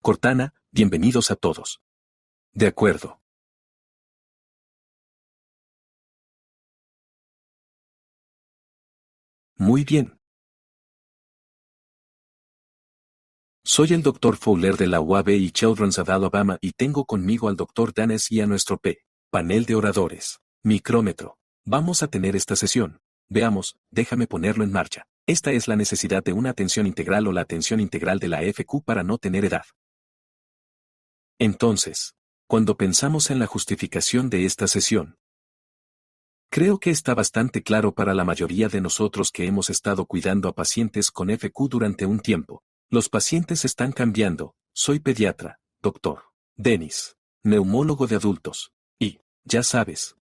Cortana, bienvenidos a todos. De acuerdo. Muy bien. Soy el Dr. Fowler de la UAB y Children's of Alabama y tengo conmigo al Dr. Danes y a nuestro panel de oradores. Micrómetro. Vamos a tener esta sesión. Veamos, déjame ponerlo en marcha. Esta es la necesidad de una atención integral o la atención integral de la FQ para no tener edad. Entonces, cuando pensamos en la justificación de esta sesión, creo que está bastante claro para la mayoría de nosotros que hemos estado cuidando a pacientes con FQ durante un tiempo. Los pacientes están cambiando. Soy pediatra, doctor Dennis, neumólogo de adultos. Y, ya sabes,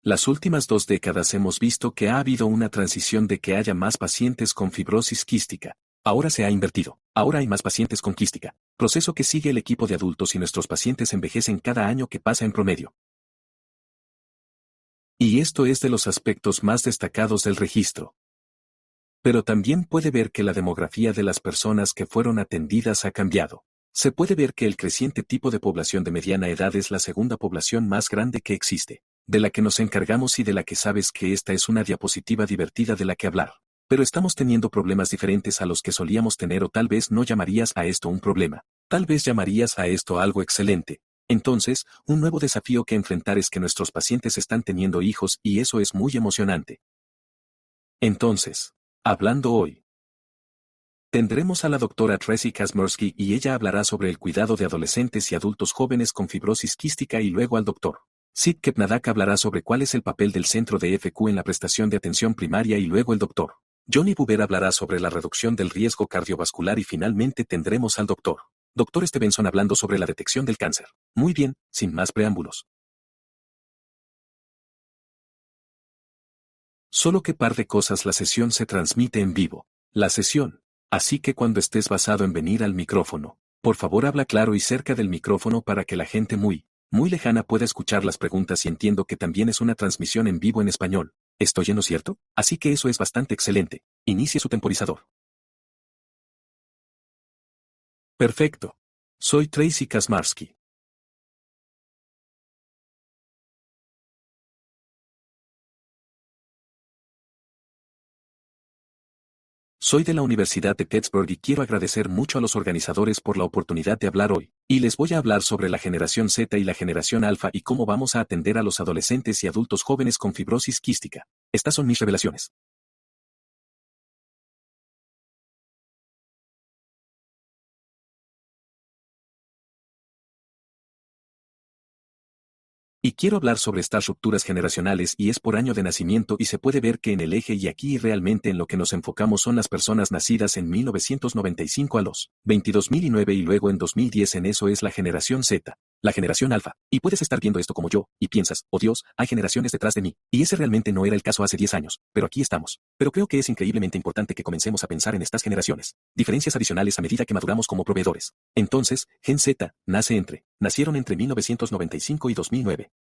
las últimas 2 décadas hemos visto que ha habido una transición de que haya más pacientes con fibrosis quística. Ahora se ha invertido. Ahora hay más pacientes con quística. Proceso que sigue el equipo de adultos y nuestros pacientes envejecen cada año que pasa en promedio. Y esto es de los aspectos más destacados del registro. Pero también puede ver que la demografía de las personas que fueron atendidas ha cambiado. Se puede ver que el creciente tipo de población de mediana edad es la segunda población más grande que existe, de la que nos encargamos y de la que sabes que esta es una diapositiva divertida de la que hablar. Pero estamos teniendo problemas diferentes a los que solíamos tener o tal vez no llamarías a esto un problema. Tal vez llamarías a esto algo excelente. Entonces, un nuevo desafío que enfrentar es que nuestros pacientes están teniendo hijos y eso es muy emocionante. Entonces, hablando hoy, tendremos a la doctora Tracy Kazmersky y ella hablará sobre el cuidado de adolescentes y adultos jóvenes con fibrosis quística y luego al doctor Sid Kepnadak hablará sobre cuál es el papel del centro de FQ en la prestación de atención primaria y luego el doctor Johnny Buber hablará sobre la reducción del riesgo cardiovascular y finalmente tendremos al doctor Stevenson hablando sobre la detección del cáncer. Muy bien, sin más preámbulos. Solo que par de cosas, la sesión se transmite en vivo. La sesión. Así que cuando estés basado en venir al micrófono, por favor habla claro y cerca del micrófono para que la gente muy lejana pueda escuchar las preguntas y entiendo que también es una transmisión en vivo en español. ¿Estoy en lo cierto? Así que eso es bastante excelente. Inicie su temporizador. Perfecto. Soy Tracy Kazmarsky. Soy de la Universidad de Pittsburgh y quiero agradecer mucho a los organizadores por la oportunidad de hablar hoy. Y les voy a hablar sobre la generación Z y la generación alfa y cómo vamos a atender a los adolescentes y adultos jóvenes con fibrosis quística. Estas son mis revelaciones. Y quiero hablar sobre estas rupturas generacionales y es por año de nacimiento y se puede ver que en el eje y aquí y realmente en lo que nos enfocamos son las personas nacidas en 1995 a los 22.009 y luego en 2010 en eso es la generación Z, la generación alfa. Y puedes estar viendo esto como yo y piensas, oh Dios, hay generaciones detrás de mí. Y ese realmente no era el caso hace 10 años, pero aquí estamos. Pero creo que es increíblemente importante que comencemos a pensar en estas generaciones. Diferencias adicionales a medida que maduramos como proveedores. Entonces, Gen Z, nacieron entre 1995 y 2009.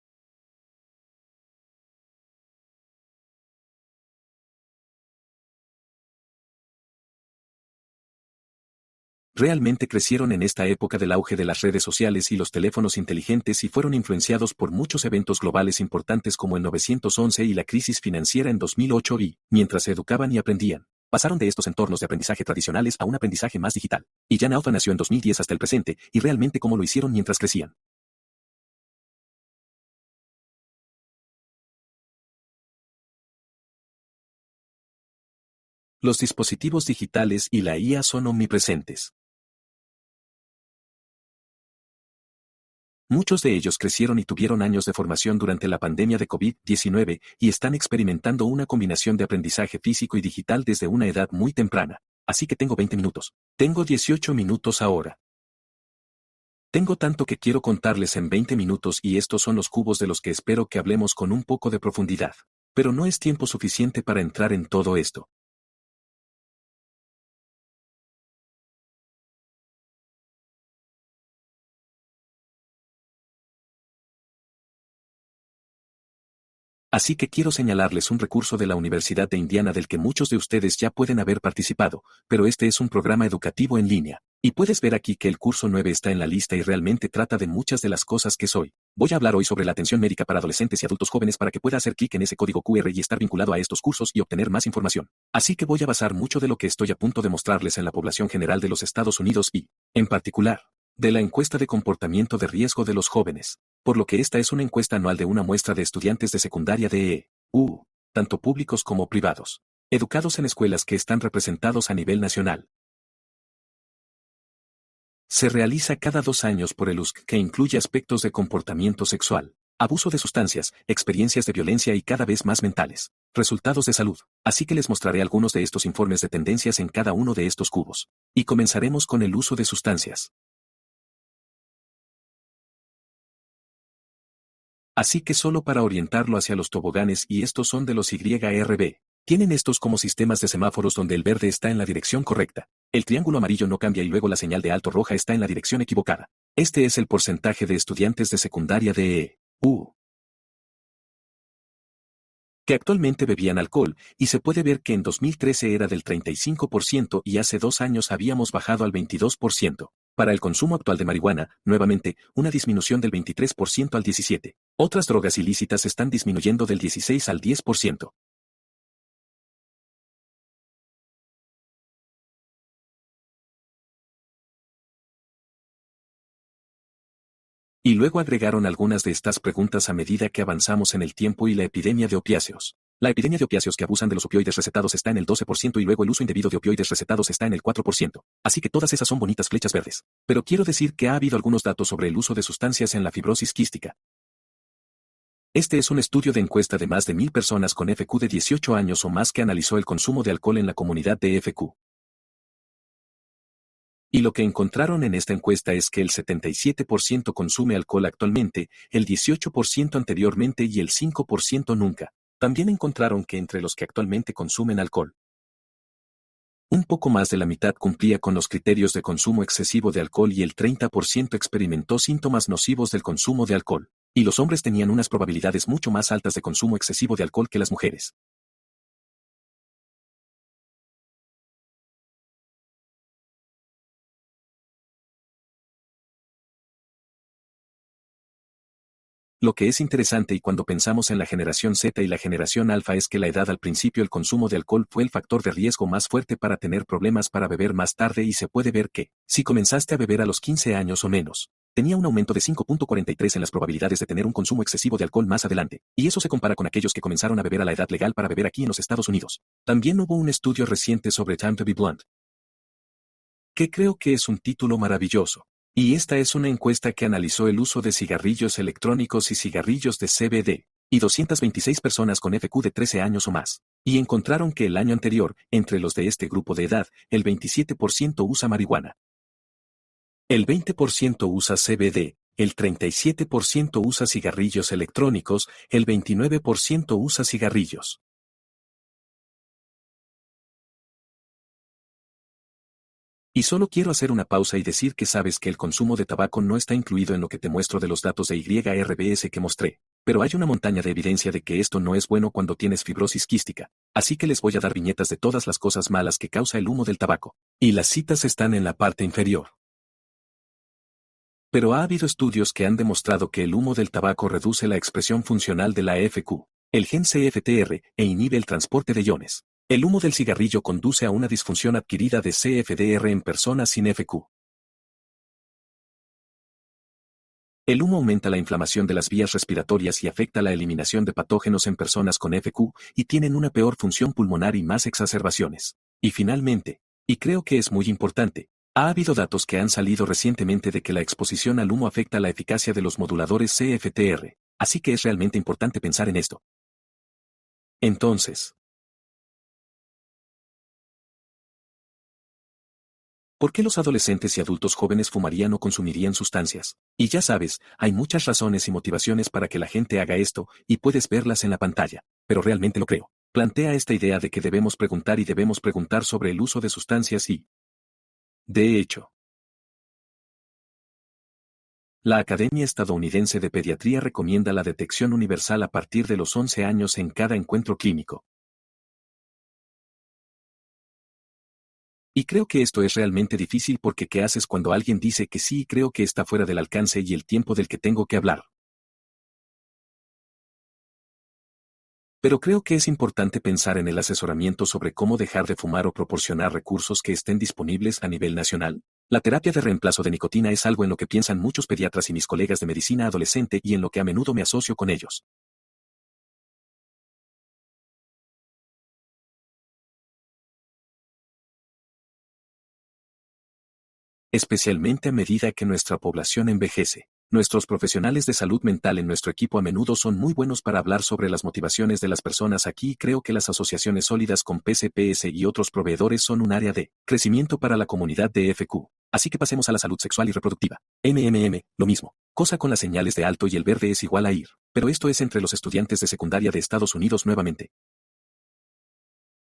Realmente crecieron en esta época del auge de las redes sociales y los teléfonos inteligentes y fueron influenciados por muchos eventos globales importantes como el 911 y la crisis financiera en 2008 y, mientras se educaban y aprendían, pasaron de estos entornos de aprendizaje tradicionales a un aprendizaje más digital. Y Jan Alpha nació en 2010 hasta el presente, y realmente cómo lo hicieron mientras crecían. Los dispositivos digitales y la IA son omnipresentes. Muchos de ellos crecieron y tuvieron años de formación durante la pandemia de COVID-19 y están experimentando una combinación de aprendizaje físico y digital desde una edad muy temprana. Así que tengo 20 minutos. Tengo 18 minutos ahora. Tengo tanto que quiero contarles en 20 minutos y estos son los cubos de los que espero que hablemos con un poco de profundidad. Pero no es tiempo suficiente para entrar en todo esto. Así que quiero señalarles un recurso de la Universidad de Indiana del que muchos de ustedes ya pueden haber participado, pero este es un programa educativo en línea. Y puedes ver aquí que el curso 9 está en la lista y realmente trata de muchas de las cosas que soy. Voy a hablar hoy sobre la atención médica para adolescentes y adultos jóvenes para que pueda hacer clic en ese código QR y estar vinculado a estos cursos y obtener más información. Así que voy a basar mucho de lo que estoy a punto de mostrarles en la población general de los Estados Unidos y, en particular, de la encuesta de comportamiento de riesgo de los jóvenes, por lo que esta es una encuesta anual de una muestra de estudiantes de secundaria de E.U., tanto públicos como privados, educados en escuelas que están representados a nivel nacional. Se realiza cada 2 años por el USC, que incluye aspectos de comportamiento sexual, abuso de sustancias, experiencias de violencia y cada vez más mentales, resultados de salud. Así que les mostraré algunos de estos informes de tendencias en cada uno de estos cubos. Y comenzaremos con el uso de sustancias. Así que solo para orientarlo hacia los toboganes, y estos son de los YRB. Tienen estos como sistemas de semáforos donde el verde está en la dirección correcta, el triángulo amarillo no cambia y luego la señal de alto roja está en la dirección equivocada. Este es el porcentaje de estudiantes de secundaria de E.U. que actualmente bebían alcohol, y se puede ver que en 2013 era del 35% y hace 2 años habíamos bajado al 22%. Para el consumo actual de marihuana, nuevamente, una disminución del 23% al 17%. Otras drogas ilícitas están disminuyendo del 16 al 10%. Y luego agregaron algunas de estas preguntas a medida que avanzamos en el tiempo y la epidemia de opiáceos. La epidemia de opiáceos que abusan de los opioides recetados está en el 12% y luego el uso indebido de opioides recetados está en el 4%. Así que todas esas son bonitas flechas verdes. Pero quiero decir que ha habido algunos datos sobre el uso de sustancias en la fibrosis quística. Este es un estudio de encuesta de más de 1000 personas con FQ de 18 años o más que analizó el consumo de alcohol en la comunidad de FQ. Y lo que encontraron en esta encuesta es que el 77% consume alcohol actualmente, el 18% anteriormente y el 5% nunca. También encontraron que entre los que actualmente consumen alcohol, un poco más de la mitad cumplía con los criterios de consumo excesivo de alcohol y el 30% experimentó síntomas nocivos del consumo de alcohol. Y los hombres tenían unas probabilidades mucho más altas de consumo excesivo de alcohol que las mujeres. Lo que es interesante y cuando pensamos en la generación Z y la generación Alfa es que la edad al principio el consumo de alcohol fue el factor de riesgo más fuerte para tener problemas para beber más tarde y se puede ver que, si comenzaste a beber a los 15 años o menos, tenía un aumento de 5.43 en las probabilidades de tener un consumo excesivo de alcohol más adelante, y eso se compara con aquellos que comenzaron a beber a la edad legal para beber aquí en los Estados Unidos. También hubo un estudio reciente sobre Time to be Blunt, que creo que es un título maravilloso. Y esta es una encuesta que analizó el uso de cigarrillos electrónicos y cigarrillos de CBD, y 226 personas con FQ de 13 años o más. Y encontraron que el año anterior, entre los de este grupo de edad, el 27% usa marihuana, el 20% usa CBD, el 37% usa cigarrillos electrónicos, el 29% usa cigarrillos. Y solo quiero hacer una pausa y decir que sabes que el consumo de tabaco no está incluido en lo que te muestro de los datos de YRBS que mostré, pero hay una montaña de evidencia de que esto no es bueno cuando tienes fibrosis quística, así que les voy a dar viñetas de todas las cosas malas que causa el humo del tabaco. Y las citas están en la parte inferior. Pero ha habido estudios que han demostrado que el humo del tabaco reduce la expresión funcional de la FQ, el gen CFTR, e inhibe el transporte de iones. El humo del cigarrillo conduce a una disfunción adquirida de CFDR en personas sin FQ. El humo aumenta la inflamación de las vías respiratorias y afecta la eliminación de patógenos en personas con FQ y tienen una peor función pulmonar y más exacerbaciones. Y finalmente, y creo que es muy importante, ha habido datos que han salido recientemente de que la exposición al humo afecta la eficacia de los moduladores CFTR, así que es realmente importante pensar en esto. Entonces, ¿por qué los adolescentes y adultos jóvenes fumarían o consumirían sustancias? Y ya sabes, hay muchas razones y motivaciones para que la gente haga esto, y puedes verlas en la pantalla, pero realmente lo creo. Plantea esta idea de que debemos preguntar y debemos preguntar sobre el uso de sustancias y, de hecho, La Academia Estadounidense de Pediatría recomienda la detección universal a partir de los 11 años en cada encuentro clínico. Y creo que esto es realmente difícil porque ¿qué haces cuando alguien dice que sí y creo que está fuera del alcance y el tiempo del que tengo que hablar? Pero creo que es importante pensar en el asesoramiento sobre cómo dejar de fumar o proporcionar recursos que estén disponibles a nivel nacional. La terapia de reemplazo de nicotina es algo en lo que piensan muchos pediatras y mis colegas de medicina adolescente y en lo que a menudo me asocio con ellos. Especialmente a medida que nuestra población envejece. Nuestros profesionales de salud mental en nuestro equipo a menudo son muy buenos para hablar sobre las motivaciones de las personas aquí y creo que las asociaciones sólidas con PCPS y otros proveedores son un área de crecimiento para la comunidad de FQ. Así que pasemos a la salud sexual y reproductiva. Lo mismo. Cosa con las señales de alto y el verde es igual a ir. Pero esto es entre los estudiantes de secundaria de Estados Unidos nuevamente.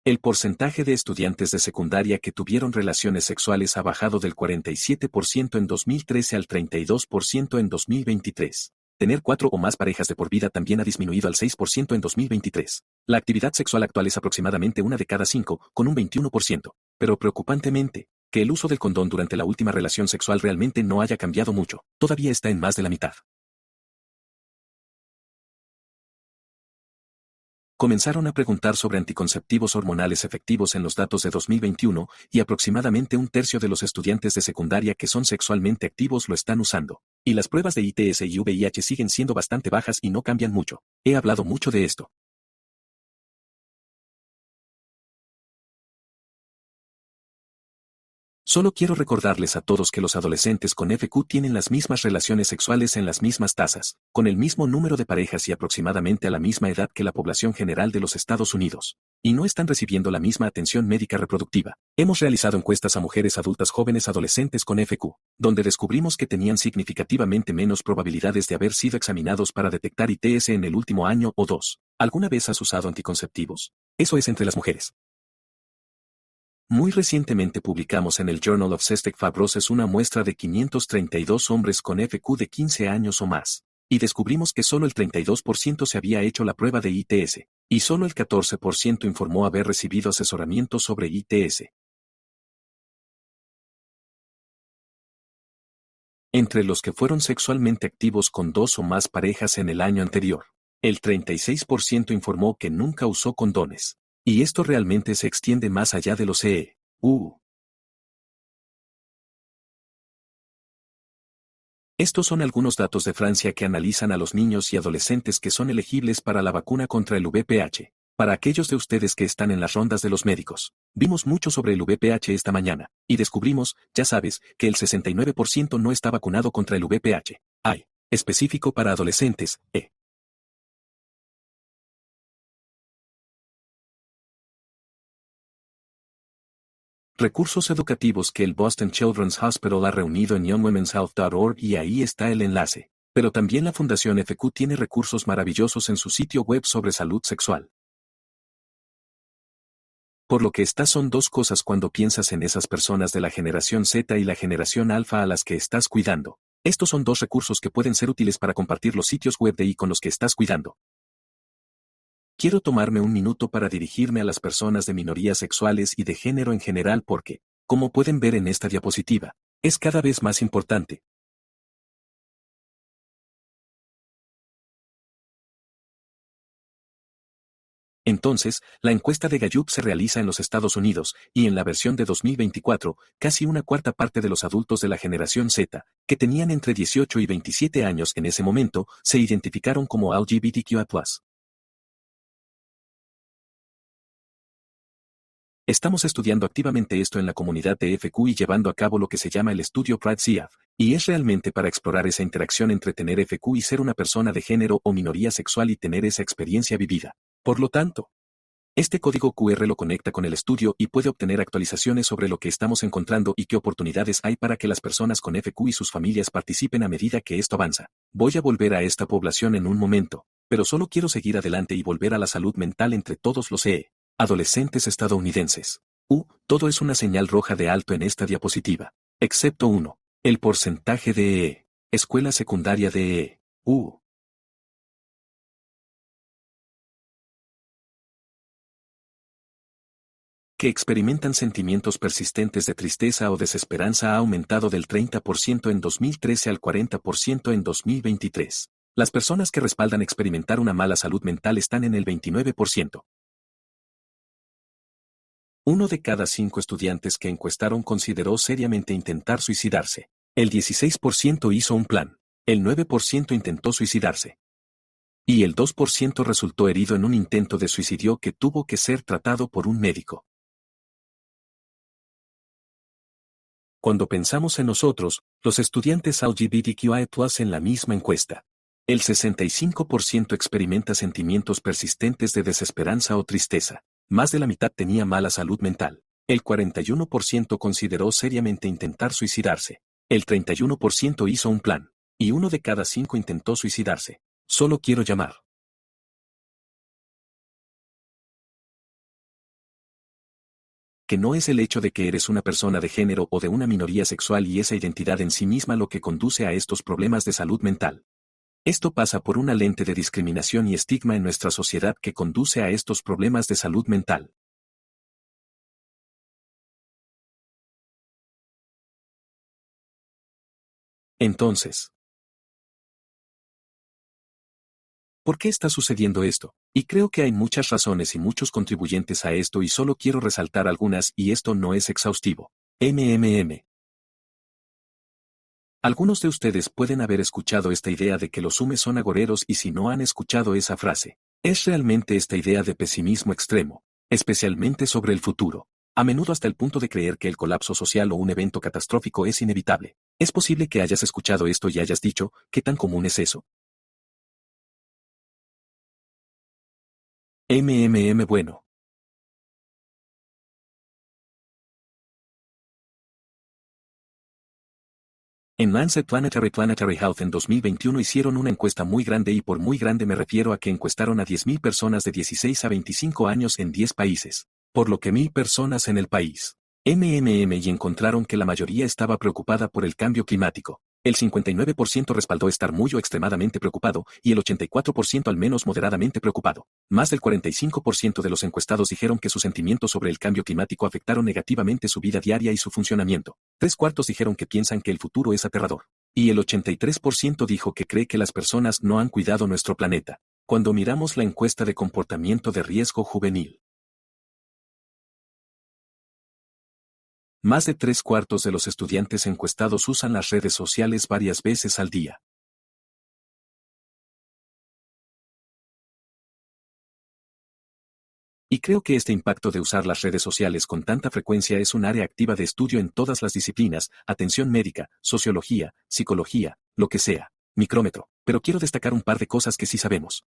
El porcentaje de estudiantes de secundaria que tuvieron relaciones sexuales ha bajado del 47% en 2013 al 32% en 2023. Tener 4 o más parejas de por vida también ha disminuido al 6% en 2023. La actividad sexual actual es aproximadamente una de cada 5, con un 21%. Pero preocupantemente, que el uso del condón durante la última relación sexual realmente no haya cambiado mucho. Todavía está en más de la mitad. Comenzaron a preguntar sobre anticonceptivos hormonales efectivos en los datos de 2021, y aproximadamente un tercio de los estudiantes de secundaria que son sexualmente activos lo están usando. Y las pruebas de ITS y VIH siguen siendo bastante bajas y no cambian mucho. He hablado mucho de esto. Solo quiero recordarles a todos que los adolescentes con FQ tienen las mismas relaciones sexuales en las mismas tasas, con el mismo número de parejas y aproximadamente a la misma edad que la población general de los Estados Unidos. Y no están recibiendo la misma atención médica reproductiva. Hemos realizado encuestas a mujeres adultas jóvenes adolescentes con FQ, donde descubrimos que tenían significativamente menos probabilidades de haber sido examinados para detectar ITS en el último año o dos. ¿Alguna vez has usado anticonceptivos? Eso es entre las mujeres. Muy recientemente publicamos en el Journal of Cystic Fibrosis una muestra de 532 hombres con FQ de 15 años o más, y descubrimos que solo el 32% se había hecho la prueba de ITS, y solo el 14% informó haber recibido asesoramiento sobre ITS. Entre los que fueron sexualmente activos con 2 o más parejas en el año anterior, el 36% informó que nunca usó condones. Y esto realmente se extiende más allá de los EU. Estos son algunos datos de Francia que analizan a los niños y adolescentes que son elegibles para la vacuna contra el VPH. Para aquellos de ustedes que están en las rondas de los médicos, vimos mucho sobre el VPH esta mañana, y descubrimos, ya sabes, que el 69% no está vacunado contra el VPH. Hay, específico para adolescentes, Recursos educativos que el Boston Children's Hospital ha reunido en youngwomenshealth.org y ahí está el enlace. Pero también la Fundación FQ tiene recursos maravillosos en su sitio web sobre salud sexual. Por lo que estas son dos cosas cuando piensas en esas personas de la generación Z y la generación Alfa a las que estás cuidando. Estos son dos recursos que pueden ser útiles para compartir los sitios web de y con los que estás cuidando. Quiero tomarme un minuto para dirigirme a las personas de minorías sexuales y de género en general porque, como pueden ver en esta diapositiva, es cada vez más importante. Entonces, la encuesta de Gallup se realiza en los Estados Unidos, y en la versión de 2024, casi una cuarta parte de los adultos de la generación Z, que tenían entre 18 y 27 años en ese momento, se identificaron como LGBTQI+. Estamos estudiando activamente esto en la comunidad de FQ y llevando a cabo lo que se llama el estudio Pride-CF, y es realmente para explorar esa interacción entre tener FQ y ser una persona de género o minoría sexual y tener esa experiencia vivida. Por lo tanto, este código QR lo conecta con el estudio y puede obtener actualizaciones sobre lo que estamos encontrando y qué oportunidades hay para que las personas con FQ y sus familias participen a medida que esto avanza. Voy a volver a esta población en un momento, pero solo quiero seguir adelante y volver a la salud mental entre todos los adolescentes estadounidenses. Todo es una señal roja de alto en esta diapositiva, excepto uno, el porcentaje de Escuela secundaria de E.U. Que experimentan sentimientos persistentes de tristeza o desesperanza ha aumentado del 30% en 2013 al 40% en 2023. Las personas que respaldan experimentar una mala salud mental están en el 29%. Uno de cada 5 estudiantes que encuestaron consideró seriamente intentar suicidarse. El 16% hizo un plan. El 9% intentó suicidarse. Y el 2% resultó herido en un intento de suicidio que tuvo que ser tratado por un médico. Cuando pensamos en nosotros, los estudiantes LGBTQIA+ en la misma encuesta, el 65% experimenta sentimientos persistentes de desesperanza o tristeza. Más de la mitad tenía mala salud mental. El 41% consideró seriamente intentar suicidarse. El 31% hizo un plan. Y uno de cada 5 intentó suicidarse. Solo quiero llamar. Que no es el hecho de que eres una persona de género o de una minoría sexual y esa identidad en sí misma lo que conduce a estos problemas de salud mental. Esto pasa por una lente de discriminación y estigma en nuestra sociedad que conduce a estos problemas de salud mental. Entonces, ¿por qué está sucediendo esto? Y creo que hay muchas razones y muchos contribuyentes a esto y solo quiero resaltar algunas y esto no es exhaustivo. MMM. Algunos de ustedes pueden haber escuchado esta idea de que los humes son agoreros y si no han escuchado esa frase, es realmente esta idea de pesimismo extremo, especialmente sobre el futuro, a menudo hasta el punto de creer que el colapso social o un evento catastrófico es inevitable. Es posible que hayas escuchado esto y hayas dicho, ¿qué tan común es eso? Bueno. En Lancet Planetary Health en 2021 hicieron una encuesta muy grande y por muy grande me refiero a que encuestaron a 10.000 personas de 16 a 25 años en 10 países, por lo que 1.000 personas en el país. Y encontraron que la mayoría estaba preocupada por el cambio climático. El 59% respaldó estar muy o extremadamente preocupado y el 84% al menos moderadamente preocupado. Más del 45% de los encuestados dijeron que sus sentimientos sobre el cambio climático afectaron negativamente su vida diaria y su funcionamiento. 3/4 dijeron que piensan que el futuro es aterrador. Y el 83% dijo que cree que las personas no han cuidado nuestro planeta. Cuando miramos la encuesta de comportamiento de riesgo juvenil, más de 3/4 de los estudiantes encuestados usan las redes sociales varias veces al día. Y creo que este impacto de usar las redes sociales con tanta frecuencia es un área activa de estudio en todas las disciplinas, atención médica, sociología, psicología, lo que sea, micrómetro, pero quiero destacar un par de cosas que sí sabemos.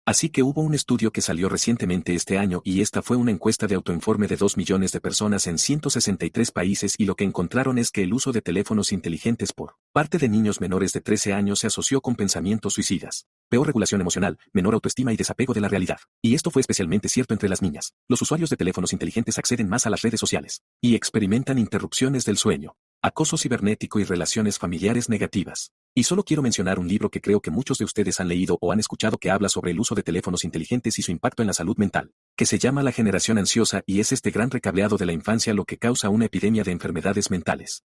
Así que hubo un estudio que salió recientemente este año y esta fue una encuesta de autoinforme de 2 millones de personas en 163 países y lo que encontraron es que el uso de teléfonos inteligentes por parte de niños menores de 13 años se asoció con pensamientos suicidas, peor regulación emocional, menor autoestima y desapego de la realidad. Y esto fue especialmente cierto entre las niñas. Los usuarios de teléfonos inteligentes acceden más a las redes sociales y experimentan interrupciones del sueño, acoso cibernético y relaciones familiares negativas. Y solo quiero mencionar un libro que creo que muchos de ustedes han leído o han escuchado que habla sobre el uso de teléfonos inteligentes y su impacto en la salud mental, que se llama La generación ansiosa y es este gran recableado de la infancia lo que causa una epidemia de enfermedades mentales.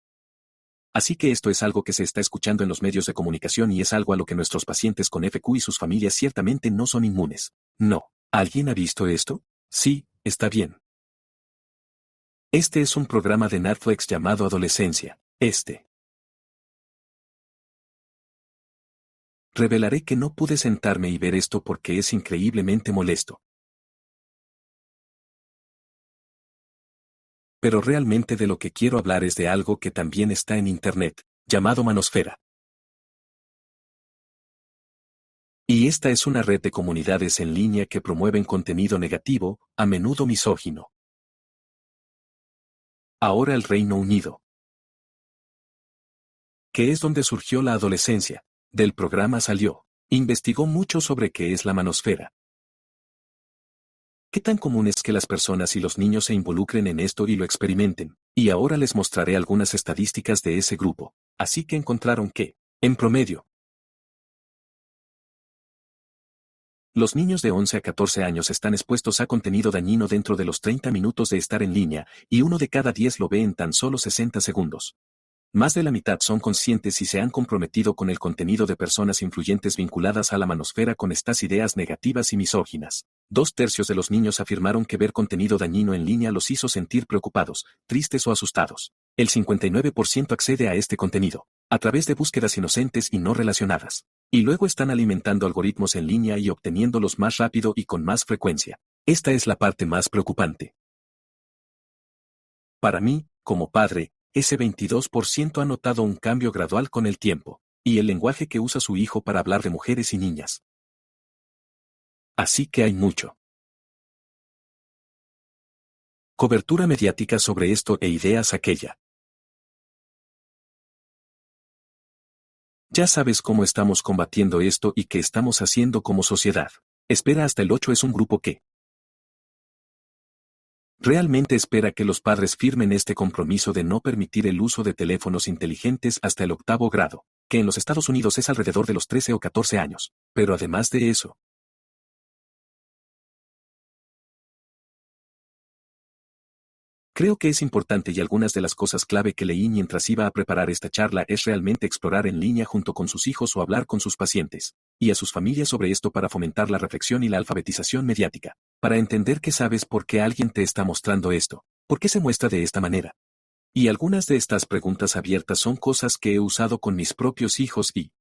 Así que esto es algo que se está escuchando en los medios de comunicación y es algo a lo que nuestros pacientes con FQ y sus familias ciertamente no son inmunes. No. ¿Alguien ha visto esto? Sí, está bien. Este es un programa de Netflix llamado Adolescencia. Revelaré que no pude sentarme y ver esto porque es increíblemente molesto. Pero realmente de lo que quiero hablar es de algo que también está en Internet, llamado Manosfera. Y esta es una red de comunidades en línea que promueven contenido negativo, a menudo misógino. Ahora el Reino Unido, que es donde surgió la adolescencia, del programa salió. Investigó mucho sobre qué es la manosfera. ¿Qué tan común es que las personas y los niños se involucren en esto y lo experimenten? Y ahora les mostraré algunas estadísticas de ese grupo. Así que encontraron que, en promedio, los niños de 11 a 14 años están expuestos a contenido dañino dentro de los 30 minutos de estar en línea, y 1 de cada 10 lo ve en tan solo 60 segundos. Más de la mitad son conscientes y se han comprometido con el contenido de personas influyentes vinculadas a la manosfera con estas ideas negativas y misóginas. 2/3 de los niños afirmaron que ver contenido dañino en línea los hizo sentir preocupados, tristes o asustados. El 59% accede a este contenido, a través de búsquedas inocentes y no relacionadas. Y luego están alimentando algoritmos en línea y obteniéndolos más rápido y con más frecuencia. Esta es la parte más preocupante. Para mí, como padre, ese 22% ha notado un cambio gradual con el tiempo, y el lenguaje que usa su hijo para hablar de mujeres y niñas. Así que hay mucho. Cobertura mediática sobre esto e ideas aquella. Ya sabes cómo estamos combatiendo esto y qué estamos haciendo como sociedad. Espera hasta el 8 es un grupo que realmente espera que los padres firmen este compromiso de no permitir el uso de teléfonos inteligentes hasta el 8º grado, que en los Estados Unidos es alrededor de los 13 o 14 años. Pero además de eso, creo que es importante y algunas de las cosas clave que leí mientras iba a preparar esta charla es realmente explorar en línea junto con sus hijos o hablar con sus pacientes y a sus familias sobre esto para fomentar la reflexión y la alfabetización mediática, para entender que sabes por qué alguien te está mostrando esto, por qué se muestra de esta manera. Y algunas de estas preguntas abiertas son cosas que he usado con mis propios hijos y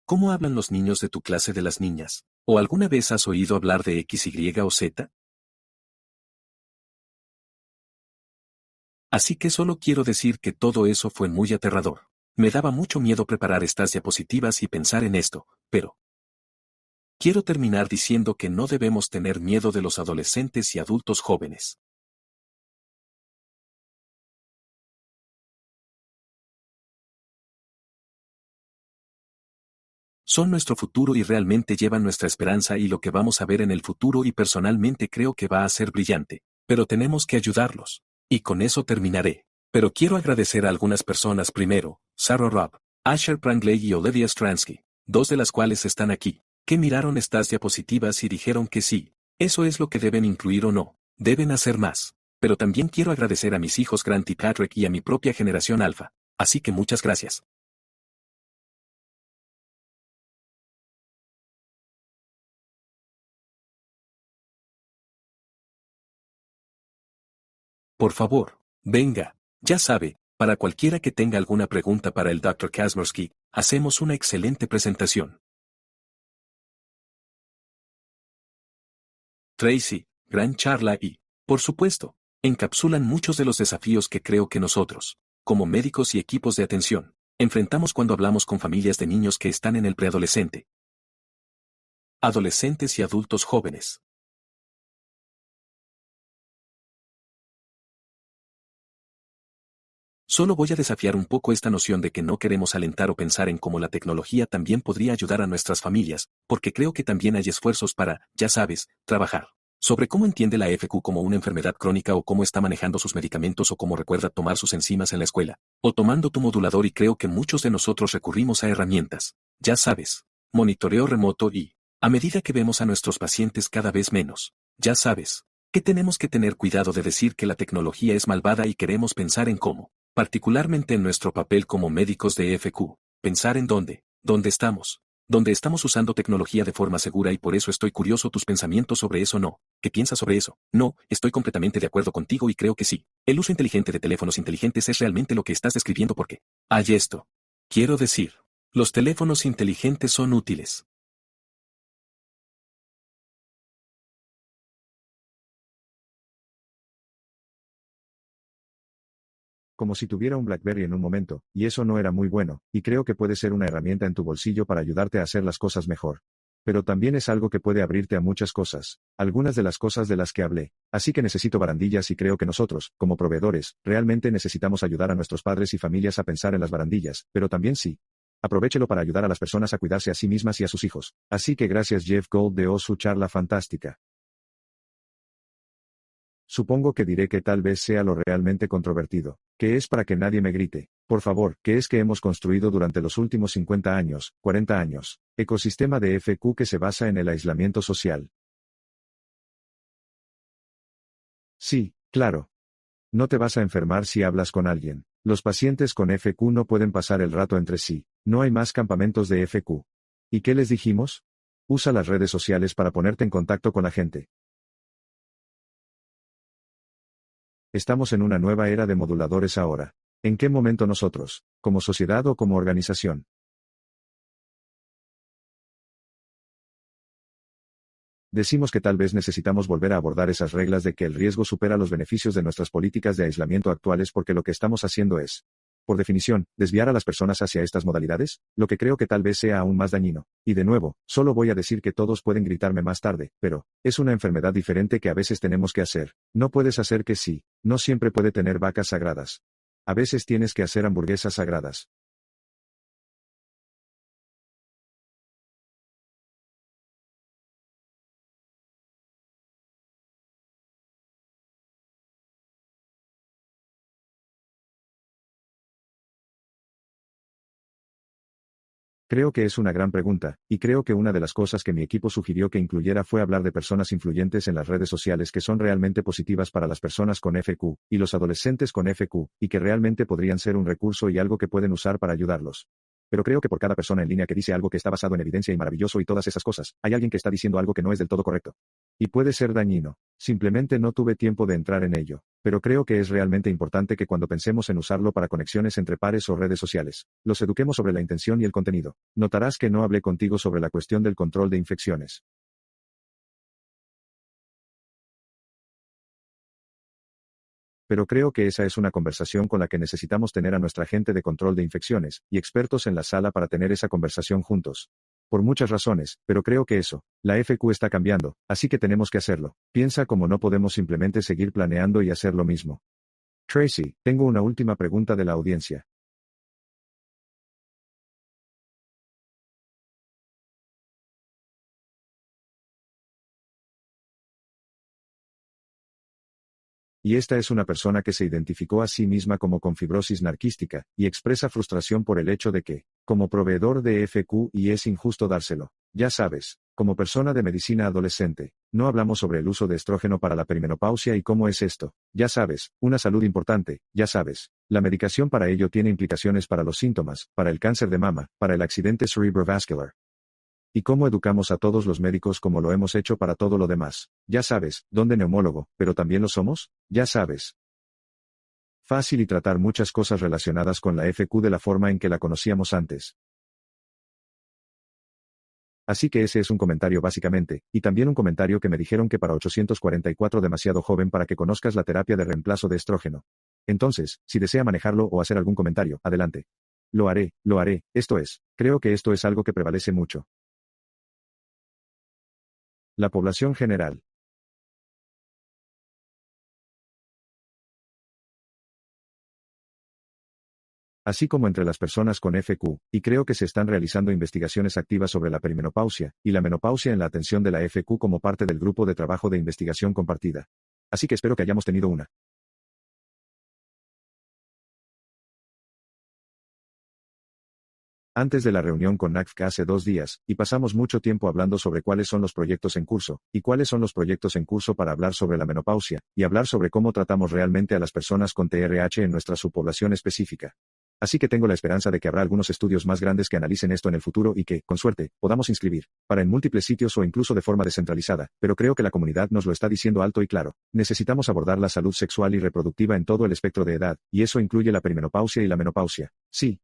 ¿cómo hablan los niños de tu clase de las niñas? ¿O alguna vez has oído hablar de X, Y o Z? Así que solo quiero decir que todo eso fue muy aterrador. Me daba mucho miedo preparar estas diapositivas y pensar en esto, pero quiero terminar diciendo que no debemos tener miedo de los adolescentes y adultos jóvenes. Son nuestro futuro y realmente llevan nuestra esperanza y lo que vamos a ver en el futuro y personalmente creo que va a ser brillante, pero tenemos que ayudarlos. Y con eso terminaré. Pero quiero agradecer a algunas personas primero, Sarah Robb, Asher Prangley y Olivia Stransky, 2 de las cuales están aquí, que miraron estas diapositivas y dijeron que sí, eso es lo que deben incluir o no, deben hacer más. Pero también quiero agradecer a mis hijos Grant y Patrick y a mi propia generación alfa, así que muchas gracias. Por favor, venga, ya sabe, para cualquiera que tenga alguna pregunta para el Dr. Kazmersky, hacemos una excelente presentación. Tracy, gran charla y, por supuesto, encapsulan muchos de los desafíos que creo que nosotros, como médicos y equipos de atención, enfrentamos cuando hablamos con familias de niños que están en el preadolescente, adolescentes y adultos jóvenes. Solo voy a desafiar un poco esta noción de que no queremos alentar o pensar en cómo la tecnología también podría ayudar a nuestras familias, porque creo que también hay esfuerzos para, ya sabes, trabajar sobre cómo entiende la FQ como una enfermedad crónica o cómo está manejando sus medicamentos o cómo recuerda tomar sus enzimas en la escuela, o tomando tu modulador y creo que muchos de nosotros recurrimos a herramientas, ya sabes, monitoreo remoto y, a medida que vemos a nuestros pacientes cada vez menos, ya sabes, que tenemos que tener cuidado de decir que la tecnología es malvada y queremos pensar en cómo, particularmente en nuestro papel como médicos de FQ, pensar en dónde estamos usando tecnología de forma segura y por eso estoy curioso tus pensamientos sobre eso no, ¿qué piensas sobre eso? No, estoy completamente de acuerdo contigo y creo que sí. El uso inteligente de teléfonos inteligentes es realmente lo que estás describiendo porque hay esto. Quiero decir, los teléfonos inteligentes son útiles. Como si tuviera un BlackBerry en un momento, y eso no era muy bueno, y creo que puede ser una herramienta en tu bolsillo para ayudarte a hacer las cosas mejor. Pero también es algo que puede abrirte a muchas cosas, algunas de las cosas de las que hablé. Así que necesito barandillas y creo que nosotros, como proveedores, realmente necesitamos ayudar a nuestros padres y familias a pensar en las barandillas, pero también sí. Aprovéchelo para ayudar a las personas a cuidarse a sí mismas y a sus hijos. Así que gracias Jeff Gold de su charla fantástica. Supongo que diré que tal vez sea lo realmente controvertido, que es para que nadie me grite. Por favor, ¿qué es que hemos construido durante los últimos 50 años, 40 años? Ecosistema de FQ que se basa en el aislamiento social. Sí, claro. No te vas a enfermar si hablas con alguien. Los pacientes con FQ no pueden pasar el rato entre sí. No hay más campamentos de FQ. ¿Y qué les dijimos? Usa las redes sociales para ponerte en contacto con la gente. Estamos en una nueva era de moduladores ahora. ¿En qué momento nosotros, como sociedad o como organización? Decimos que tal vez necesitamos volver a abordar esas reglas de que el riesgo supera los beneficios de nuestras políticas de aislamiento actuales porque lo que estamos haciendo es, por definición, desviar a las personas hacia estas modalidades, lo que creo que tal vez sea aún más dañino. Y de nuevo, solo voy a decir que todos pueden gritarme más tarde, pero, es una enfermedad diferente que a veces tenemos que hacer. No puedes hacer que sí, no siempre puede tener vacas sagradas. A veces tienes que hacer hamburguesas sagradas. Creo que es una gran pregunta, y creo que una de las cosas que mi equipo sugirió que incluyera fue hablar de personas influyentes en las redes sociales que son realmente positivas para las personas con FQ, y los adolescentes con FQ, y que realmente podrían ser un recurso y algo que pueden usar para ayudarlos. Pero creo que por cada persona en línea que dice algo que está basado en evidencia y maravilloso y todas esas cosas, hay alguien que está diciendo algo que no es del todo correcto. Y puede ser dañino. Simplemente no tuve tiempo de entrar en ello. Pero creo que es realmente importante que cuando pensemos en usarlo para conexiones entre pares o redes sociales, los eduquemos sobre la intención y el contenido. Notarás que no hablé contigo sobre la cuestión del control de infecciones. Pero creo que esa es una conversación con la que necesitamos tener a nuestra gente de control de infecciones, y expertos en la sala para tener esa conversación juntos. Por muchas razones, pero creo que eso, la FQ está cambiando, así que tenemos que hacerlo. Piensa cómo no podemos simplemente seguir planeando y hacer lo mismo. Tracy, tengo una última pregunta de la audiencia. Y esta es una persona que se identificó a sí misma como con fibrosis narquística, y expresa frustración por el hecho de que, como proveedor de FQ y es injusto dárselo. Ya sabes, como persona de medicina adolescente, no hablamos sobre el uso de estrógeno para la perimenopausia y cómo es esto. Ya sabes, una salud importante, ya sabes. La medicación para ello tiene implicaciones para los síntomas, para el cáncer de mama, para el accidente cerebrovascular. ¿Y cómo educamos a todos los médicos como lo hemos hecho para todo lo demás? Ya sabes, ¿dónde neumólogo, pero también lo somos? Ya sabes. Fácil y tratar muchas cosas relacionadas con la FQ de la forma en que la conocíamos antes. Así que ese es un comentario básicamente, y también un comentario que me dijeron que para 844 demasiado joven para que conozcas la terapia de reemplazo de estrógeno. Entonces, si desea manejarlo o hacer algún comentario, adelante. Lo haré, creo que esto es algo que prevalece mucho. La población general. Así como entre las personas con FQ, y creo que se están realizando investigaciones activas sobre la perimenopausia, y la menopausia en la atención de la FQ como parte del grupo de trabajo de investigación compartida. Así que espero que hayamos tenido una. Antes de la reunión con NACFC hace 2 días, y pasamos mucho tiempo hablando sobre cuáles son los proyectos en curso, y cuáles son los proyectos en curso para hablar sobre la menopausia, y hablar sobre cómo tratamos realmente a las personas con TRH en nuestra subpoblación específica. Así que tengo la esperanza de que habrá algunos estudios más grandes que analicen esto en el futuro y que, con suerte, podamos inscribir, para en múltiples sitios o incluso de forma descentralizada, pero creo que la comunidad nos lo está diciendo alto y claro. Necesitamos abordar la salud sexual y reproductiva en todo el espectro de edad, y eso incluye la perimenopausia y la menopausia. Sí.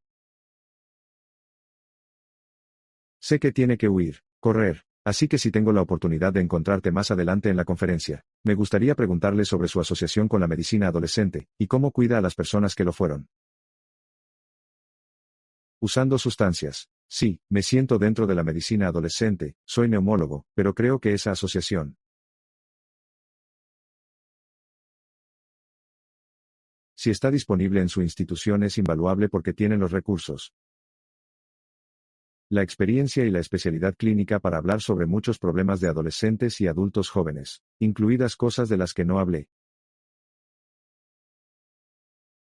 Sé que tiene que huir, correr. Así que si tengo la oportunidad de encontrarte más adelante en la conferencia, me gustaría preguntarle sobre su asociación con la medicina adolescente, y cómo cuida a las personas que lo fueron. Usando sustancias. Sí, me siento dentro de la medicina adolescente, soy neumólogo, pero creo que esa asociación. Si está disponible en su institución es invaluable porque tienen los recursos. la experiencia y la especialidad clínica para hablar sobre muchos problemas de adolescentes y adultos jóvenes, incluidas cosas de las que no hablé,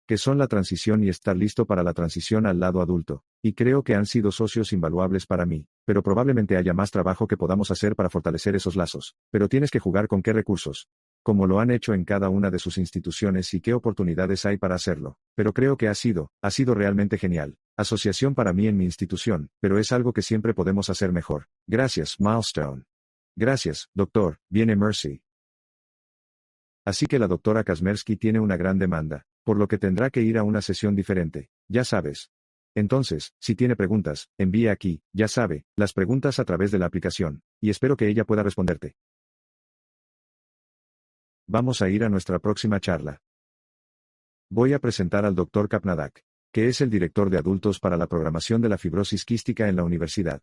que son la transición y estar listo para la transición al lado adulto, y creo que han sido socios invaluables para mí, pero probablemente haya más trabajo que podamos hacer para fortalecer esos lazos, pero tienes que jugar con qué recursos, como lo han hecho en cada una de sus instituciones y qué oportunidades hay para hacerlo, pero creo que ha sido realmente genial. Asociación para mí en mi institución, pero es algo que siempre podemos hacer mejor. Gracias, Milestone. Gracias, doctor, viene Mercy. Así que la doctora Kazmersky tiene una gran demanda, por lo que tendrá que ir a una sesión diferente, ya sabes. Entonces, si tiene preguntas, envíe aquí, ya sabe, las preguntas a través de la aplicación, y espero que ella pueda responderte. Vamos a ir a nuestra próxima charla. Voy a presentar al Dr. Kapnadak, que es el director de adultos para la programación de la fibrosis quística en la universidad.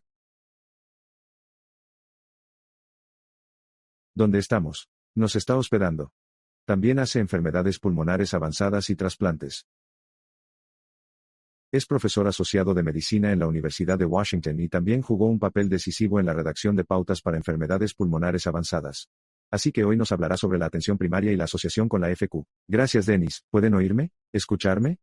¿Dónde estamos? Nos está hospedando. También hace enfermedades pulmonares avanzadas y trasplantes. Es profesor asociado de medicina en la Universidad de Washington y también jugó un papel decisivo en la redacción de pautas para enfermedades pulmonares avanzadas. Así que hoy nos hablará sobre la atención primaria y la asociación con la FQ. Gracias, Dennis. ¿Pueden oírme? ¿Escucharme?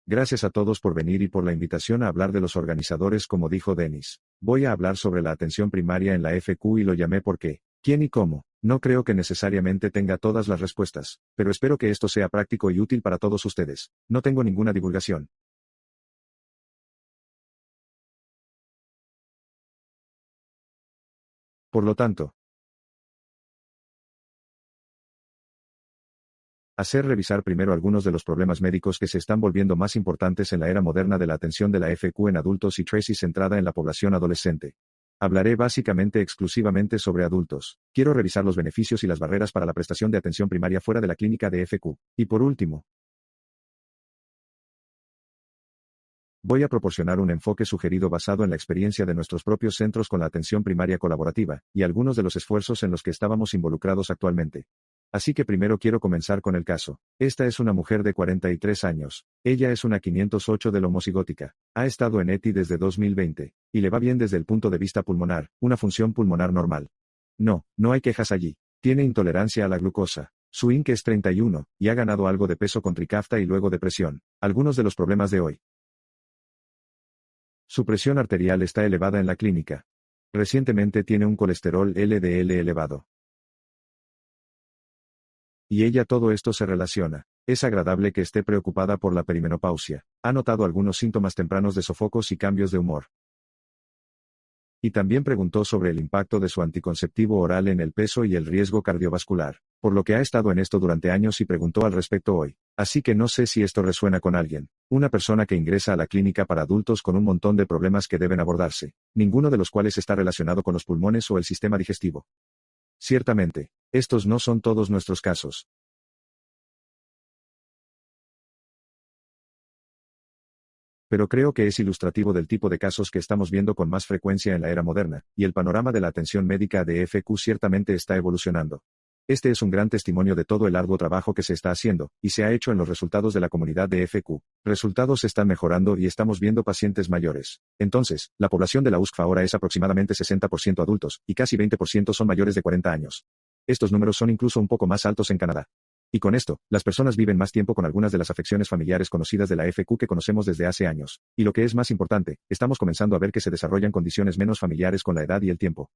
Gracias a todos por venir y por la invitación a hablar de los organizadores, como dijo Dennis. Voy a hablar sobre la atención primaria en la FQ y lo llamé porque, ¿quién y cómo? No creo que necesariamente tenga todas las respuestas, pero espero que esto sea práctico y útil para todos ustedes. No tengo ninguna divulgación. Por lo tanto, hacer revisar primero algunos de los problemas médicos que se están volviendo más importantes en la era moderna de la atención de la FQ en adultos y Tracy centrada en la población adolescente. Hablaré básicamente exclusivamente sobre adultos. Quiero revisar los beneficios y las barreras para la prestación de atención primaria fuera de la clínica de FQ. Y por último, voy a proporcionar un enfoque sugerido basado en la experiencia de nuestros propios centros con la atención primaria colaborativa, y algunos de los esfuerzos en los que estábamos involucrados actualmente. Así que primero quiero comenzar con el caso. Esta es una mujer de 43 años. Ella es una 508 del homocigótica. Ha estado en ETI desde 2020, y le va bien desde el punto de vista pulmonar, una función pulmonar normal. No, no hay quejas allí. Tiene intolerancia a la glucosa. Su INC es 31, y ha ganado algo de peso con Trikafta y luego depresión. Algunos de los problemas de hoy. Su presión arterial está elevada en la clínica. Recientemente tiene un colesterol LDL elevado. Y ella todo esto se relaciona. Es agradable que esté preocupada por la perimenopausia. Ha notado algunos síntomas tempranos de sofocos y cambios de humor. Y también preguntó sobre el impacto de su anticonceptivo oral en el peso y el riesgo cardiovascular, por lo que ha estado en esto durante años y preguntó al respecto hoy. Así que no sé si esto resuena con alguien. Una persona que ingresa a la clínica para adultos con un montón de problemas que deben abordarse, ninguno de los cuales está relacionado con los pulmones o el sistema digestivo. Ciertamente, estos no son todos nuestros casos. Pero creo que es ilustrativo del tipo de casos que estamos viendo con más frecuencia en la era moderna, y el panorama de la atención médica de FQ ciertamente está evolucionando. Este es un gran testimonio de todo el arduo trabajo que se está haciendo, y se ha hecho en los resultados de la comunidad de FQ. Resultados están mejorando y estamos viendo pacientes mayores. Entonces, la población de la USCFA ahora es aproximadamente 60% adultos, y casi 20% son mayores de 40 años. Estos números son incluso un poco más altos en Canadá. Y con esto, las personas viven más tiempo con algunas de las afecciones familiares conocidas de la FQ que conocemos desde hace años. Y lo que es más importante, estamos comenzando a ver que se desarrollan condiciones menos familiares con la edad y el tiempo.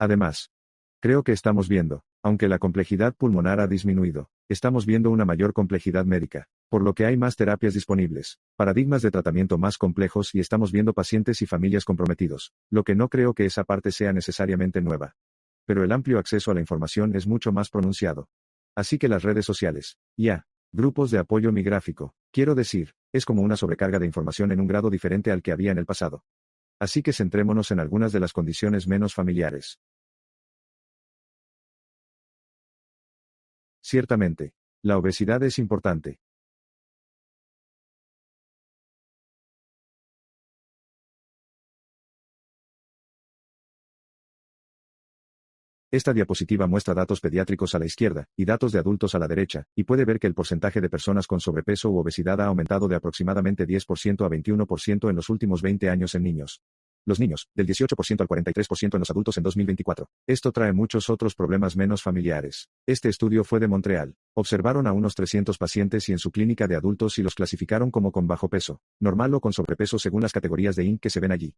Además, creo que estamos viendo, aunque la complejidad pulmonar ha disminuido, estamos viendo una mayor complejidad médica, por lo que hay más terapias disponibles, paradigmas de tratamiento más complejos y estamos viendo pacientes y familias comprometidos, lo que no creo que esa parte sea necesariamente nueva. Pero el amplio acceso a la información es mucho más pronunciado. Así que las redes sociales, grupos de apoyo mi gráfico, quiero decir, es como una sobrecarga de información en un grado diferente al que había en el pasado. Así que centrémonos en algunas de las condiciones menos familiares. Ciertamente, la obesidad es importante. Esta diapositiva muestra datos pediátricos a la izquierda y datos de adultos a la derecha, y puede ver que el porcentaje de personas con sobrepeso u obesidad ha aumentado de aproximadamente 10% a 21% en los últimos 20 años en niños. Los niños, del 18% al 43% en los adultos en 2024. Esto trae muchos otros problemas menos familiares. Este estudio fue de Montreal. Observaron a unos 300 pacientes y en su clínica de adultos y los clasificaron como con bajo peso, normal o con sobrepeso según las categorías de INC que se ven allí.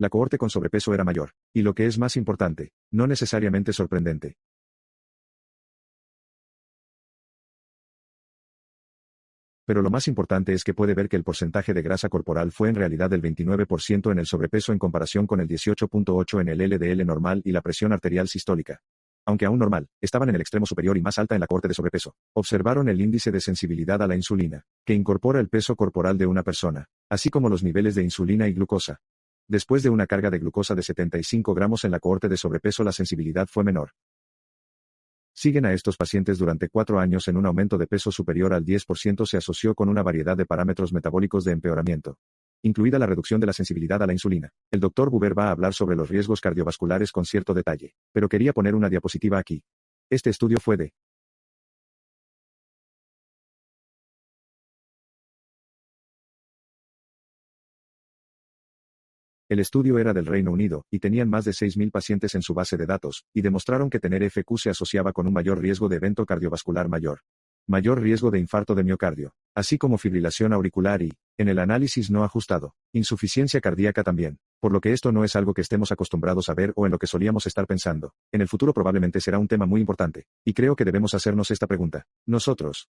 La cohorte con sobrepeso era mayor, y lo que es más importante, no necesariamente sorprendente. Pero lo más importante es que puede ver que el porcentaje de grasa corporal fue en realidad del 29% en el sobrepeso en comparación con el 18.8% en el LDL normal y la presión arterial sistólica. Aunque aún normal, estaban en el extremo superior y más alta en la cohorte de sobrepeso. Observaron el índice de sensibilidad a la insulina, que incorpora el peso corporal de una persona, así como los niveles de insulina y glucosa. Después de una carga de glucosa de 75 gramos en la cohorte de sobrepeso, la sensibilidad fue menor. Siguen a estos pacientes durante 4 años en un aumento de peso superior al 10% se asoció con una variedad de parámetros metabólicos de empeoramiento, incluida la reducción de la sensibilidad a la insulina. El Dr. Buber va a hablar sobre los riesgos cardiovasculares con cierto detalle, pero quería poner una diapositiva aquí. Este estudio fue de El estudio era del Reino Unido, y tenían más de 6.000 pacientes en su base de datos, y demostraron que tener FQ se asociaba con un mayor riesgo de evento cardiovascular mayor riesgo de infarto de miocardio, así como fibrilación auricular y, en el análisis no ajustado, insuficiencia cardíaca también, por lo que esto no es algo que estemos acostumbrados a ver o en lo que solíamos estar pensando. En el futuro probablemente será un tema muy importante, y creo que debemos hacernos esta pregunta. Nosotros,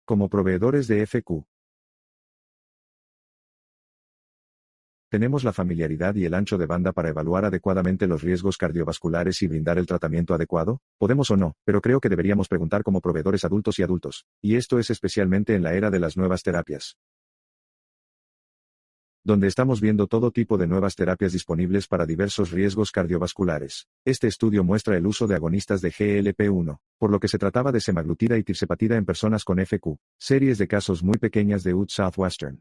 como proveedores de FQ, ¿tenemos la familiaridad y el ancho de banda para evaluar adecuadamente los riesgos cardiovasculares y brindar el tratamiento adecuado? Podemos o no, pero creo que deberíamos preguntar como proveedores adultos y adultos, y esto es especialmente en la era de las nuevas terapias, donde estamos viendo todo tipo de nuevas terapias disponibles para diversos riesgos cardiovasculares. Este estudio muestra el uso de agonistas de GLP-1, por lo que se trataba de semaglutida y tirzepatida en personas con FQ, series de casos muy pequeñas de UT Southwestern.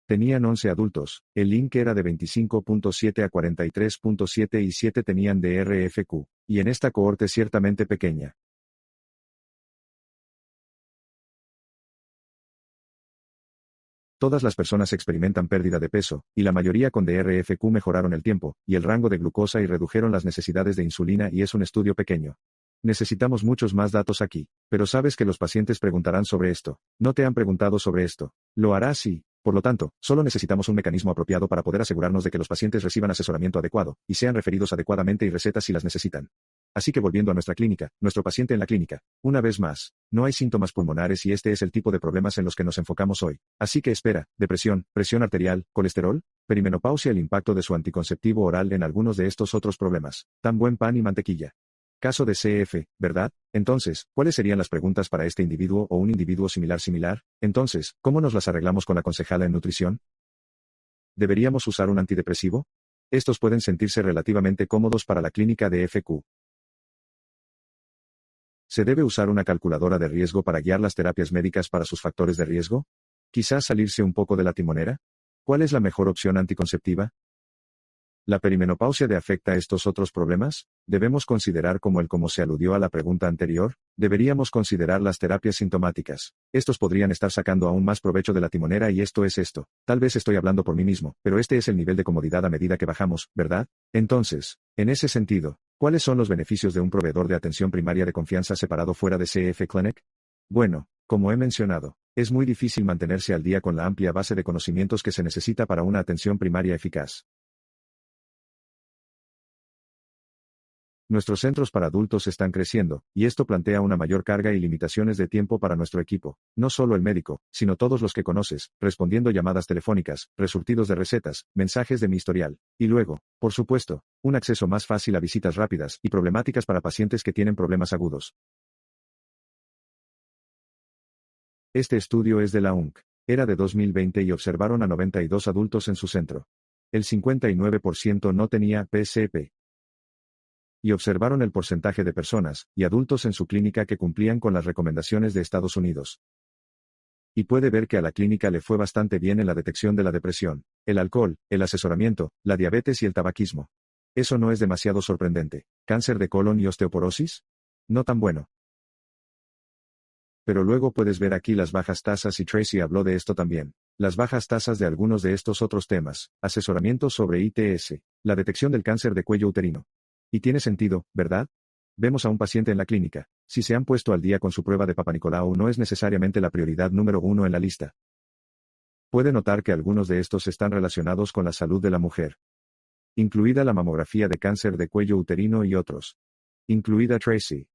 Tenían 11 adultos, el INC era de 25.7 a 43.7 y 7 tenían de RFQ, y en esta cohorte ciertamente pequeña. Todas las personas experimentan pérdida de peso, y la mayoría con DRFQ mejoraron el tiempo, y el rango de glucosa y redujeron las necesidades de insulina y es un estudio pequeño. Necesitamos muchos más datos aquí, pero sabes que los pacientes preguntarán sobre esto. No te han preguntado sobre esto. Lo hará sí. Por lo tanto, solo necesitamos un mecanismo apropiado para poder asegurarnos de que los pacientes reciban asesoramiento adecuado, y sean referidos adecuadamente y recetas si las necesitan. Así que volviendo a nuestra clínica, nuestro paciente en la clínica, una vez más, no hay síntomas pulmonares y este es el tipo de problemas en los que nos enfocamos hoy. Así que espera, depresión, presión arterial, colesterol, perimenopausia, el impacto de su anticonceptivo oral en algunos de estos otros problemas. Tan buen pan y mantequilla. Caso de CF, ¿verdad? Entonces, ¿cuáles serían las preguntas para este individuo o un individuo similar? Entonces, ¿cómo nos las arreglamos con la concejala en nutrición? ¿Deberíamos usar un antidepresivo? Estos pueden sentirse relativamente cómodos para la clínica de FQ. ¿Se debe usar una calculadora de riesgo para guiar las terapias médicas para sus factores de riesgo? ¿Quizás salirse un poco de la timonera? ¿Cuál es la mejor opción anticonceptiva? ¿La perimenopausia afecta a estos otros problemas? ¿Debemos considerar como se aludió a la pregunta anterior? Deberíamos considerar las terapias sintomáticas. Estos podrían estar sacando aún más provecho de la timonera y esto es esto. Tal vez estoy hablando por mí mismo, pero este es el nivel de comodidad a medida que bajamos, ¿verdad? Entonces, en ese sentido, ¿cuáles son los beneficios de un proveedor de atención primaria de confianza separado fuera de CF Clinic? Bueno, como he mencionado, es muy difícil mantenerse al día con la amplia base de conocimientos que se necesita para una atención primaria eficaz. Nuestros centros para adultos están creciendo, y esto plantea una mayor carga y limitaciones de tiempo para nuestro equipo, no solo el médico, sino todos los que conoces, respondiendo llamadas telefónicas, resurtidos de recetas, mensajes de mi historial, y luego, por supuesto, un acceso más fácil a visitas rápidas y problemáticas para pacientes que tienen problemas agudos. Este estudio es de la UNC. Era de 2020 y observaron a 92 adultos en su centro. El 59% no tenía PCP. Y observaron el porcentaje de personas y adultos en su clínica que cumplían con las recomendaciones de Estados Unidos. Y puede ver que a la clínica le fue bastante bien en la detección de la depresión, el alcohol, el asesoramiento, la diabetes y el tabaquismo. Eso no es demasiado sorprendente. ¿Cáncer de colon y osteoporosis? No tan bueno. Pero luego puedes ver aquí las bajas tasas y Tracy habló de esto también. Las bajas tasas de algunos de estos otros temas, asesoramiento sobre ITS, la detección del cáncer de cuello uterino. Y tiene sentido, ¿verdad? Vemos a un paciente en la clínica. Si se han puesto al día con su prueba de Papa Nicolau no es necesariamente la prioridad número 1 en la lista. Puede notar que algunos de estos están relacionados con la salud de la mujer. Incluida la mamografía de cáncer de cuello uterino y otros. Incluida Tracy.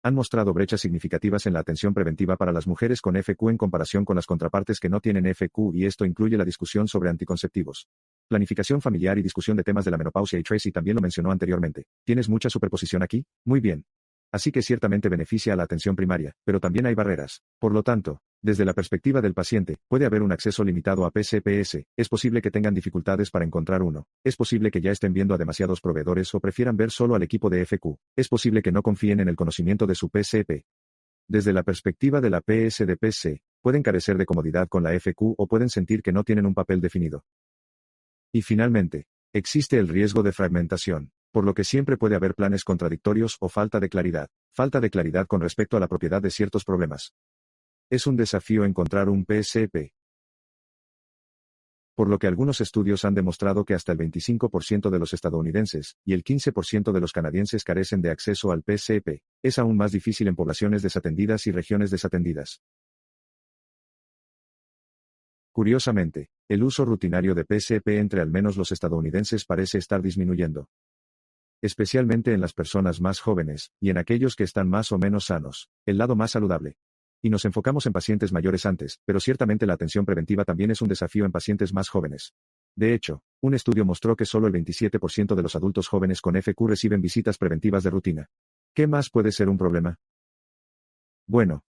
Han mostrado brechas significativas en la atención preventiva para las mujeres con FQ en comparación con las contrapartes que no tienen FQ y esto incluye la discusión sobre anticonceptivos. Planificación familiar y discusión de temas de la menopausia y Tracy también lo mencionó anteriormente. ¿Tienes mucha superposición aquí? Muy bien. Así que ciertamente beneficia a la atención primaria, pero también hay barreras. Por lo tanto, desde la perspectiva del paciente, puede haber un acceso limitado a PCPS, es posible que tengan dificultades para encontrar uno, es posible que ya estén viendo a demasiados proveedores o prefieran ver solo al equipo de FQ, es posible que no confíen en el conocimiento de su PCP. Desde la perspectiva de la PSDPC, pueden carecer de comodidad con la FQ o pueden sentir que no tienen un papel definido. Y finalmente, existe el riesgo de fragmentación, por lo que siempre puede haber planes contradictorios o falta de claridad con respecto a la propiedad de ciertos problemas. Es un desafío encontrar un PCP. Por lo que algunos estudios han demostrado que hasta el 25% de los estadounidenses y el 15% de los canadienses carecen de acceso al PCP. Es aún más difícil en poblaciones desatendidas y regiones desatendidas. Curiosamente, el uso rutinario de PCP entre al menos los estadounidenses parece estar disminuyendo. Especialmente en las personas más jóvenes, y en aquellos que están más o menos sanos, el lado más saludable. Y nos enfocamos en pacientes mayores antes, pero ciertamente la atención preventiva también es un desafío en pacientes más jóvenes. De hecho, un estudio mostró que solo el 27% de los adultos jóvenes con FQ reciben visitas preventivas de rutina. ¿Qué más puede ser un problema? Bueno.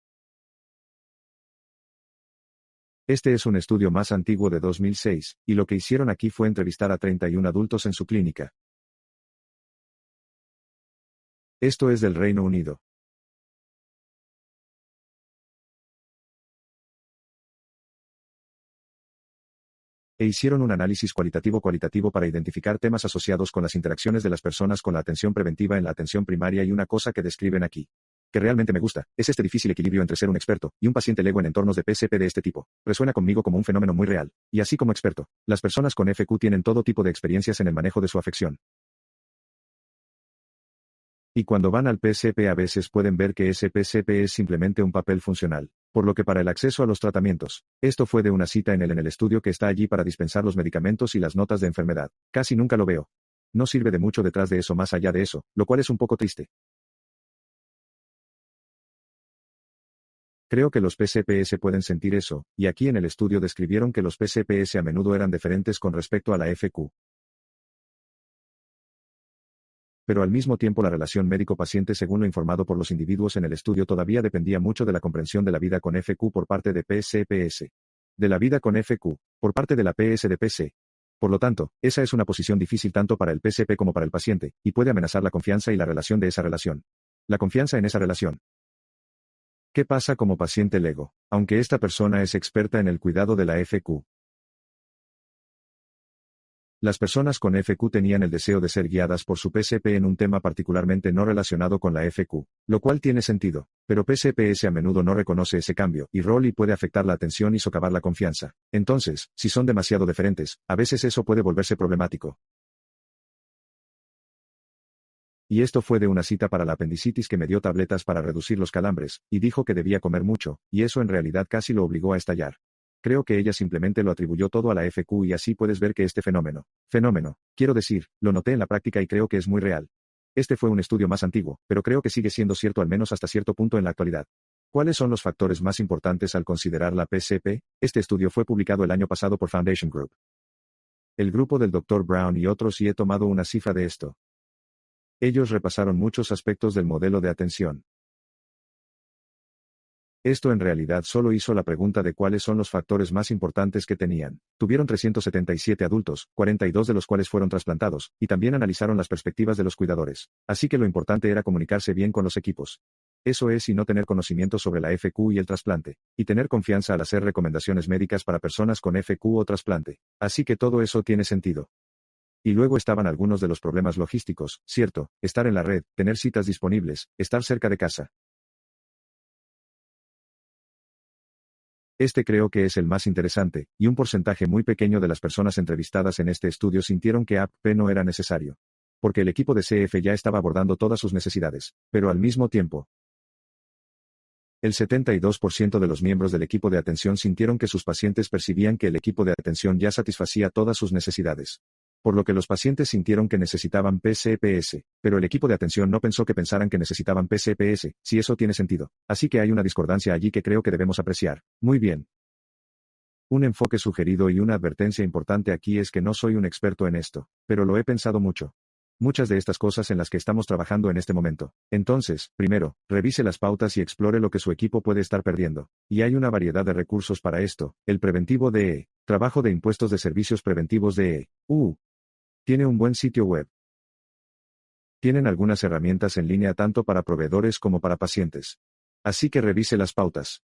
Este es un estudio más antiguo de 2006, y lo que hicieron aquí fue entrevistar a 31 adultos en su clínica. Esto es del Reino Unido. E hicieron un análisis cualitativo para identificar temas asociados con las interacciones de las personas con la atención preventiva en la atención primaria y una cosa que describen aquí, que realmente me gusta, es este difícil equilibrio entre ser un experto y un paciente lego en entornos de PCP de este tipo. Resuena conmigo como un fenómeno muy real, y así como experto, las personas con FQ tienen todo tipo de experiencias en el manejo de su afección. Y cuando van al PCP a veces pueden ver que ese PCP es simplemente un papel funcional, por lo que para el acceso a los tratamientos, esto fue de una cita en el estudio que está allí para dispensar los medicamentos y las notas de enfermedad, casi nunca lo veo. No sirve de mucho detrás de eso más allá de eso, lo cual es un poco triste. Creo que los PCPS pueden sentir eso, y aquí en el estudio describieron que los PCPS a menudo eran diferentes con respecto a la FQ. Pero al mismo tiempo la relación médico-paciente según lo informado por los individuos en el estudio todavía dependía mucho de la comprensión de la vida con FQ por parte de PCPS. De la vida con FQ, por parte de la PSDPC. Por lo tanto, esa es una posición difícil tanto para el PCP como para el paciente, y puede amenazar la confianza y la relación de esa relación. La confianza en esa relación. ¿Qué pasa como paciente lego? Aunque esta persona es experta en el cuidado de la FQ. Las personas con FQ tenían el deseo de ser guiadas por su PCP en un tema particularmente no relacionado con la FQ, lo cual tiene sentido, pero PCPS a menudo no reconoce ese cambio y rol y puede afectar la atención y socavar la confianza. Entonces, si son demasiado diferentes, a veces eso puede volverse problemático. Y esto fue de una cita para la apendicitis que me dio tabletas para reducir los calambres, y dijo que debía comer mucho, y eso en realidad casi lo obligó a estallar. Creo que ella simplemente lo atribuyó todo a la FQ y así puedes ver que este fenómeno, quiero decir, lo noté en la práctica y creo que es muy real. Este fue un estudio más antiguo, pero creo que sigue siendo cierto al menos hasta cierto punto en la actualidad. ¿Cuáles son los factores más importantes al considerar la PCP? Este estudio fue publicado el año pasado por Foundation Group. El grupo del Dr. Brown y otros y he tomado una cifra de esto. Ellos repasaron muchos aspectos del modelo de atención. Esto en realidad solo hizo la pregunta de cuáles son los factores más importantes que tenían. Tuvieron 377 adultos, 42 de los cuales fueron trasplantados, y también analizaron las perspectivas de los cuidadores. Así que lo importante era comunicarse bien con los equipos. Eso es y no tener conocimiento sobre la FQ y el trasplante, y tener confianza al hacer recomendaciones médicas para personas con FQ o trasplante. Así que todo eso tiene sentido. Y luego estaban algunos de los problemas logísticos, cierto, estar en la red, tener citas disponibles, estar cerca de casa. Este creo que es el más interesante, y un porcentaje muy pequeño de las personas entrevistadas en este estudio sintieron que App no era necesario. Porque el equipo de CF ya estaba abordando todas sus necesidades, pero al mismo tiempo, el 72% de los miembros del equipo de atención sintieron que sus pacientes percibían que el equipo de atención ya satisfacía todas sus necesidades. Por lo que los pacientes sintieron que necesitaban PCPS, pero el equipo de atención no pensó que pensaran que necesitaban PCPS, si eso tiene sentido. Así que hay una discordancia allí que creo que debemos apreciar. Muy bien. Un enfoque sugerido y una advertencia importante aquí es que no soy un experto en esto, pero lo he pensado mucho. Muchas de estas cosas en las que estamos trabajando en este momento. Entonces, primero, revise las pautas y explore lo que su equipo puede estar perdiendo. Y hay una variedad de recursos para esto. El preventivo de trabajo de impuestos de servicios preventivos de tiene un buen sitio web. Tienen algunas herramientas en línea tanto para proveedores como para pacientes. Así que revise las pautas.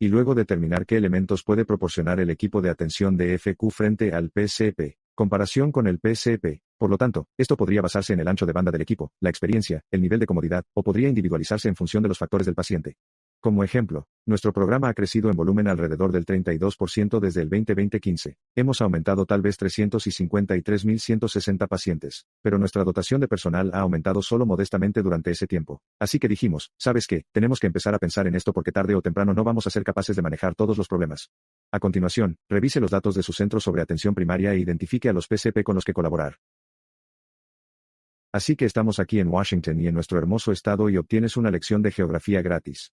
Y luego determinar qué elementos puede proporcionar el equipo de atención de FQ frente al PCP. Comparación con el PCP. Por lo tanto, esto podría basarse en el ancho de banda del equipo, la experiencia, el nivel de comodidad, o podría individualizarse en función de los factores del paciente. Como ejemplo, nuestro programa ha crecido en volumen alrededor del 32% desde el 2020-15. Hemos aumentado tal vez 353.160 pacientes, pero nuestra dotación de personal ha aumentado solo modestamente durante ese tiempo. Así que dijimos, ¿sabes qué? Tenemos que empezar a pensar en esto porque tarde o temprano no vamos a ser capaces de manejar todos los problemas. A continuación, revise los datos de su centro sobre atención primaria e identifique a los PCP con los que colaborar. Así que estamos aquí en Washington y en nuestro hermoso estado y obtienes una lección de geografía gratis.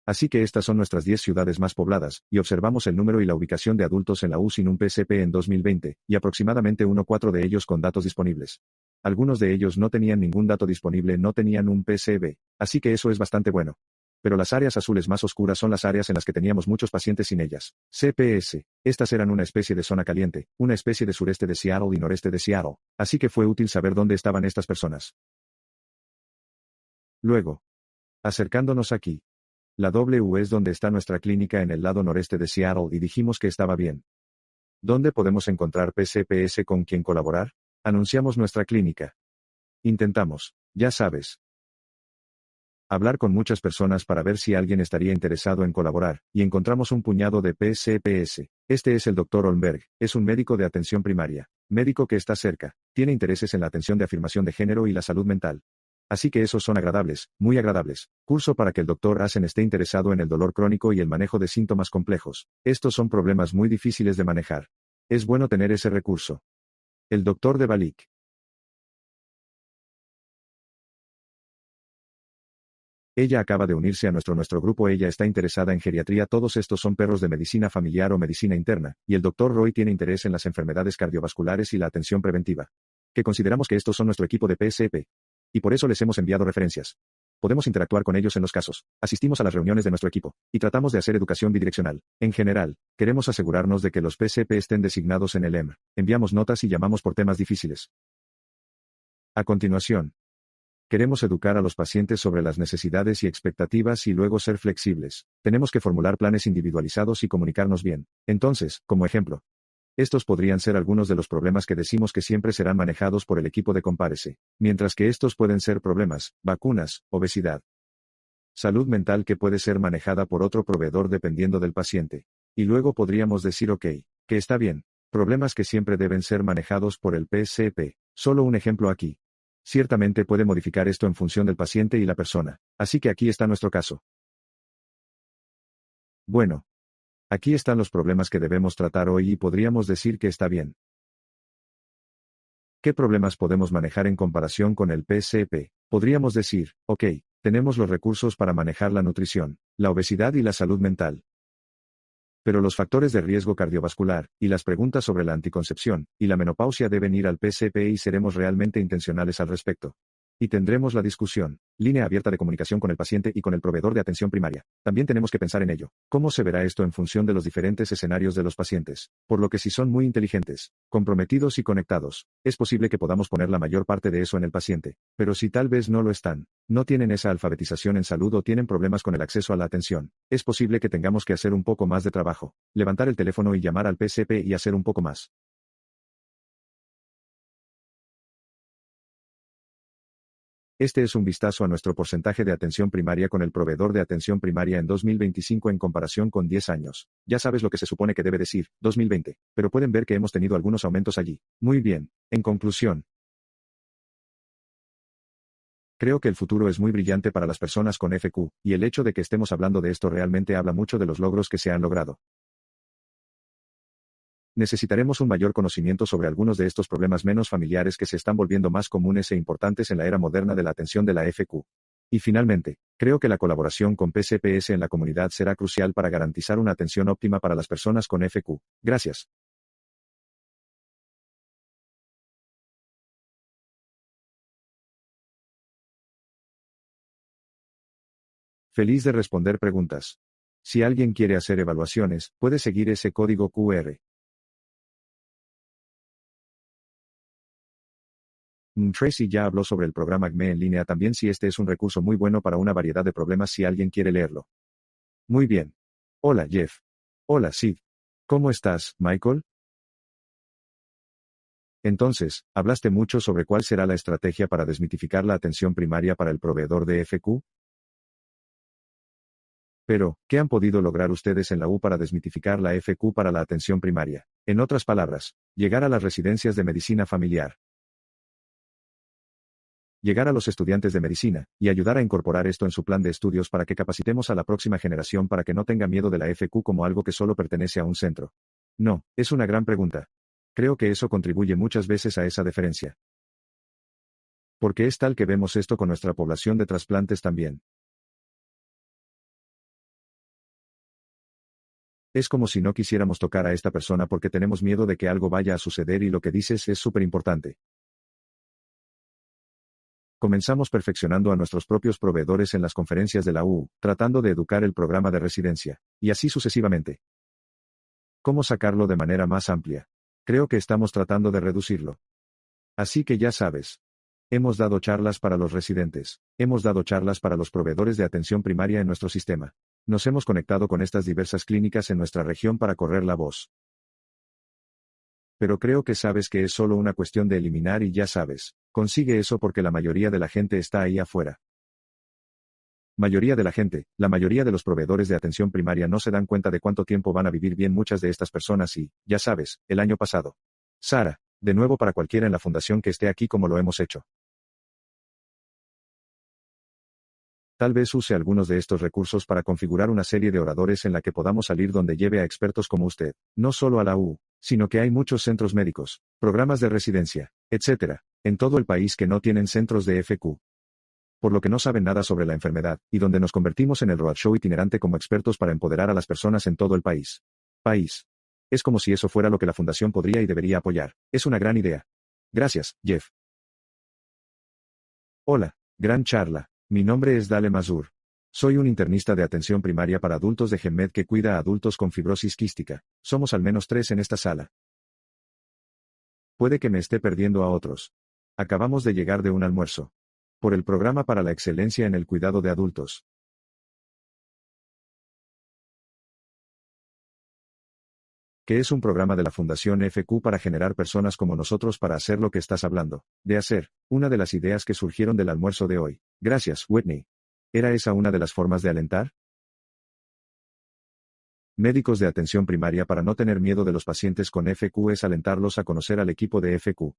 Así que estas son nuestras 10 ciudades más pobladas, y observamos el número y la ubicación de adultos en la U sin un PCP en 2020, y aproximadamente 1,4 de ellos con datos disponibles. Algunos de ellos no tenían ningún dato disponible, no tenían un PCB, así que eso es bastante bueno. Pero las áreas azules más oscuras son las áreas en las que teníamos muchos pacientes sin ellas. CPS. Estas eran una especie de zona caliente, una especie de sureste de Seattle y noreste de Seattle, así que fue útil saber dónde estaban estas personas. Luego, acercándonos aquí. La W es donde está nuestra clínica en el lado noreste de Seattle y dijimos que estaba bien. ¿Dónde podemos encontrar PCPS con quien colaborar? Anunciamos nuestra clínica. Intentamos, ya sabes, hablar con muchas personas para ver si alguien estaría interesado en colaborar, y encontramos un puñado de PCPS. Este es el Dr. Olmberg, es un médico de atención primaria, médico que está cerca, tiene intereses en la atención de afirmación de género y la salud mental. Así que esos son agradables, muy agradables. Curso para que el Dr. Asen esté interesado en el dolor crónico y el manejo de síntomas complejos. Estos son problemas muy difíciles de manejar. Es bueno tener ese recurso. El Dr. de Balik. Ella acaba de unirse a nuestro grupo. Ella está interesada en geriatría. Todos estos son perros de medicina familiar o medicina interna, y el Dr. Roy tiene interés en las enfermedades cardiovasculares y la atención preventiva. Que consideramos que estos son nuestro equipo de PSP. Y por eso les hemos enviado referencias. Podemos interactuar con ellos en los casos. Asistimos a las reuniones de nuestro equipo, y tratamos de hacer educación bidireccional. En general, queremos asegurarnos de que los PCP estén designados en el EM. Enviamos notas y llamamos por temas difíciles. A continuación, queremos educar a los pacientes sobre las necesidades y expectativas y luego ser flexibles. Tenemos que formular planes individualizados y comunicarnos bien. Entonces, como ejemplo, estos podrían ser algunos de los problemas que decimos que siempre serán manejados por el equipo de Compárese. Mientras que estos pueden ser problemas, vacunas, obesidad. Salud mental que puede ser manejada por otro proveedor dependiendo del paciente. Y luego podríamos decir ok, que está bien. Problemas que siempre deben ser manejados por el PCP. Solo un ejemplo aquí. Ciertamente puede modificar esto en función del paciente y la persona. Así que aquí está nuestro caso. Bueno. Aquí están los problemas que debemos tratar hoy y podríamos decir que está bien. ¿Qué problemas podemos manejar en comparación con el PCP? Podríamos decir, ok, tenemos los recursos para manejar la nutrición, la obesidad y la salud mental. Pero los factores de riesgo cardiovascular, y las preguntas sobre la anticoncepción, y la menopausia deben ir al PCP y seremos realmente intencionales al respecto. Y tendremos la discusión. Línea abierta de comunicación con el paciente y con el proveedor de atención primaria. También tenemos que pensar en ello. ¿Cómo se verá esto en función de los diferentes escenarios de los pacientes? Por lo que si son muy inteligentes, comprometidos y conectados, es posible que podamos poner la mayor parte de eso en el paciente. Pero si tal vez no lo están, no tienen esa alfabetización en salud o tienen problemas con el acceso a la atención, es posible que tengamos que hacer un poco más de trabajo. Levantar el teléfono y llamar al PCP y hacer un poco más. Este es un vistazo a nuestro porcentaje de atención primaria con el proveedor de atención primaria en 2025 en comparación con 10 años. Ya sabes lo que se supone que debe decir, 2020, pero pueden ver que hemos tenido algunos aumentos allí. Muy bien. En conclusión, creo que el futuro es muy brillante para las personas con FQ, y el hecho de que estemos hablando de esto realmente habla mucho de los logros que se han logrado. Necesitaremos un mayor conocimiento sobre algunos de estos problemas menos familiares que se están volviendo más comunes e importantes en la era moderna de la atención de la FQ. Y finalmente, creo que la colaboración con PCPS en la comunidad será crucial para garantizar una atención óptima para las personas con FQ. Gracias. Feliz de responder preguntas. Si alguien quiere hacer evaluaciones, puede seguir ese código QR. Tracy ya habló sobre el programa ACME en línea también si este es un recurso muy bueno para una variedad de problemas si alguien quiere leerlo. Muy bien. Hola Jeff. Hola Sid. ¿Cómo estás, Michael? Entonces, hablaste mucho sobre cuál será la estrategia para desmitificar la atención primaria para el proveedor de FQ. Pero, ¿qué han podido lograr ustedes en la U para desmitificar la FQ para la atención primaria? En otras palabras, llegar a las residencias de medicina familiar. Llegar a los estudiantes de medicina, y ayudar a incorporar esto en su plan de estudios para que capacitemos a la próxima generación para que no tenga miedo de la FQ como algo que solo pertenece a un centro. No, es una gran pregunta. Creo que eso contribuye muchas veces a esa diferencia. Porque es tal que vemos esto con nuestra población de trasplantes también. Es como si no quisiéramos tocar a esta persona porque tenemos miedo de que algo vaya a suceder y lo que dices es súper importante. Comenzamos perfeccionando a nuestros propios proveedores en las conferencias de la U, tratando de educar el programa de residencia, y así sucesivamente. ¿Cómo sacarlo de manera más amplia? Creo que estamos tratando de reducirlo. Así que ya sabes. Hemos dado charlas para los residentes. Hemos dado charlas para los proveedores de atención primaria en nuestro sistema. Nos hemos conectado con estas diversas clínicas en nuestra región para correr la voz. Pero creo que sabes que es solo una cuestión de eliminar y ya sabes, consigue eso porque la mayoría de la gente está ahí afuera. Mayoría de la gente, la mayoría de los proveedores de atención primaria no se dan cuenta de cuánto tiempo van a vivir bien muchas de estas personas y, ya sabes, el año pasado. Sara, de nuevo para cualquiera en la fundación que esté aquí como lo hemos hecho. Tal vez use algunos de estos recursos para configurar una serie de oradores en la que podamos salir donde lleve a expertos como usted, no solo a la U, sino que hay muchos centros médicos, programas de residencia, etc., en todo el país que no tienen centros de FQ. Por lo que no saben nada sobre la enfermedad, y donde nos convertimos en el roadshow itinerante como expertos para empoderar a las personas en todo el país. Es como si eso fuera lo que la fundación podría y debería apoyar. Es una gran idea. Gracias, Jeff. Hola, gran charla. Mi nombre es Dale Mazur. Soy un internista de atención primaria para adultos de GenMed que cuida a adultos con fibrosis quística. Somos al menos 3 en esta sala. Puede que me esté perdiendo a otros. Acabamos de llegar de un almuerzo. Por el Programa para la Excelencia en el Cuidado de Adultos. Que es un programa de la Fundación FQ para generar personas como nosotros para hacer lo que estás hablando, de hacer, una de las ideas que surgieron del almuerzo de hoy. Gracias, Whitney. ¿Era esa una de las formas de alentar? Médicos de atención primaria para no tener miedo de los pacientes con FQ es alentarlos a conocer al equipo de FQ.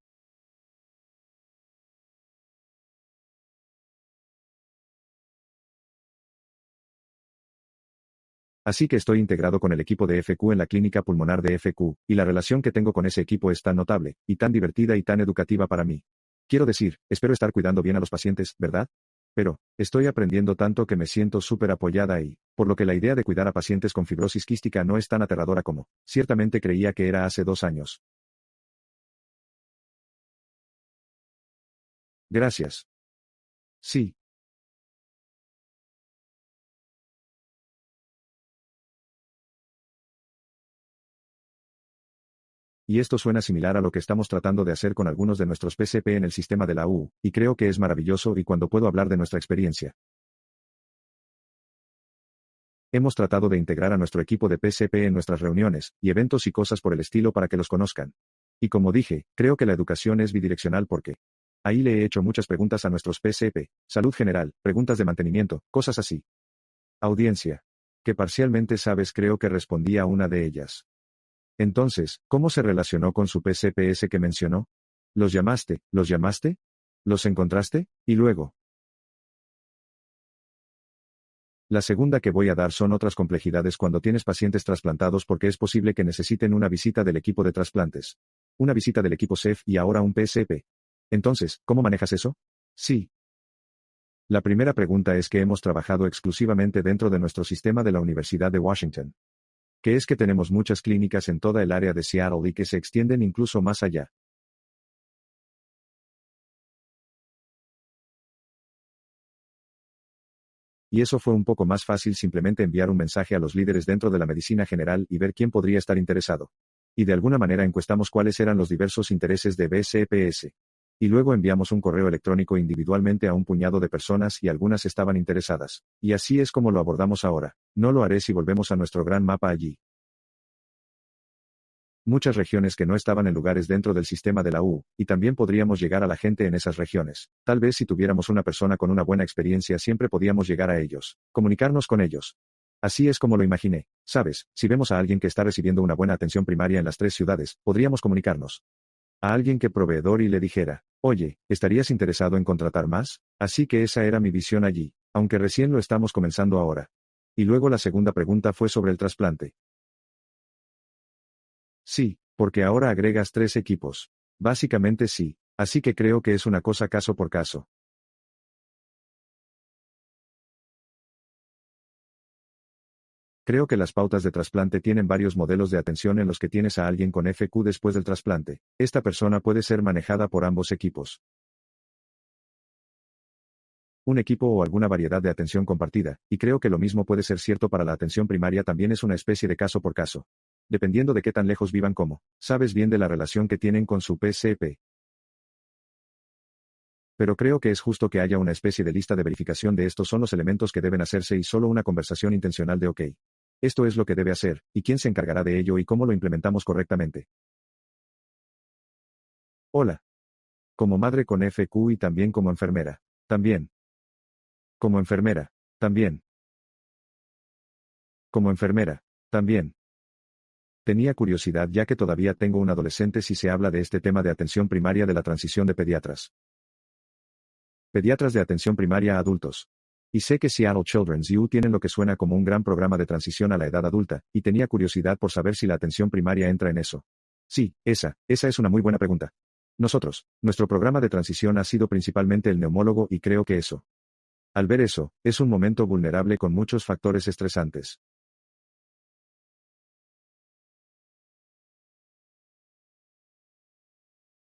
Así que estoy integrado con el equipo de FQ en la clínica pulmonar de FQ, y la relación que tengo con ese equipo es tan notable, y tan divertida y tan educativa para mí. Quiero decir, espero estar cuidando bien a los pacientes, ¿verdad? Pero, estoy aprendiendo tanto que me siento súper apoyada y, por lo que la idea de cuidar a pacientes con fibrosis quística no es tan aterradora como, ciertamente creía que era hace 2 años. Gracias. Sí. Y esto suena similar a lo que estamos tratando de hacer con algunos de nuestros PCP en el sistema de la U, y creo que es maravilloso y cuando puedo hablar de nuestra experiencia. Hemos tratado de integrar a nuestro equipo de PCP en nuestras reuniones, y eventos y cosas por el estilo para que los conozcan. Y como dije, creo que la educación es bidireccional porque ahí le he hecho muchas preguntas a nuestros PCP, salud general, preguntas de mantenimiento, cosas así. Audiencia. Que parcialmente sabes creo que respondí a una de ellas. Entonces, ¿cómo se relacionó con su PCPS que mencionó? ¿Los llamaste? ¿Los llamaste? ¿Los encontraste? Y luego. La segunda que voy a dar son otras complejidades cuando tienes pacientes trasplantados porque es posible que necesiten una visita del equipo de trasplantes. Una visita del equipo CEF y ahora un PSP. Entonces, ¿cómo manejas eso? Sí. La primera pregunta es que hemos trabajado exclusivamente dentro de nuestro sistema de la Universidad de Washington. Que es que tenemos muchas clínicas en toda el área de Seattle y que se extienden incluso más allá. Y eso fue un poco más fácil simplemente enviar un mensaje a los líderes dentro de la medicina general y ver quién podría estar interesado. Y de alguna manera encuestamos cuáles eran los diversos intereses de BCPS. Y luego enviamos un correo electrónico individualmente a un puñado de personas y algunas estaban interesadas. Y así es como lo abordamos ahora. No lo haré si volvemos a nuestro gran mapa allí. Muchas regiones que no estaban en lugares dentro del sistema de la U, y también podríamos llegar a la gente en esas regiones. Tal vez si tuviéramos una persona con una buena experiencia siempre podíamos llegar a ellos, comunicarnos con ellos. Así es como lo imaginé. Sabes, si vemos a alguien que está recibiendo una buena atención primaria en las 3 ciudades, podríamos comunicarnos a alguien que proveedor y le dijera, oye, ¿estarías interesado en contratar más? Así que esa era mi visión allí, aunque recién lo estamos comenzando ahora. Y luego la segunda pregunta fue sobre el trasplante. Sí, porque ahora agregas 3 equipos. Básicamente sí, así que creo que es una cosa caso por caso. Creo que las pautas de trasplante tienen varios modelos de atención en los que tienes a alguien con FQ después del trasplante. Esta persona puede ser manejada por ambos equipos. Un equipo o alguna variedad de atención compartida, y creo que lo mismo puede ser cierto para la atención primaria también es una especie de caso por caso. Dependiendo de qué tan lejos vivan como, sabes bien de la relación que tienen con su PCP. Pero creo que es justo que haya una especie de lista de verificación de estos son los elementos que deben hacerse y solo una conversación intencional de ok. Esto es lo que debe hacer, y quién se encargará de ello y cómo lo implementamos correctamente. Hola. Como madre con FQ y también como enfermera. También. Como enfermera. También. Como enfermera. También. Tenía curiosidad ya que todavía tengo un adolescente si se habla de este tema de atención primaria de la transición de pediatras. Pediatras de atención primaria a adultos. Y sé que Seattle Children's U tienen lo que suena como un gran programa de transición a la edad adulta, y tenía curiosidad por saber si la atención primaria entra en eso. Sí, esa es una muy buena pregunta. Nuestro programa de transición ha sido principalmente el neumólogo y creo que eso. Al ver eso, es un momento vulnerable con muchos factores estresantes.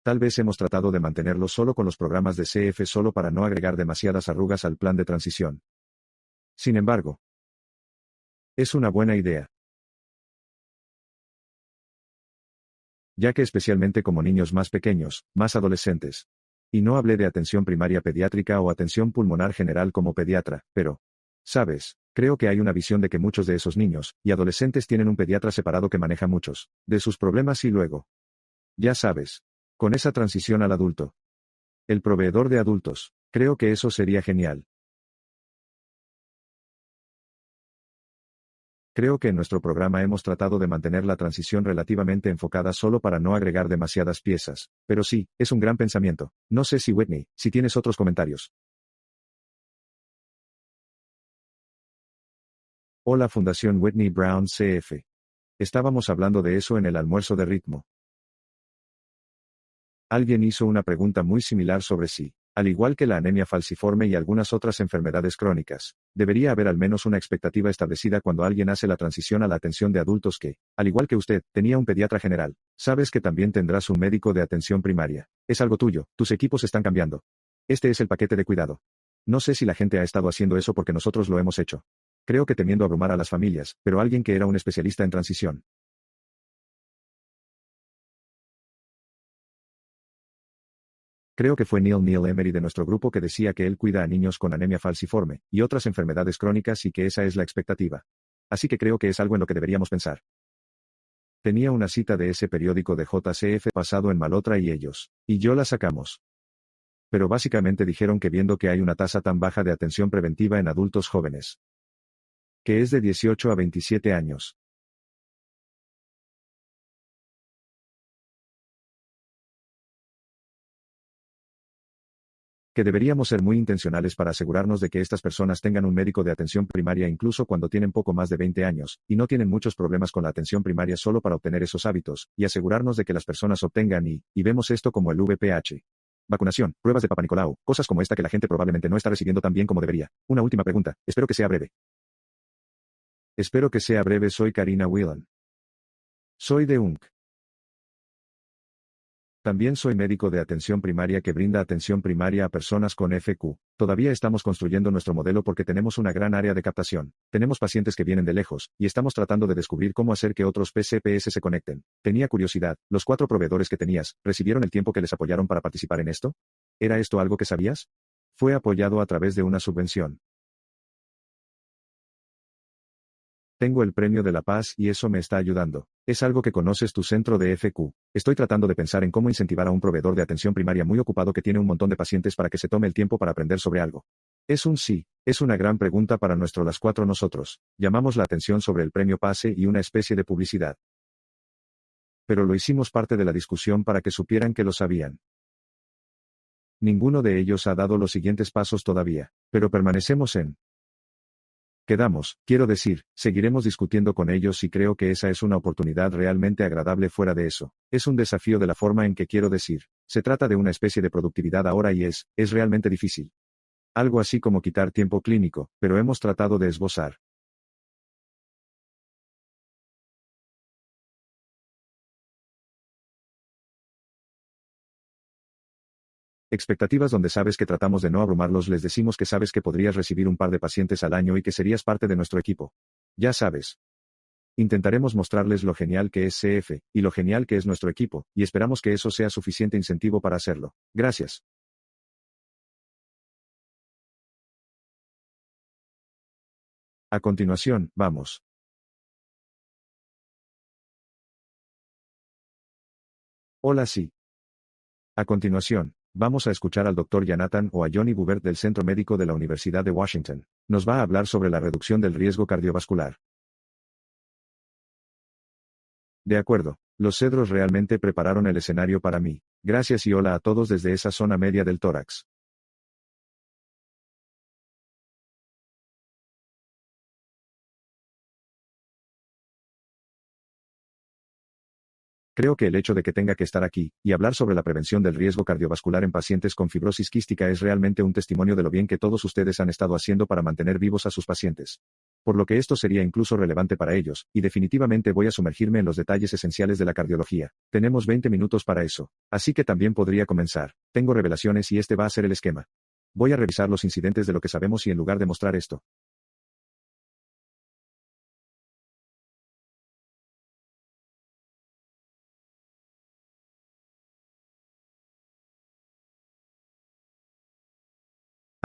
Tal vez hemos tratado de mantenerlo solo con los programas de CF solo para no agregar demasiadas arrugas al plan de transición. Sin embargo, es una buena idea. Ya que especialmente como niños más pequeños, más adolescentes. Y no hablé de atención primaria pediátrica o atención pulmonar general como pediatra, pero, ¿sabes? Creo que hay una visión de que muchos de esos niños y adolescentes tienen un pediatra separado que maneja muchos de sus problemas y luego, ya sabes, con esa transición al adulto. El proveedor de adultos, creo que eso sería genial. Creo que en nuestro programa hemos tratado de mantener la transición relativamente enfocada solo para no agregar demasiadas piezas, pero sí, es un gran pensamiento. No sé si Whitney, si tienes otros comentarios. Hola Fundación Whitney Brown CF. Estábamos hablando de eso en el almuerzo de ritmo. Alguien hizo una pregunta muy similar sobre si, al igual que la anemia falciforme y algunas otras enfermedades crónicas, debería haber al menos una expectativa establecida cuando alguien hace la transición a la atención de adultos que, al igual que usted, tenía un pediatra general. Sabes que también tendrás un médico de atención primaria. Es algo tuyo, tus equipos están cambiando. Este es el paquete de cuidado. No sé si la gente ha estado haciendo eso porque nosotros lo hemos hecho. Creo que temiendo abrumar a las familias, pero alguien que era un especialista en transición. Creo que fue Neil Emery de nuestro grupo que decía que él cuida a niños con anemia falciforme, y otras enfermedades crónicas y que esa es la expectativa. Así que creo que es algo en lo que deberíamos pensar. Tenía una cita de ese periódico de JCF pasado en Malotra y ellos, y yo la sacamos. Pero básicamente dijeron que viendo que hay una tasa tan baja de atención preventiva en adultos jóvenes, que es de 18 a 27 años, que deberíamos ser muy intencionales para asegurarnos de que estas personas tengan un médico de atención primaria incluso cuando tienen poco más de 20 años, y no tienen muchos problemas con la atención primaria solo para obtener esos hábitos, y asegurarnos de que las personas obtengan y vemos esto como el VPH. Vacunación, pruebas de Papa Nicolau, cosas como esta que la gente probablemente no está recibiendo tan bien como debería. Una última pregunta, espero que sea breve. Espero que sea breve. Soy Karina Whelan. Soy de UNC. También soy médico de atención primaria que brinda atención primaria a personas con FQ. Todavía estamos construyendo nuestro modelo porque tenemos una gran área de captación. Tenemos pacientes que vienen de lejos, y estamos tratando de descubrir cómo hacer que otros PCPS se conecten. Tenía curiosidad, ¿los 4 proveedores que tenías, recibieron el tiempo que les apoyaron para participar en esto? ¿Era esto algo que sabías? Fue apoyado a través de una subvención. Tengo el premio de la paz y eso me está ayudando. Es algo que conoces tu centro de FQ. Estoy tratando de pensar en cómo incentivar a un proveedor de atención primaria muy ocupado que tiene un montón de pacientes para que se tome el tiempo para aprender sobre algo. Es un sí. Es una gran pregunta para las 4 nosotros. Llamamos la atención sobre el premio PASE y una especie de publicidad. Pero lo hicimos parte de la discusión para que supieran que lo sabían. Ninguno de ellos ha dado los siguientes pasos todavía, pero permanecemos en quedamos, quiero decir, seguiremos discutiendo con ellos y creo que esa es una oportunidad realmente agradable fuera de eso. Es un desafío de la forma en que quiero decir. Se trata de una especie de productividad ahora y es realmente difícil. Algo así como quitar tiempo clínico, pero hemos tratado de esbozar. Expectativas donde sabes que tratamos de no abrumarlos, les decimos que sabes que podrías recibir un par de pacientes al año y que serías parte de nuestro equipo. Ya sabes. Intentaremos mostrarles lo genial que es CF, y lo genial que es nuestro equipo, y esperamos que eso sea suficiente incentivo para hacerlo. Gracias. A continuación, vamos. Hola, sí. A continuación, vamos a escuchar al Dr. Jonathan o a Johnny Bubert del Centro Médico de la Universidad de Washington. Nos va a hablar sobre la reducción del riesgo cardiovascular. De acuerdo, los cedros realmente prepararon el escenario para mí. Gracias y hola a todos desde esa zona media del tórax. Creo que el hecho de que tenga que estar aquí, y hablar sobre la prevención del riesgo cardiovascular en pacientes con fibrosis quística es realmente un testimonio de lo bien que todos ustedes han estado haciendo para mantener vivos a sus pacientes. Por lo que esto sería incluso relevante para ellos, y definitivamente voy a sumergirme en los detalles esenciales de la cardiología. Tenemos 20 minutos para eso. Así que también podría comenzar. Tengo revelaciones y este va a ser el esquema. Voy a revisar los incidentes de lo que sabemos y en lugar de mostrar esto.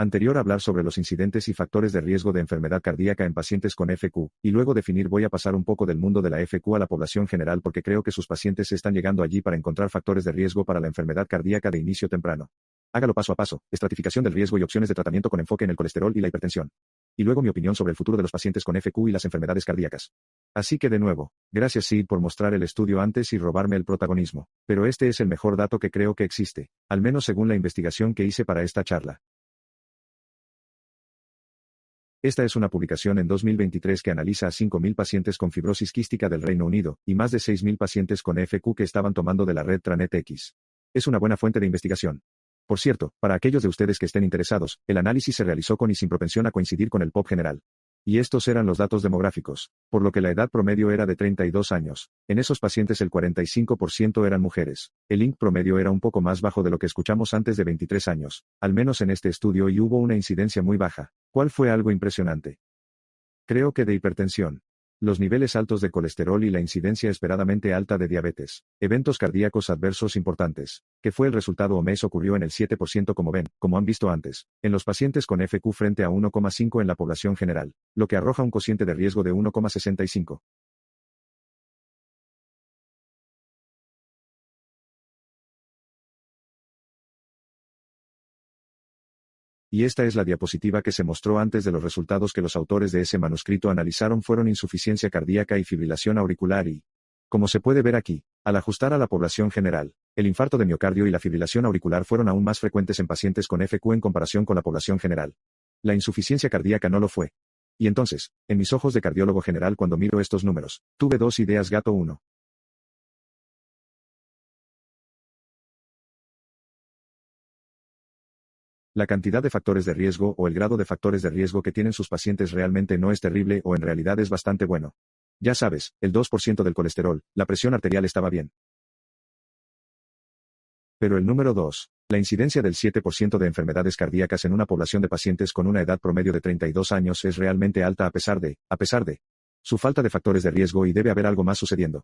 Anterior hablar sobre los incidentes y factores de riesgo de enfermedad cardíaca en pacientes con FQ, y luego definir voy a pasar un poco del mundo de la FQ a la población general porque creo que sus pacientes están llegando allí para encontrar factores de riesgo para la enfermedad cardíaca de inicio temprano. Hágalo paso a paso, estratificación del riesgo y opciones de tratamiento con enfoque en el colesterol y la hipertensión. Y luego mi opinión sobre el futuro de los pacientes con FQ y las enfermedades cardíacas. Así que de nuevo, gracias Sid por mostrar el estudio antes y robarme el protagonismo, pero este es el mejor dato que creo que existe, al menos según la investigación que hice para esta charla. Esta es una publicación en 2023 que analiza a 5.000 pacientes con fibrosis quística del Reino Unido, y más de 6.000 pacientes con FQ que estaban tomando de la red TraNetX. Es una buena fuente de investigación. Por cierto, para aquellos de ustedes que estén interesados, el análisis se realizó con y sin propensión a coincidir con el POP general. Y estos eran los datos demográficos, por lo que la edad promedio era de 32 años. En esos pacientes el 45% eran mujeres. El INC promedio era un poco más bajo de lo que escuchamos antes de 23 años, al menos en este estudio, y hubo una incidencia muy baja. ¿Cuál fue algo impresionante? Creo que de hipertensión. Los niveles altos de colesterol y la incidencia esperadamente alta de diabetes. Eventos cardíacos adversos importantes. Que fue el resultado OMES ocurrió en el 7% como han visto antes, en los pacientes con FQ frente a 1,5 en la población general, lo que arroja un cociente de riesgo de 1,65. Y esta es la diapositiva que se mostró antes de los resultados que los autores de ese manuscrito analizaron fueron insuficiencia cardíaca y fibrilación auricular y, como se puede ver aquí, al ajustar a la población general, el infarto de miocardio y la fibrilación auricular fueron aún más frecuentes en pacientes con FQ en comparación con la población general. La insuficiencia cardíaca no lo fue. Y entonces, en mis ojos de cardiólogo general cuando miro estos números, tuve dos ideas gato 1. La cantidad de factores de riesgo o el grado de factores de riesgo que tienen sus pacientes realmente no es terrible o en realidad es bastante bueno. Ya sabes, el 2% del colesterol, la presión arterial estaba bien. Pero el número 2, la incidencia del 7% de enfermedades cardíacas en una población de pacientes con una edad promedio de 32 años es realmente alta a pesar de su falta de factores de riesgo y debe haber algo más sucediendo.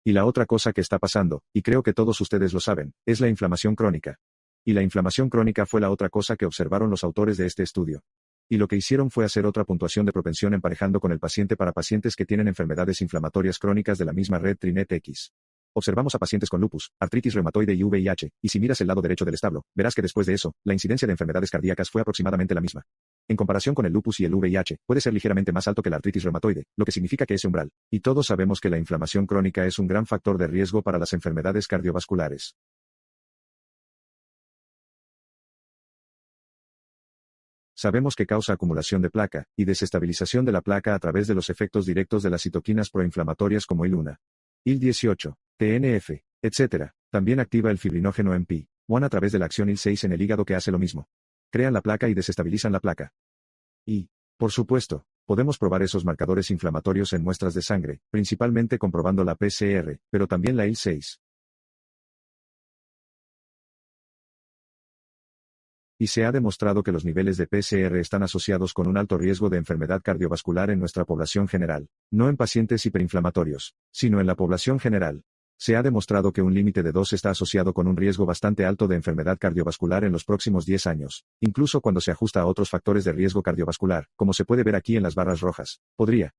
Y la otra cosa que está pasando, y creo que todos ustedes lo saben, es la inflamación crónica. Y la inflamación crónica fue la otra cosa que observaron los autores de este estudio. Y lo que hicieron fue hacer otra puntuación de propensión emparejando con el paciente para pacientes que tienen enfermedades inflamatorias crónicas de la misma red TriNet X. Observamos a pacientes con lupus, artritis reumatoide y VIH, y si miras el lado derecho del establo, verás que después de eso, la incidencia de enfermedades cardíacas fue aproximadamente la misma. En comparación con el lupus y el VIH, puede ser ligeramente más alto que la artritis reumatoide, lo que significa que ese umbral. Y todos sabemos que la inflamación crónica es un gran factor de riesgo para las enfermedades cardiovasculares. Sabemos que causa acumulación de placa, y desestabilización de la placa a través de los efectos directos de las citoquinas proinflamatorias como IL-1, IL-18, TNF, etc. También activa el fibrinógeno MP1 a través de la acción IL-6 en el hígado que hace lo mismo. Crean la placa y desestabilizan la placa. Y, por supuesto, podemos probar esos marcadores inflamatorios en muestras de sangre, principalmente comprobando la PCR, pero también la IL-6. Y se ha demostrado que los niveles de PCR están asociados con un alto riesgo de enfermedad cardiovascular en nuestra población general, no en pacientes hiperinflamatorios, sino en la población general. Se ha demostrado que un límite de 2 está asociado con un riesgo bastante alto de enfermedad cardiovascular en los próximos 10 años, incluso cuando se ajusta a otros factores de riesgo cardiovascular, como se puede ver aquí en las barras rojas. Podría.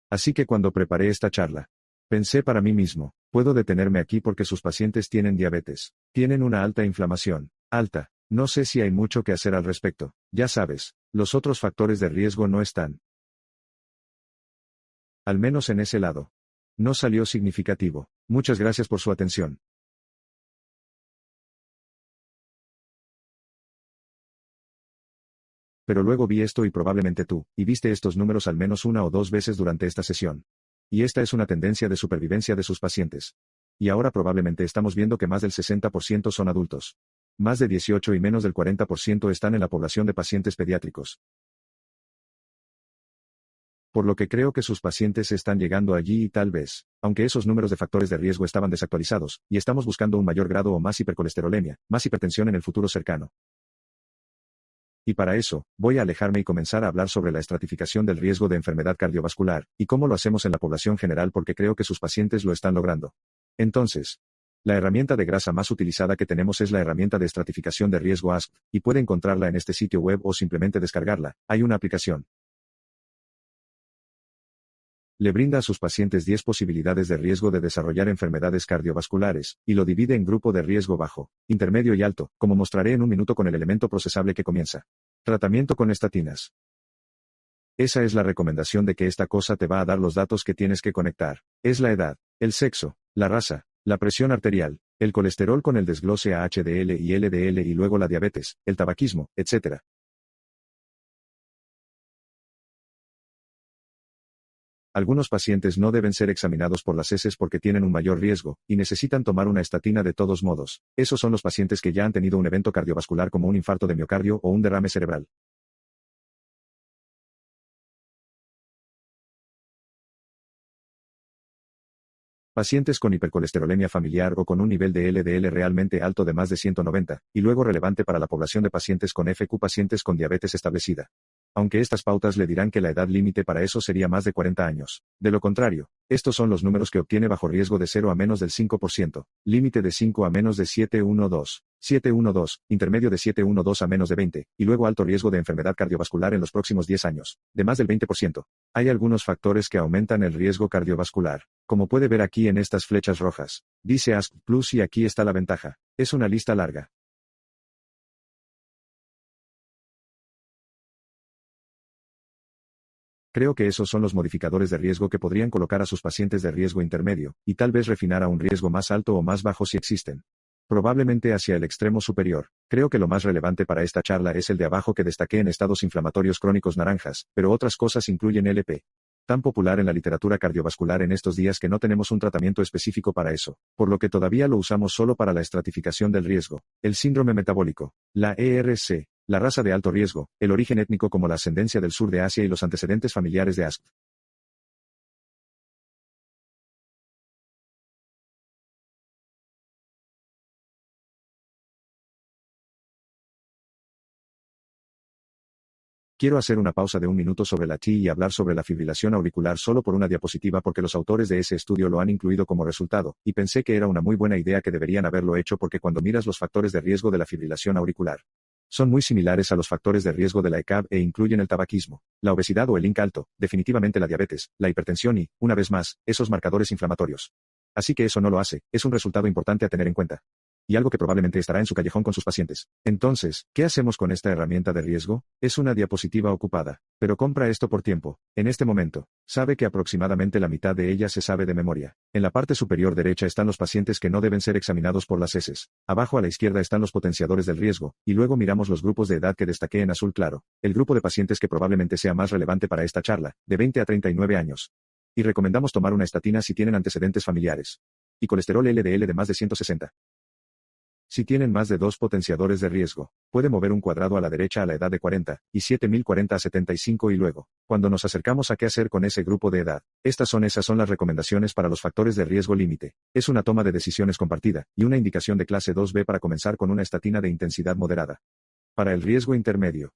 Así que cuando preparé esta charla, pensé para mí mismo, puedo detenerme aquí porque sus pacientes tienen diabetes, tienen una alta inflamación, alta, no sé si hay mucho que hacer al respecto, ya sabes, los otros factores de riesgo no están. Al menos en ese lado. No salió significativo. Muchas gracias por su atención. Pero luego vi esto y probablemente tú, y viste estos números al menos una o dos veces durante esta sesión. Y esta es una tendencia de supervivencia de sus pacientes. Y ahora probablemente estamos viendo que más del 60% son adultos. Más de 18 y menos del 40% están en la población de pacientes pediátricos. Por lo que creo que sus pacientes están llegando allí y tal vez, aunque esos números de factores de riesgo estaban desactualizados, y estamos buscando un mayor grado o más hipercolesterolemia, más hipertensión en el futuro cercano. Y para eso, voy a alejarme y comenzar a hablar sobre la estratificación del riesgo de enfermedad cardiovascular, y cómo lo hacemos en la población general porque creo que sus pacientes lo están logrando. Entonces, la herramienta de grasa más utilizada que tenemos es la herramienta de estratificación de riesgo ASP, y puede encontrarla en este sitio web o simplemente descargarla. Hay una aplicación. Le brinda a sus pacientes 10 posibilidades de riesgo de desarrollar enfermedades cardiovasculares, y lo divide en grupo de riesgo bajo, intermedio y alto, como mostraré en un minuto con el elemento procesable que comienza. Tratamiento con estatinas. Esa es la recomendación de que esta cosa te va a dar los datos que tienes que conectar. Es la edad, el sexo, la raza, la presión arterial, el colesterol con el desglose a HDL y LDL y luego la diabetes, el tabaquismo, etc. Algunos pacientes no deben ser examinados por las heces porque tienen un mayor riesgo, y necesitan tomar una estatina de todos modos. Esos son los pacientes que ya han tenido un evento cardiovascular como un infarto de miocardio o un derrame cerebral. Pacientes con hipercolesterolemia familiar o con un nivel de LDL realmente alto de más de 190, y luego relevante para la población de pacientes con FQ, pacientes con diabetes establecida. Aunque estas pautas le dirán que la edad límite para eso sería más de 40 años. De lo contrario, estos son los números que obtiene bajo riesgo de 0 a menos del 5%, límite de 5 a menos de 712, 712, intermedio de 712 a menos de 20, y luego alto riesgo de enfermedad cardiovascular en los próximos 10 años, de más del 20%. Hay algunos factores que aumentan el riesgo cardiovascular, como puede ver aquí en estas flechas rojas. Dice ASC Plus y aquí está la ventaja. Es una lista larga. Creo que esos son los modificadores de riesgo que podrían colocar a sus pacientes de riesgo intermedio, y tal vez refinar a un riesgo más alto o más bajo si existen. Probablemente hacia el extremo superior. Creo que lo más relevante para esta charla es el de abajo que destaqué en estados inflamatorios crónicos naranjas, pero otras cosas incluyen LP. Tan popular en la literatura cardiovascular en estos días que no tenemos un tratamiento específico para eso, por lo que todavía lo usamos solo para la estratificación del riesgo, el síndrome metabólico, la ERC, la raza de alto riesgo, el origen étnico como la ascendencia del sur de Asia y los antecedentes familiares de ASC. Quiero hacer una pausa de un minuto sobre la TI y hablar sobre la fibrilación auricular solo por una diapositiva porque los autores de ese estudio lo han incluido como resultado, y pensé que era una muy buena idea que deberían haberlo hecho porque cuando miras los factores de riesgo de la fibrilación auricular, son muy similares a los factores de riesgo de la ECAB e incluyen el tabaquismo, la obesidad o el INC alto, definitivamente la diabetes, la hipertensión y, una vez más, esos marcadores inflamatorios. Así que eso no lo hace, es un resultado importante a tener en cuenta. Y algo que probablemente estará en su callejón con sus pacientes. Entonces, ¿qué hacemos con esta herramienta de riesgo? Es una diapositiva ocupada, pero compra esto por tiempo. En este momento, sabe que aproximadamente la mitad de ella se sabe de memoria. En la parte superior derecha están los pacientes que no deben ser examinados por las heces. Abajo a la izquierda están los potenciadores del riesgo, y luego miramos los grupos de edad que destaqué en azul claro. El grupo de pacientes que probablemente sea más relevante para esta charla, de 20 a 39 años. Y recomendamos tomar una estatina si tienen antecedentes familiares. Y colesterol LDL de más de 160. Si tienen más de 2 potenciadores de riesgo, puede mover un cuadrado a la derecha a la edad de 40, y 7040 a 75 y luego, cuando nos acercamos a qué hacer con ese grupo de edad, esas son las recomendaciones para los factores de riesgo límite. Es una toma de decisiones compartida, y una indicación de clase 2B para comenzar con una estatina de intensidad moderada. Para el riesgo intermedio.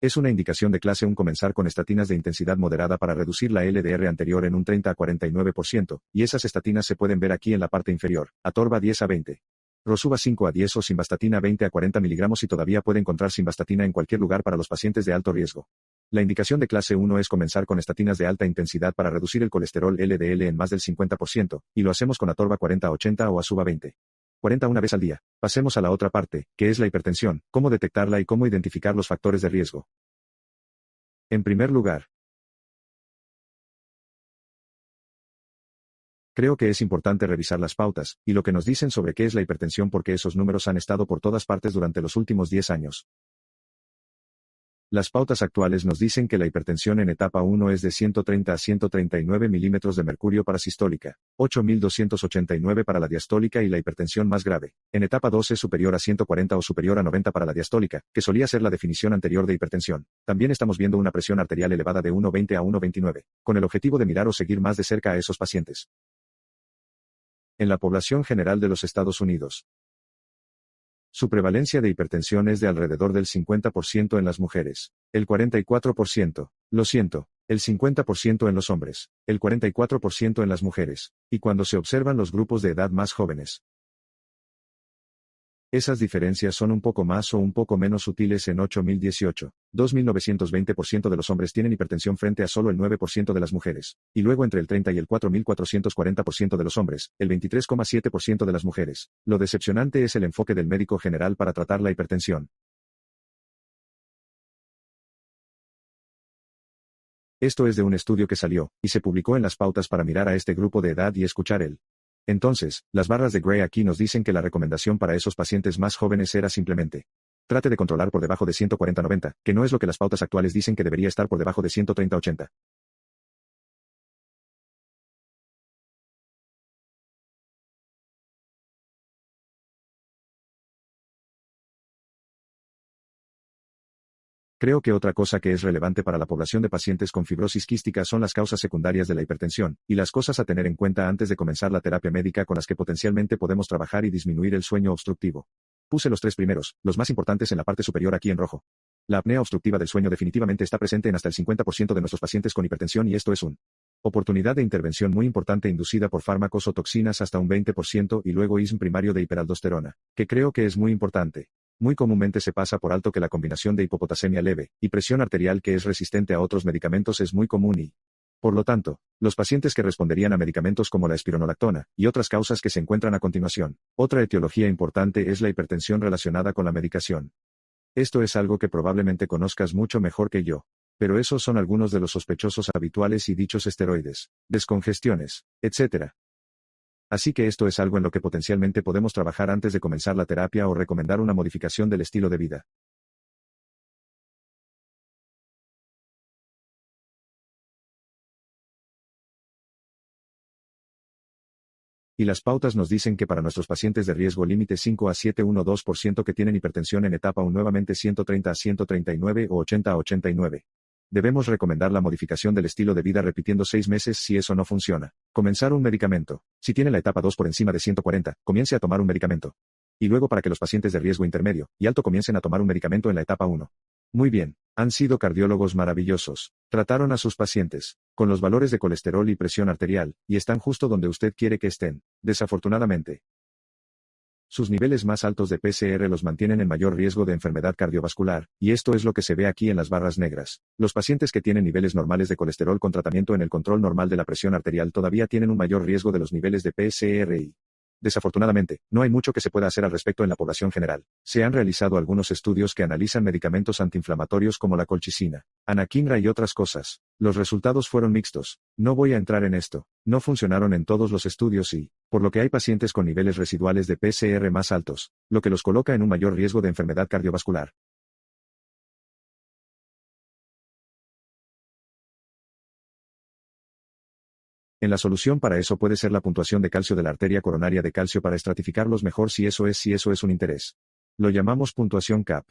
Es una indicación de clase 1 comenzar con estatinas de intensidad moderada para reducir la LDR anterior en un 30 a 49%, y esas estatinas se pueden ver aquí en la parte inferior, Atorva 10 a 20. Rosuva 5 a 10 o simvastatina 20 a 40 miligramos y todavía puede encontrar simvastatina en cualquier lugar para los pacientes de alto riesgo. La indicación de clase 1 es comenzar con estatinas de alta intensidad para reducir el colesterol LDL en más del 50%, y lo hacemos con Atorva 40 a 80 o Asuva 20. 40 una vez al día. Pasemos a la otra parte, que es la hipertensión, cómo detectarla y cómo identificar los factores de riesgo. En primer lugar, creo que es importante revisar las pautas, y lo que nos dicen sobre qué es la hipertensión porque esos números han estado por todas partes durante los últimos 10 años. Las pautas actuales nos dicen que la hipertensión en etapa 1 es de 130 a 139 milímetros de mercurio para sistólica, 8.289 para la diastólica y la hipertensión más grave. En etapa 2 es superior a 140 o superior a 90 para la diastólica, que solía ser la definición anterior de hipertensión. También estamos viendo una presión arterial elevada de 1,20 a 1,29, con el objetivo de mirar o seguir más de cerca a esos pacientes. En la población general de los Estados Unidos, su prevalencia de hipertensión es de alrededor del 50% en las mujeres, el 44%, lo siento, el 50% en los hombres, el 44% en las mujeres, y cuando se observan los grupos de edad más jóvenes. Esas diferencias son un poco más o un poco menos sutiles en 8018. 2.920% de los hombres tienen hipertensión frente a solo el 9% de las mujeres. Y luego entre el 30 y el 4.440% de los hombres, el 23,7% de las mujeres. Lo decepcionante es el enfoque del médico general para tratar la hipertensión. Esto es de un estudio que salió, y se publicó en las pautas para mirar a este grupo de edad y escuchar el Entonces, las barras de Gray aquí nos dicen que la recomendación para esos pacientes más jóvenes era simplemente: trate de controlar por debajo de 140-90, que no es lo que las pautas actuales dicen que debería estar por debajo de 130-80. Creo que otra cosa que es relevante para la población de pacientes con fibrosis quística son las causas secundarias de la hipertensión, y las cosas a tener en cuenta antes de comenzar la terapia médica con las que potencialmente podemos trabajar y disminuir el sueño obstructivo. Puse los 3 primeros, los más importantes en la parte superior aquí en rojo. La apnea obstructiva del sueño definitivamente está presente en hasta el 50% de nuestros pacientes con hipertensión y esto es una oportunidad de intervención muy importante inducida por fármacos o toxinas hasta un 20% y luego ISM primario de hiperaldosterona, que creo que es muy importante. Muy comúnmente se pasa por alto que la combinación de hipopotasemia leve y presión arterial que es resistente a otros medicamentos es muy común y, por lo tanto, los pacientes que responderían a medicamentos como la espironolactona y otras causas que se encuentran a continuación. Otra etiología importante es la hipertensión relacionada con la medicación. Esto es algo que probablemente conozcas mucho mejor que yo. Pero esos son algunos de los sospechosos habituales y dichos esteroides, descongestiones, etc. Así que esto es algo en lo que potencialmente podemos trabajar antes de comenzar la terapia o recomendar una modificación del estilo de vida. Y las pautas nos dicen que para nuestros pacientes de riesgo límite 5 a 7,12% que tienen hipertensión en etapa 1 nuevamente 130 a 139 o 80 a 89. Debemos recomendar la modificación del estilo de vida repitiendo 6 meses si eso no funciona. Comenzar un medicamento. Si tiene la etapa 2 por encima de 140, comience a tomar un medicamento. Y luego para que los pacientes de riesgo intermedio y alto comiencen a tomar un medicamento en la etapa 1. Muy bien, han sido cardiólogos maravillosos. Trataron a sus pacientes con los valores de colesterol y presión arterial, y están justo donde usted quiere que estén. Desafortunadamente, sus niveles más altos de PCR los mantienen en mayor riesgo de enfermedad cardiovascular, y esto es lo que se ve aquí en las barras negras. Los pacientes que tienen niveles normales de colesterol con tratamiento en el control normal de la presión arterial todavía tienen un mayor riesgo de los niveles de PCR y, desafortunadamente, no hay mucho que se pueda hacer al respecto en la población general. Se han realizado algunos estudios que analizan medicamentos antiinflamatorios como la colchicina, anakinra y otras cosas. Los resultados fueron mixtos. No voy a entrar en esto. No funcionaron en todos los estudios y, por lo que hay pacientes con niveles residuales de PCR más altos, lo que los coloca en un mayor riesgo de enfermedad cardiovascular. En la solución para eso puede ser la puntuación de calcio de la arteria coronaria de calcio para estratificarlos mejor si eso es un interés. Lo llamamos puntuación CAP.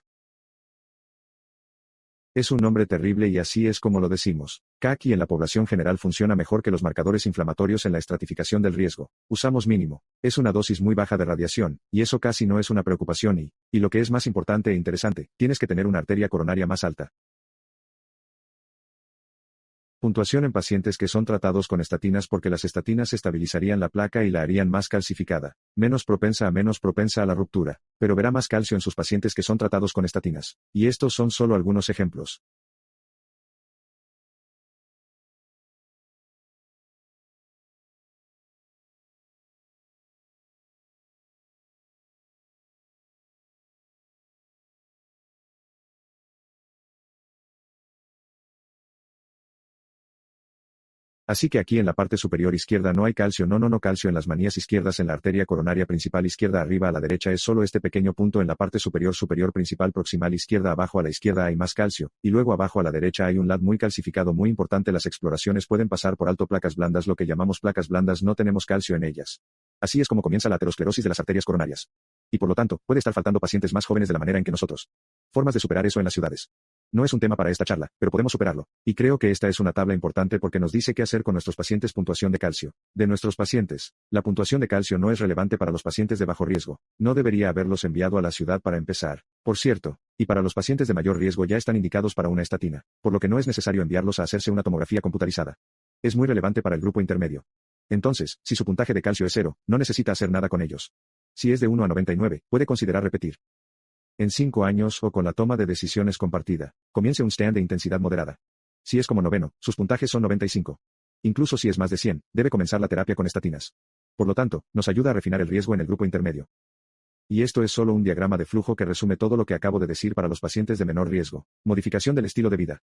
Es un nombre terrible y así es como lo decimos. CAC y en la población general funciona mejor que los marcadores inflamatorios en la estratificación del riesgo. Usamos mínimo. Es una dosis muy baja de radiación, y eso casi no es una preocupación y lo que es más importante e interesante, tienes que tener una arteria coronaria más alta. Puntuación en pacientes que son tratados con estatinas porque las estatinas estabilizarían la placa y la harían más calcificada, menos propensa a la ruptura, pero verá más calcio en sus pacientes que son tratados con estatinas. Y estos son solo algunos ejemplos. Así que aquí en la parte superior izquierda no hay calcio, no calcio en las manías izquierdas en la arteria coronaria principal izquierda arriba a la derecha es solo este pequeño punto en la parte superior principal proximal izquierda abajo a la izquierda hay más calcio, y luego abajo a la derecha hay un LAD muy calcificado muy importante las exploraciones pueden pasar por alto placas blandas lo que llamamos placas blandas no tenemos calcio en ellas. Así es como comienza la aterosclerosis de las arterias coronarias. Y por lo tanto, puede estar faltando pacientes más jóvenes de la manera en que nosotros. Formas de superar eso en las ciudades. No es un tema para esta charla, pero podemos superarlo. Y creo que esta es una tabla importante porque nos dice qué hacer con nuestros pacientes. Puntuación de calcio. De nuestros pacientes, la puntuación de calcio no es relevante para los pacientes de bajo riesgo. No debería haberlos enviado a la ciudad para empezar. Por cierto, y para los pacientes de mayor riesgo ya están indicados para una estatina, por lo que no es necesario enviarlos a hacerse una tomografía computarizada. Es muy relevante para el grupo intermedio. Entonces, si su puntaje de calcio es 0, no necesita hacer nada con ellos. Si es de 1 a 99, puede considerar repetir. En 5 años o con la toma de decisiones compartida, comience un stand de intensidad moderada. Si es como noveno, sus puntajes son 95. Incluso si es más de 100, debe comenzar la terapia con estatinas. Por lo tanto, nos ayuda a refinar el riesgo en el grupo intermedio. Y esto es solo un diagrama de flujo que resume todo lo que acabo de decir para los pacientes de menor riesgo. Modificación del estilo de vida.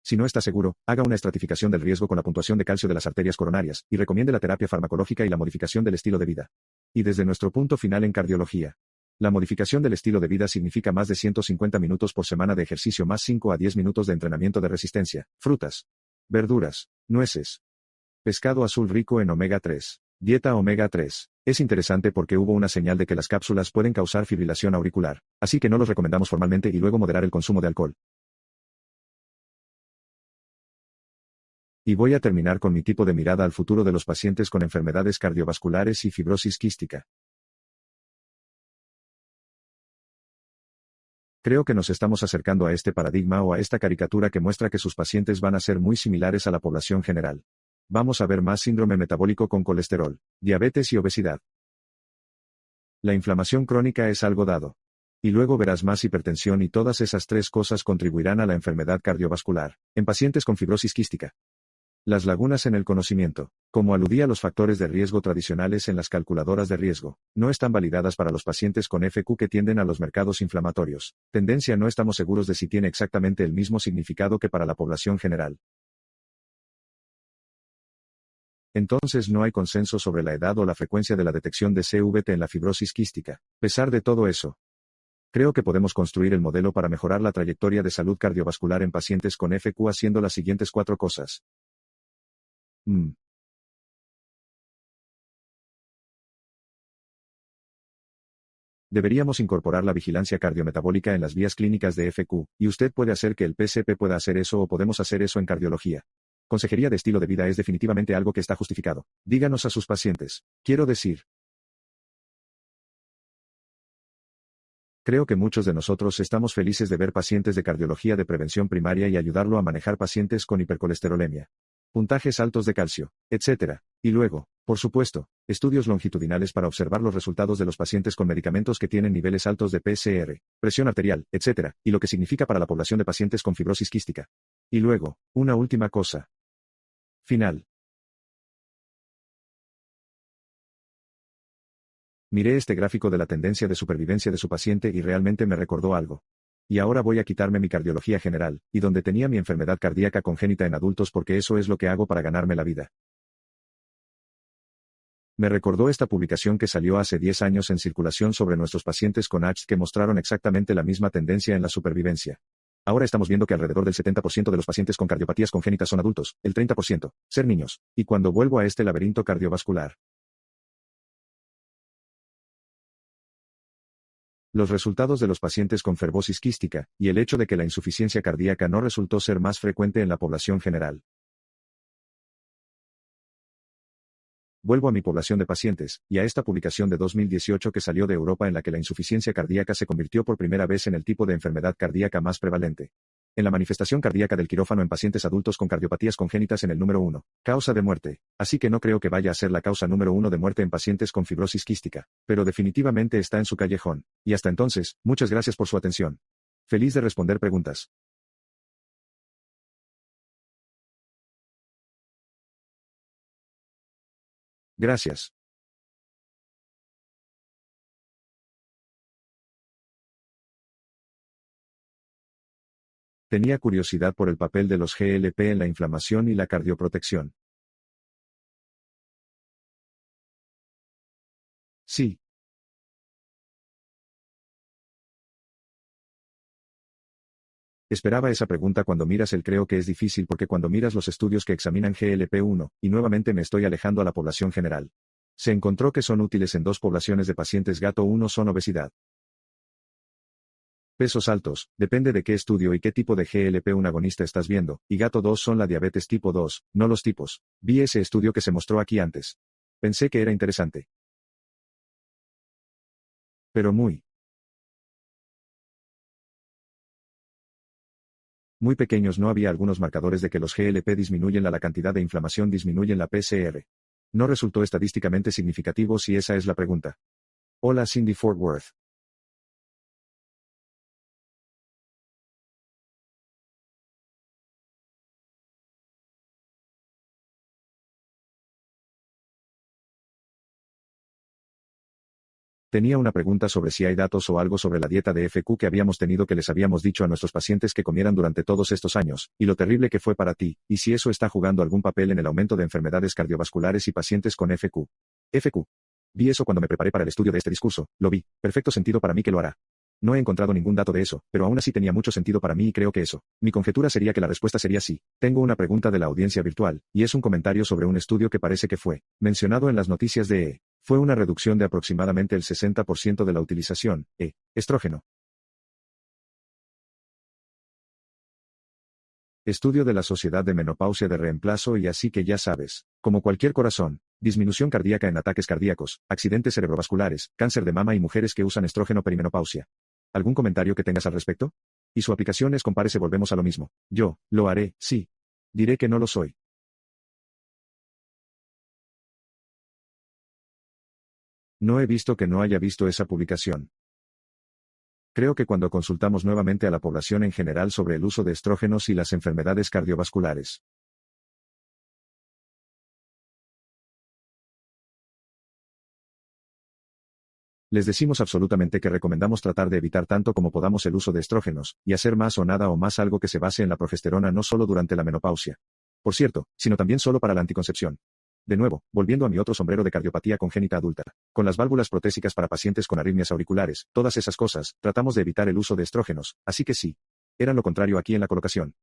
Si no está seguro, haga una estratificación del riesgo con la puntuación de calcio de las arterias coronarias, y recomiende la terapia farmacológica y la modificación del estilo de vida. Y desde nuestro punto final en cardiología. La modificación del estilo de vida significa más de 150 minutos por semana de ejercicio más 5 a 10 minutos de entrenamiento de resistencia, frutas, verduras, nueces, pescado azul rico en omega 3. Dieta omega 3. Es interesante porque hubo una señal de que las cápsulas pueden causar fibrilación auricular, así que no los recomendamos formalmente y luego moderar el consumo de alcohol. Y voy a terminar con mi tipo de mirada al futuro de los pacientes con enfermedades cardiovasculares y fibrosis quística. Creo que nos estamos acercando a este paradigma o a esta caricatura que muestra que sus pacientes van a ser muy similares a la población general. Vamos a ver más síndrome metabólico con colesterol, diabetes y obesidad. La inflamación crónica es algo dado. Y luego verás más hipertensión y todas esas tres cosas contribuirán a la enfermedad cardiovascular, en pacientes con fibrosis quística. Las lagunas en el conocimiento, como aludía a los factores de riesgo tradicionales en las calculadoras de riesgo, no están validadas para los pacientes con FQ que tienden a los mercados inflamatorios. Tendencia no estamos seguros de si tiene exactamente el mismo significado que para la población general. Entonces no hay consenso sobre la edad o la frecuencia de la detección de CVT en la fibrosis quística. A pesar de todo eso, creo que podemos construir el modelo para mejorar la trayectoria de salud cardiovascular en pacientes con FQ haciendo las siguientes 4 cosas. Deberíamos incorporar la vigilancia cardiometabólica en las vías clínicas de FQ, y usted puede hacer que el PCP pueda hacer eso o podemos hacer eso en cardiología. Consejería de estilo de vida es definitivamente algo que está justificado. Díganos a sus pacientes. Quiero decir, creo que muchos de nosotros estamos felices de ver pacientes de cardiología de prevención primaria y ayudarlo a manejar pacientes con hipercolesterolemia, puntajes altos de calcio, etc. Y luego, por supuesto, estudios longitudinales para observar los resultados de los pacientes con medicamentos que tienen niveles altos de PCR, presión arterial, etc., y lo que significa para la población de pacientes con fibrosis quística. Y luego, una última cosa. Final. Miré este gráfico de la tendencia de supervivencia de su paciente y realmente me recordó algo. Y ahora voy a quitarme mi cardiología general, y donde tenía mi enfermedad cardíaca congénita en adultos porque eso es lo que hago para ganarme la vida. Me recordó esta publicación que salió hace 10 años en circulación sobre nuestros pacientes con ACH que mostraron exactamente la misma tendencia en la supervivencia. Ahora estamos viendo que alrededor del 70% de los pacientes con cardiopatías congénitas son adultos, el 30%, ser niños. Y cuando vuelvo a este laberinto cardiovascular, los resultados de los pacientes con fibrosis quística, y el hecho de que la insuficiencia cardíaca no resultó ser más frecuente en la población general. Vuelvo a mi población de pacientes, y a esta publicación de 2018 que salió de Europa en la que la insuficiencia cardíaca se convirtió por primera vez en el tipo de enfermedad cardíaca más prevalente. En la manifestación cardíaca del quirófano en pacientes adultos con cardiopatías congénitas en el número 1, causa de muerte, así que no creo que vaya a ser la causa número 1 de muerte en pacientes con fibrosis quística, pero definitivamente está en su callejón. Y hasta entonces, muchas gracias por su atención. Feliz de responder preguntas. Gracias. Tenía curiosidad por el papel de los GLP en la inflamación y la cardioprotección. Sí. Esperaba esa pregunta cuando miras el creo que es difícil porque cuando miras los estudios que examinan GLP-1, y nuevamente me estoy alejando a la población general. Se encontró que son útiles en dos poblaciones de pacientes gato 1 son obesidad. Pesos altos, depende de qué estudio y qué tipo de GLP-1 agonista estás viendo, y gato 2 son la diabetes tipo 2, no los tipos. Vi ese estudio que se mostró aquí antes. Pensé que era interesante. Pero muy pequeños no había algunos marcadores de que los GLP disminuyen la cantidad de inflamación disminuyen la PCR. No resultó estadísticamente significativo si esa es la pregunta. Hola Cindy Fort Worth. Tenía una pregunta sobre si hay datos o algo sobre la dieta de FQ que habíamos tenido que les habíamos dicho a nuestros pacientes que comieran durante todos estos años, y lo terrible que fue para ti, y si eso está jugando algún papel en el aumento de enfermedades cardiovasculares y pacientes con FQ. FQ. Vi eso cuando me preparé para el estudio de este discurso, lo vi, perfecto sentido para mí que lo hará. No he encontrado ningún dato de eso, pero aún así tenía mucho sentido para mí y creo que eso. Mi conjetura sería que la respuesta sería sí. Tengo una pregunta de la audiencia virtual, y es un comentario sobre un estudio que parece que fue mencionado en las noticias de fue una reducción de aproximadamente el 60% de la utilización, estrógeno. Estudio de la Sociedad de Menopausia de Reemplazo y así que ya sabes, como cualquier corazón, disminución cardíaca en ataques cardíacos, accidentes cerebrovasculares, cáncer de mama y mujeres que usan estrógeno perimenopausia. ¿Algún comentario que tengas al respecto? Y su aplicación es compárese volvemos a lo mismo. Yo, lo haré, sí. Diré que no lo soy. No he visto que no haya visto esa publicación. Creo que cuando consultamos nuevamente a la población en general sobre el uso de estrógenos y las enfermedades cardiovasculares, les decimos absolutamente que recomendamos tratar de evitar tanto como podamos el uso de estrógenos, y hacer más o nada o más algo que se base en la progesterona no solo durante la menopausia. Por cierto, sino también solo para la anticoncepción. De nuevo, volviendo a mi otro sombrero de cardiopatía congénita adulta. Con las válvulas protésicas para pacientes con arritmias auriculares, todas esas cosas, tratamos de evitar el uso de estrógenos, así que sí. Eran lo contrario aquí en la colocación.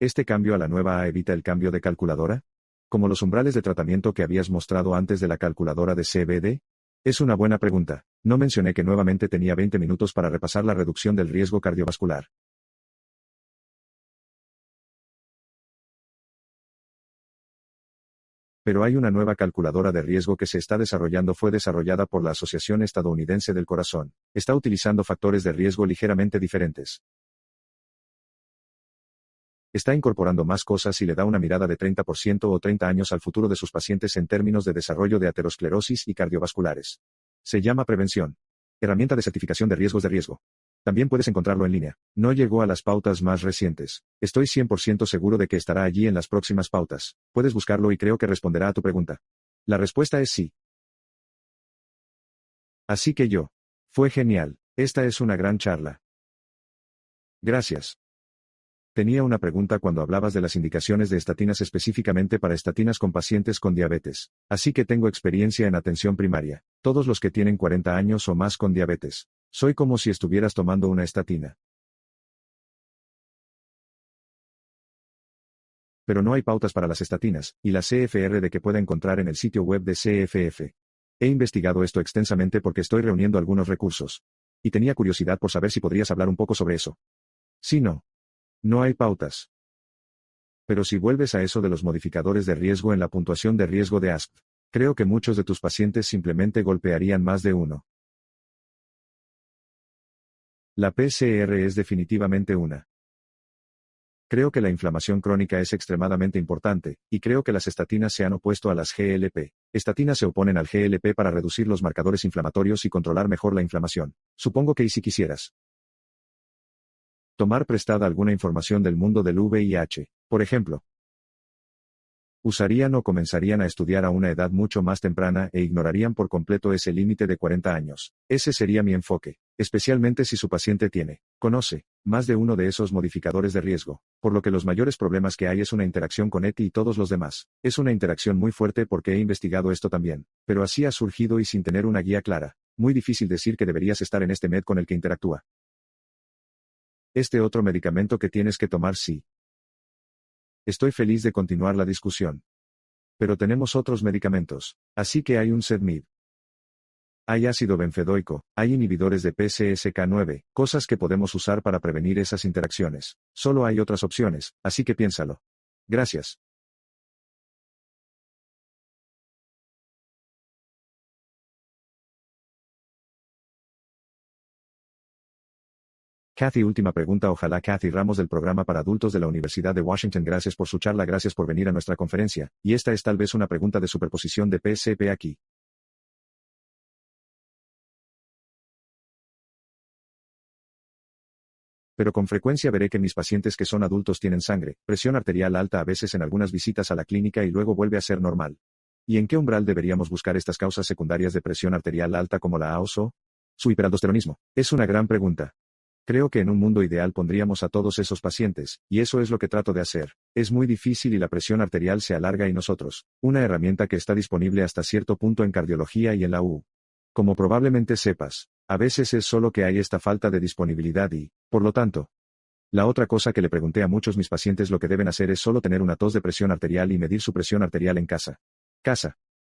¿Este cambio a la nueva A evita el cambio de calculadora? ¿Como los umbrales de tratamiento que habías mostrado antes de la calculadora de CBD? Es una buena pregunta. No mencioné que nuevamente tenía 20 minutos para repasar la reducción del riesgo cardiovascular. Pero hay una nueva calculadora de riesgo que se está desarrollando. Fue desarrollada por la Asociación Estadounidense del Corazón. Está utilizando factores de riesgo ligeramente diferentes. Está incorporando más cosas y le da una mirada de 30% o 30 años al futuro de sus pacientes en términos de desarrollo de aterosclerosis y cardiovasculares. Se llama prevención. Herramienta de certificación de riesgos de riesgo. También puedes encontrarlo en línea. No llegó a las pautas más recientes. Estoy 100% seguro de que estará allí en las próximas pautas. Puedes buscarlo y creo que responderá a tu pregunta. La respuesta es sí. Así que yo. Fue genial. Esta es una gran charla. Gracias. Tenía una pregunta cuando hablabas de las indicaciones de estatinas específicamente para estatinas con pacientes con diabetes. Así que tengo experiencia en atención primaria. Todos los que tienen 40 años o más con diabetes. Soy como si estuvieras tomando una estatina. Pero no hay pautas para las estatinas, y la CFR de que pueda encontrar en el sitio web de CFF. He investigado esto extensamente porque estoy reuniendo algunos recursos. Y tenía curiosidad por saber si podrías hablar un poco sobre eso. Sí, no. No hay pautas. Pero si vuelves a eso de los modificadores de riesgo en la puntuación de riesgo de ASP, creo que muchos de tus pacientes simplemente golpearían más de uno. La PCR es definitivamente una. Creo que la inflamación crónica es extremadamente importante, y creo que las estatinas se han opuesto a las GLP. Estatinas se oponen al GLP para reducir los marcadores inflamatorios y controlar mejor la inflamación. Supongo que y si quisieras tomar prestada alguna información del mundo del VIH, por ejemplo, usarían o comenzarían a estudiar a una edad mucho más temprana e ignorarían por completo ese límite de 40 años. Ese sería mi enfoque, especialmente si su paciente conoce, más de uno de esos modificadores de riesgo, por lo que los mayores problemas que hay es una interacción con ETI y todos los demás. Es una interacción muy fuerte porque he investigado esto también, pero así ha surgido y sin tener una guía clara. Muy difícil decir que deberías estar en este med con el que interactúa. Este otro medicamento que tienes que tomar sí. Estoy feliz de continuar la discusión. Pero tenemos otros medicamentos. Así que hay un ZMIB. Hay ácido benfedoico, hay inhibidores de PCSK9, cosas que podemos usar para prevenir esas interacciones. Solo hay otras opciones, así que piénsalo. Gracias. Kathy, última pregunta. Ojalá Kathy Ramos del programa para adultos de la Universidad de Washington. Gracias por su charla, gracias por venir a nuestra conferencia, y esta es tal vez una pregunta de superposición de PCP aquí. Pero con frecuencia veré que mis pacientes que son adultos tienen sangre, presión arterial alta a veces en algunas visitas a la clínica y luego vuelve a ser normal. ¿Y en qué umbral deberíamos buscar estas causas secundarias de presión arterial alta como la AOSO? Su hiperaldosteronismo. Es una gran pregunta. Creo que en un mundo ideal pondríamos a todos esos pacientes, y eso es lo que trato de hacer. Es muy difícil y la presión arterial se alarga y nosotros, una herramienta que está disponible hasta cierto punto en cardiología y en la U. Como probablemente sepas, a veces es solo que hay esta falta de disponibilidad y, por lo tanto, la otra cosa que le pregunté a muchos mis pacientes lo que deben hacer es solo tener una tos de presión arterial y medir su presión arterial en casa.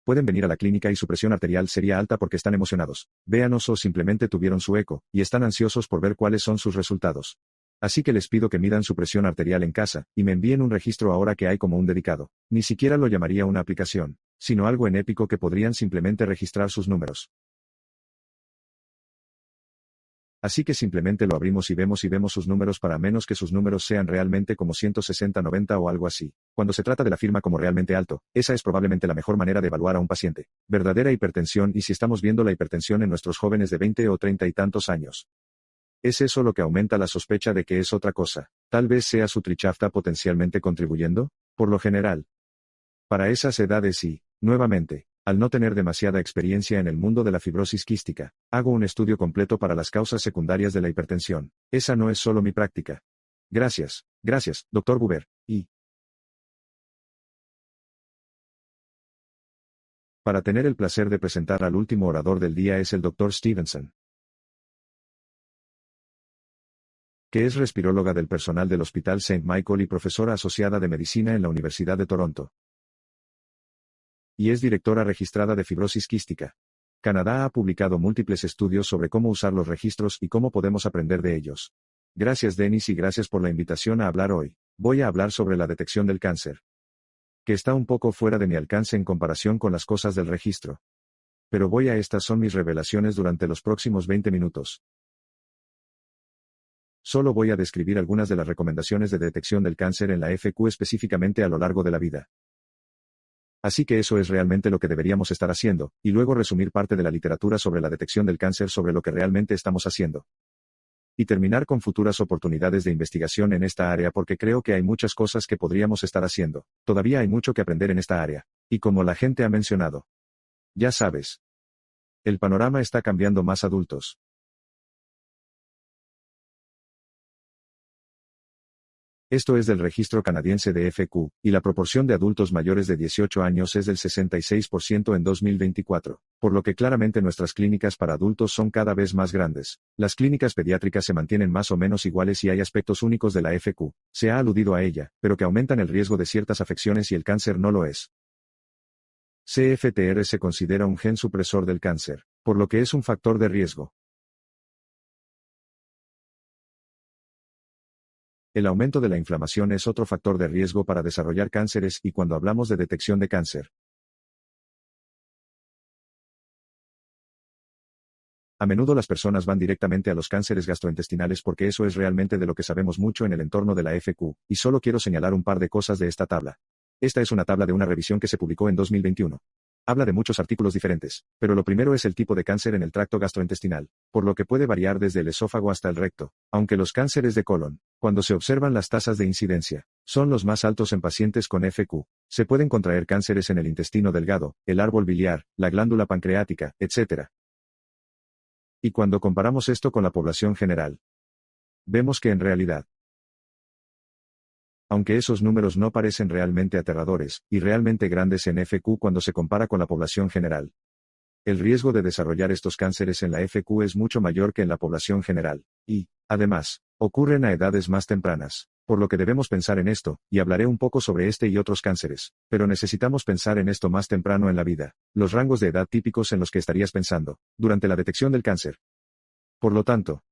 Pueden venir a la clínica y su presión arterial sería alta porque están emocionados, véanos o simplemente tuvieron su eco, y están ansiosos por ver cuáles son sus resultados. Así que les pido que midan su presión arterial en casa, y me envíen un registro ahora que hay como un dedicado. Ni siquiera lo llamaría una aplicación, sino algo en Épico que podrían simplemente registrar sus números. Así que simplemente lo abrimos y vemos sus números para menos que sus números sean realmente como 160-90 o algo así. Cuando se trata de la firma como realmente alto, esa es probablemente la mejor manera de evaluar a un paciente. Verdadera hipertensión y si estamos viendo la hipertensión en nuestros jóvenes de 20 o 30 y tantos años. ¿Es eso lo que aumenta la sospecha de que es otra cosa? Tal vez sea su trichafta potencialmente contribuyendo, por lo general. Para esas edades y, nuevamente, al no tener demasiada experiencia en el mundo de la fibrosis quística, hago un estudio completo para las causas secundarias de la hipertensión. Esa no es solo mi práctica. Gracias, Dr. Buber. Y para tener el placer de presentar al último orador del día es el Dr. Stevenson, que es respiróloga del personal del Hospital St. Michael y profesora asociada de medicina en la Universidad de Toronto. Y es directora registrada de fibrosis quística. Canadá ha publicado múltiples estudios sobre cómo usar los registros y cómo podemos aprender de ellos. Gracias Dennis y gracias por la invitación a hablar hoy. Voy a hablar sobre la detección del cáncer, que está un poco fuera de mi alcance en comparación con las cosas del registro. Pero estas son mis revelaciones durante los próximos 20 minutos. Solo voy a describir algunas de las recomendaciones de detección del cáncer en la FQ específicamente a lo largo de la vida. Así que eso es realmente lo que deberíamos estar haciendo, y luego resumir parte de la literatura sobre la detección del cáncer sobre lo que realmente estamos haciendo. Y terminar con futuras oportunidades de investigación en esta área porque creo que hay muchas cosas que podríamos estar haciendo. Todavía hay mucho que aprender en esta área. Y como la gente ha mencionado. Ya sabes. El panorama está cambiando más adultos. Esto es del registro canadiense de FQ, y la proporción de adultos mayores de 18 años es del 66% en 2024, por lo que claramente nuestras clínicas para adultos son cada vez más grandes. Las clínicas pediátricas se mantienen más o menos iguales y hay aspectos únicos de la FQ, se ha aludido a ella, pero que aumentan el riesgo de ciertas afecciones y el cáncer no lo es. CFTR se considera un gen supresor del cáncer, por lo que es un factor de riesgo. El aumento de la inflamación es otro factor de riesgo para desarrollar cánceres y cuando hablamos de detección de cáncer. A menudo las personas van directamente a los cánceres gastrointestinales porque eso es realmente de lo que sabemos mucho en el entorno de la FQ, y solo quiero señalar un par de cosas de esta tabla. Esta es una tabla de una revisión que se publicó en 2021. Habla de muchos artículos diferentes, pero lo primero es el tipo de cáncer en el tracto gastrointestinal, por lo que puede variar desde el esófago hasta el recto, aunque los cánceres de colon, cuando se observan las tasas de incidencia, son los más altos en pacientes con FQ. Se pueden contraer cánceres en el intestino delgado, el árbol biliar, la glándula pancreática, etc. Y cuando comparamos esto con la población general, vemos que en realidad, aunque esos números no parecen realmente aterradores, y realmente grandes en FQ cuando se compara con la población general, el riesgo de desarrollar estos cánceres en la FQ es mucho mayor que en la población general, y, además, ocurren a edades más tempranas, por lo que debemos pensar en esto, y hablaré un poco sobre este y otros cánceres, pero necesitamos pensar en esto más temprano en la vida, los rangos de edad típicos en los que estarías pensando, durante la detección del cáncer. Por lo tanto,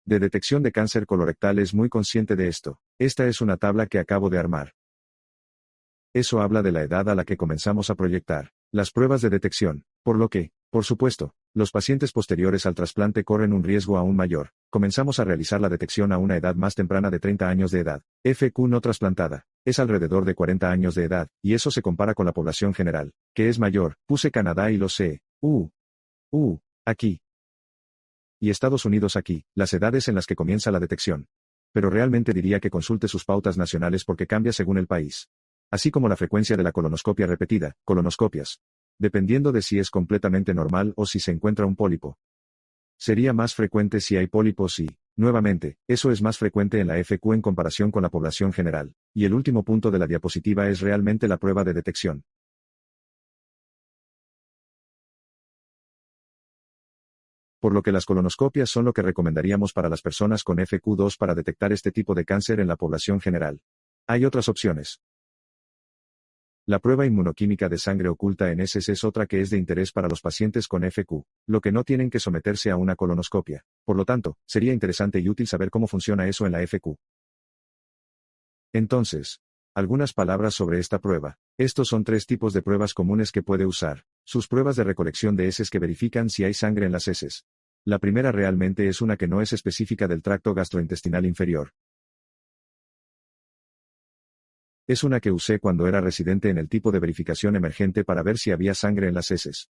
de detección de cáncer colorectal es muy consciente de esto. Esta es una tabla que acabo de armar. Eso habla de la edad a la que comenzamos a proyectar las pruebas de detección, por lo que, por supuesto, los pacientes posteriores al trasplante corren un riesgo aún mayor. Comenzamos a realizar la detección a una edad más temprana de 30 años de edad. FQ no trasplantada es alrededor de 40 años de edad, y eso se compara con la población general, que es mayor. Puse Canadá y lo sé. Aquí. Y Estados Unidos aquí, las edades en las que comienza la detección. Pero realmente diría que consulte sus pautas nacionales porque cambia según el país. así como la frecuencia de la colonoscopia repetida, colonoscopias, dependiendo de si es completamente normal o si se encuentra un pólipo. Sería más frecuente si hay pólipos y, nuevamente, eso es más frecuente en la FQ en comparación con la población general. Y el último punto de la diapositiva es realmente la prueba de detección. Por lo que las colonoscopias son lo que recomendaríamos para las personas con FQ2 para detectar este tipo de cáncer en la población general. Hay otras opciones. La prueba inmunoquímica de sangre oculta en heces es otra que es de interés para los pacientes con FQ, lo que no tienen que someterse a una colonoscopia. Por lo tanto, sería interesante y útil saber cómo funciona eso en la FQ. Entonces, algunas palabras sobre esta prueba. Estos son 3 tipos de pruebas comunes que puede usar. Sus pruebas de recolección de heces que verifican si hay sangre en las heces. La primera realmente es una que no es específica del tracto gastrointestinal inferior. Es una que usé cuando era residente en el tipo de verificación emergente para ver si había sangre en las heces.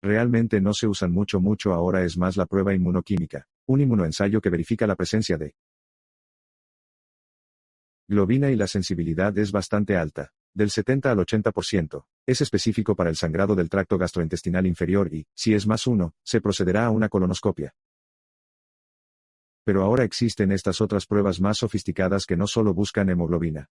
Realmente no se usan mucho ahora, es más la prueba inmunoquímica, un inmunoensayo que verifica la presencia de globina y la sensibilidad es bastante alta, del 70 al 80%. Es específico para el sangrado del tracto gastrointestinal inferior y, si es +1, se procederá a una colonoscopia. Pero ahora existen estas otras pruebas más sofisticadas que no solo buscan hemoglobina,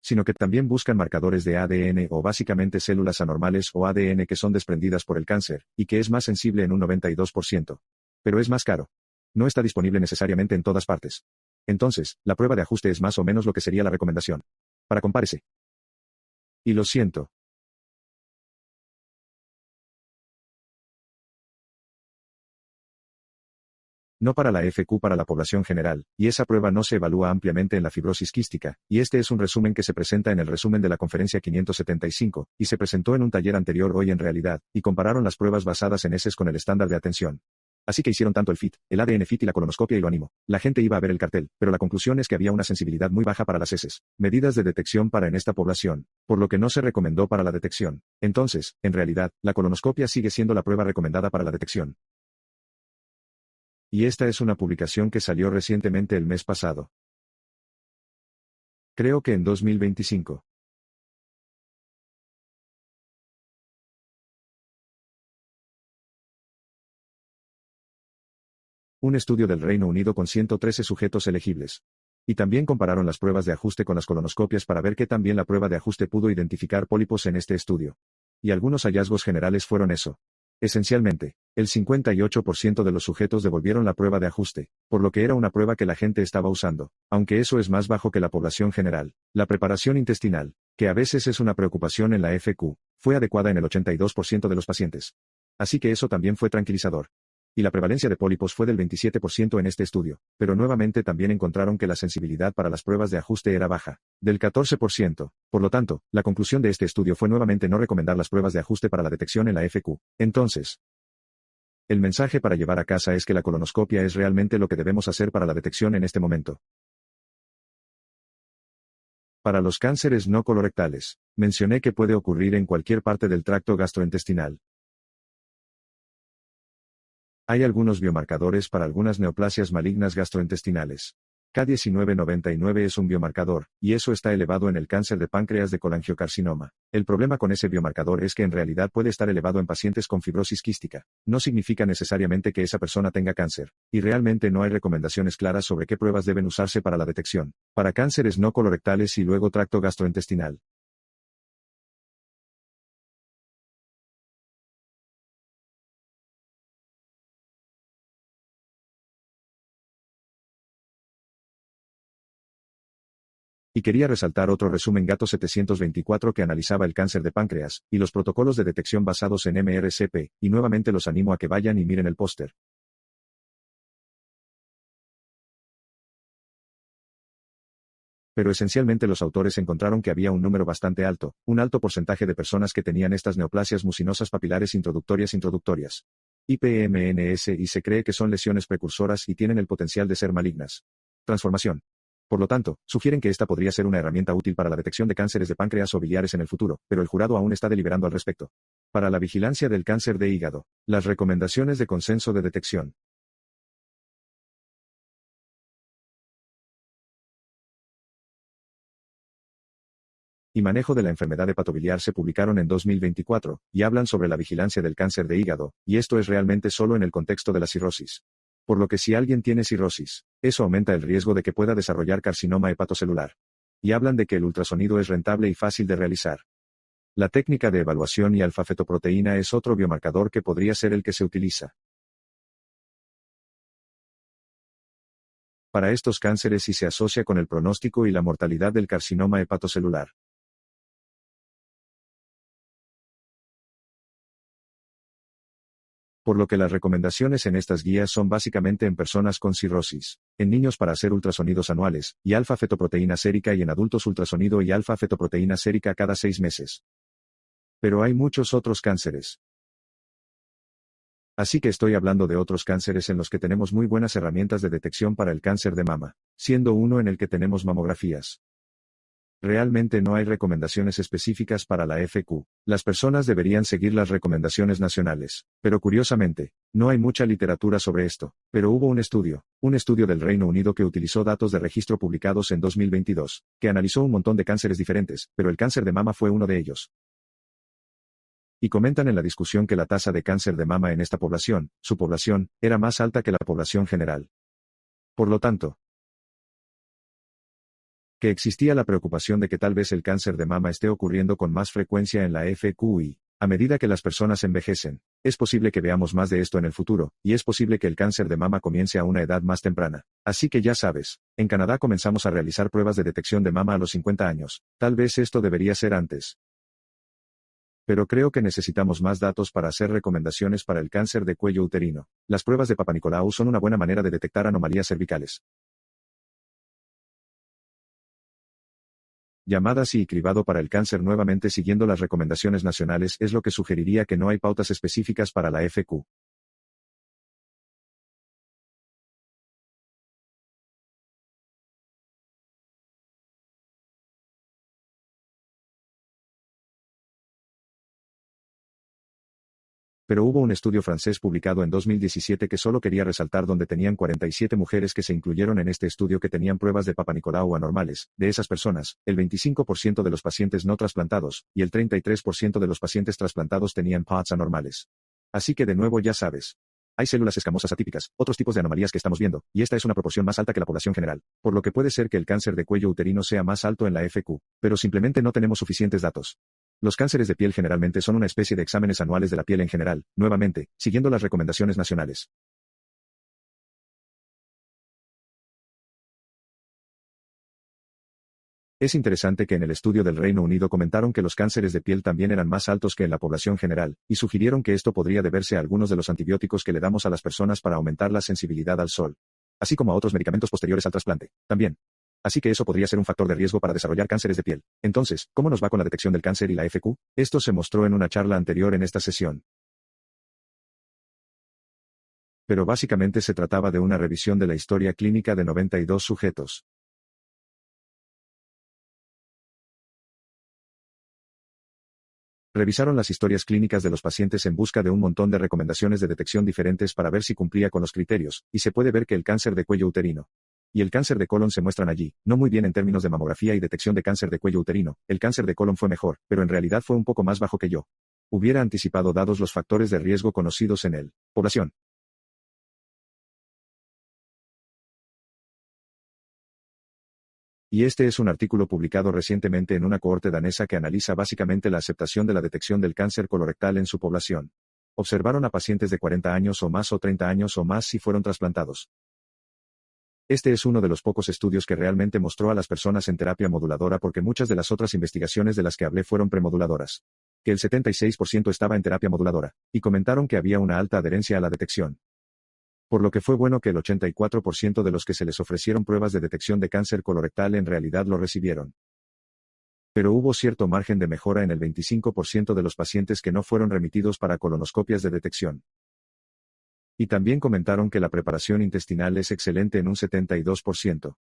sino que también buscan marcadores de ADN o básicamente células anormales o ADN que son desprendidas por el cáncer, y que es más sensible en un 92%. Pero es más caro. No está disponible necesariamente en todas partes. Entonces, la prueba de ajuste es más o menos lo que sería la recomendación. Para compárese. Y lo siento. No para la FQ para la población general, y esa prueba no se evalúa ampliamente en la fibrosis quística, y este es un resumen que se presenta en el resumen de la conferencia 575, y se presentó en un taller anterior hoy en realidad, y compararon las pruebas basadas en heces con el estándar de atención. Así que hicieron tanto el FIT, el ADN FIT y la colonoscopia y lo animo. La gente iba a ver el cartel, pero la conclusión es que había una sensibilidad muy baja para las heces. Medidas de detección para en esta población, por lo que no se recomendó para la detección. Entonces, en realidad, la colonoscopia sigue siendo la prueba recomendada para la detección. Y esta es una publicación que salió recientemente el mes pasado. Creo que en 2025. Un estudio del Reino Unido con 113 sujetos elegibles. Y también compararon las pruebas de ajuste con las colonoscopias para ver qué tan bien la prueba de ajuste pudo identificar pólipos en este estudio. Y algunos hallazgos generales fueron eso. Esencialmente, el 58% de los sujetos devolvieron la prueba de ajuste, por lo que era una prueba que la gente estaba usando, aunque eso es más bajo que la población general. La preparación intestinal, que a veces es una preocupación en la FQ, fue adecuada en el 82% de los pacientes. Así que eso también fue tranquilizador. Y la prevalencia de pólipos fue del 27% en este estudio, pero nuevamente también encontraron que la sensibilidad para las pruebas de ajuste era baja, del 14%. Por lo tanto, la conclusión de este estudio fue nuevamente no recomendar las pruebas de ajuste para la detección en la FQ. Entonces, el mensaje para llevar a casa es que la colonoscopia es realmente lo que debemos hacer para la detección en este momento. Para los cánceres no colorectales, mencioné que puede ocurrir en cualquier parte del tracto gastrointestinal. Hay algunos biomarcadores para algunas neoplasias malignas gastrointestinales. K1999 es un biomarcador, y eso está elevado en el cáncer de páncreas de colangiocarcinoma. El problema con ese biomarcador es que en realidad puede estar elevado en pacientes con fibrosis quística. No significa necesariamente que esa persona tenga cáncer, y realmente no hay recomendaciones claras sobre qué pruebas deben usarse para la detección. Para cánceres no colorectales y luego tracto gastrointestinal. Y quería resaltar otro resumen Gato 724 que analizaba el cáncer de páncreas, y los protocolos de detección basados en MRCP, y nuevamente los animo a que vayan y miren el póster. Pero esencialmente los autores encontraron que había un número bastante alto, un alto porcentaje de personas que tenían estas neoplasias mucinosas papilares introductorias. IPMNS y se cree que son lesiones precursoras y tienen el potencial de ser malignas. Transformación. Por lo tanto, sugieren que esta podría ser una herramienta útil para la detección de cánceres de páncreas o biliares en el futuro, pero el jurado aún está deliberando al respecto. Para la vigilancia del cáncer de hígado, las recomendaciones de consenso de detección. y manejo de la enfermedad hepatobiliar se publicaron en 2024, y hablan sobre la vigilancia del cáncer de hígado, y esto es realmente solo en el contexto de la cirrosis. Por lo que si alguien tiene cirrosis, eso aumenta el riesgo de que pueda desarrollar carcinoma hepatocelular. Y hablan de que el ultrasonido es rentable y fácil de realizar. La técnica de evaluación y alfa-fetoproteína es otro biomarcador que podría ser el que se utiliza para estos cánceres y se asocia con el pronóstico y la mortalidad del carcinoma hepatocelular. Por lo que las recomendaciones en estas guías son básicamente en personas con cirrosis, en niños para hacer ultrasonidos anuales, y alfa-fetoproteína sérica y en adultos ultrasonido y alfa-fetoproteína sérica cada 6 meses. Pero hay muchos otros cánceres. Así que estoy hablando de otros cánceres en los que tenemos muy buenas herramientas de detección para el cáncer de mama, siendo uno en el que tenemos mamografías. Realmente no hay recomendaciones específicas para la FQ. Las personas deberían seguir las recomendaciones nacionales. Pero curiosamente, no hay mucha literatura sobre esto. Pero hubo un estudio del Reino Unido que utilizó datos de registro publicados en 2022, que analizó un montón de cánceres diferentes, pero el cáncer de mama fue uno de ellos. Y comentan en la discusión que la tasa de cáncer de mama en esta población, su población, era más alta que la población general. Por lo tanto, que existía la preocupación de que tal vez el cáncer de mama esté ocurriendo con más frecuencia en la FQI. A medida que las personas envejecen, es posible que veamos más de esto en el futuro, y es posible que el cáncer de mama comience a una edad más temprana. Así que ya sabes, en Canadá comenzamos a realizar pruebas de detección de mama a los 50 años. Tal vez esto debería ser antes. Pero creo que necesitamos más datos para hacer recomendaciones para el cáncer de cuello uterino. Las pruebas de Papa Nicolau son una buena manera de detectar anomalías cervicales. Llamadas y cribado para el cáncer nuevamente siguiendo las recomendaciones nacionales es lo que sugeriría que no hay pautas específicas para la FQ. Pero hubo un estudio francés publicado en 2017 que solo quería resaltar donde tenían 47 mujeres que se incluyeron en este estudio que tenían pruebas de Papa Nicolau anormales. De esas personas, el 25% de los pacientes no trasplantados, y el 33% de los pacientes trasplantados tenían POTS anormales. Así que de nuevo ya sabes. Hay células escamosas atípicas, otros tipos de anomalías que estamos viendo, y esta es una proporción más alta que la población general, por lo que puede ser que el cáncer de cuello uterino sea más alto en la FQ, pero simplemente no tenemos suficientes datos. Los cánceres de piel generalmente son una especie de exámenes anuales de la piel en general, nuevamente, siguiendo las recomendaciones nacionales. Es interesante que en el estudio del Reino Unido comentaron que los cánceres de piel también eran más altos que en la población general, y sugirieron que esto podría deberse a algunos de los antibióticos que le damos a las personas para aumentar la sensibilidad al sol, así como a otros medicamentos posteriores al trasplante, también. Así que eso podría ser un factor de riesgo para desarrollar cánceres de piel. Entonces, ¿cómo nos va con la detección del cáncer y la FQ? Esto se mostró en una charla anterior en esta sesión. Pero básicamente se trataba de una revisión de la historia clínica de 92 sujetos. Revisaron las historias clínicas de los pacientes en busca de un montón de recomendaciones de detección diferentes para ver si cumplía con los criterios, y se puede ver que el cáncer de cuello uterino y el cáncer de colon se muestran allí, no muy bien en términos de mamografía y detección de cáncer de cuello uterino. El cáncer de colon fue mejor, pero en realidad fue un poco más bajo que yo hubiera anticipado dados los factores de riesgo conocidos en el población. Y este es un artículo publicado recientemente en una cohorte danesa que analiza básicamente la aceptación de la detección del cáncer colorectal en su población. Observaron a pacientes de 40 años o más o 30 años o más si fueron trasplantados. Este es uno de los pocos estudios que realmente mostró a las personas en terapia moduladora porque muchas de las otras investigaciones de las que hablé fueron premoduladoras. Que el 76% estaba en terapia moduladora, y comentaron que había una alta adherencia a la detección. Por lo que fue bueno que el 84% de los que se les ofrecieron pruebas de detección de cáncer colorectal en realidad lo recibieron. Pero hubo cierto margen de mejora en el 25% de los pacientes que no fueron remitidos para colonoscopias de detección. Y también comentaron que la preparación intestinal es excelente en un 72%.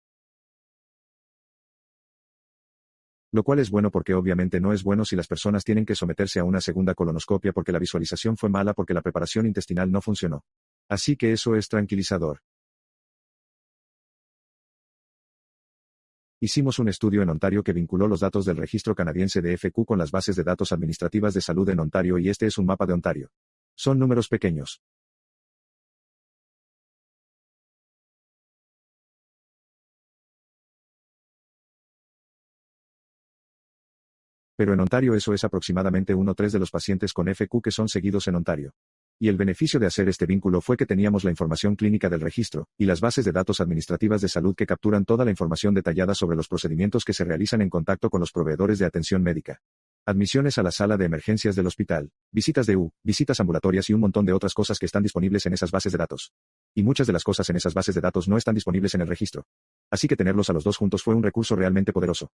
Lo cual es bueno porque obviamente no es bueno si las personas tienen que someterse a una segunda colonoscopia porque la visualización fue mala porque la preparación intestinal no funcionó. Así que eso es tranquilizador. Hicimos un estudio en Ontario que vinculó los datos del registro canadiense de FQ con las bases de datos administrativas de salud en Ontario y este es un mapa de Ontario. Son números pequeños. Pero en Ontario eso es aproximadamente 1/3 de los pacientes con FQ que son seguidos en Ontario. Y el beneficio de hacer este vínculo fue que teníamos la información clínica del registro, y las bases de datos administrativas de salud que capturan toda la información detallada sobre los procedimientos que se realizan en contacto con los proveedores de atención médica. Admisiones a la sala de emergencias del hospital, visitas de visitas ambulatorias y un montón de otras cosas que están disponibles en esas bases de datos. Y muchas de las cosas en esas bases de datos no están disponibles en el registro. Así que tenerlos a los dos juntos fue un recurso realmente poderoso.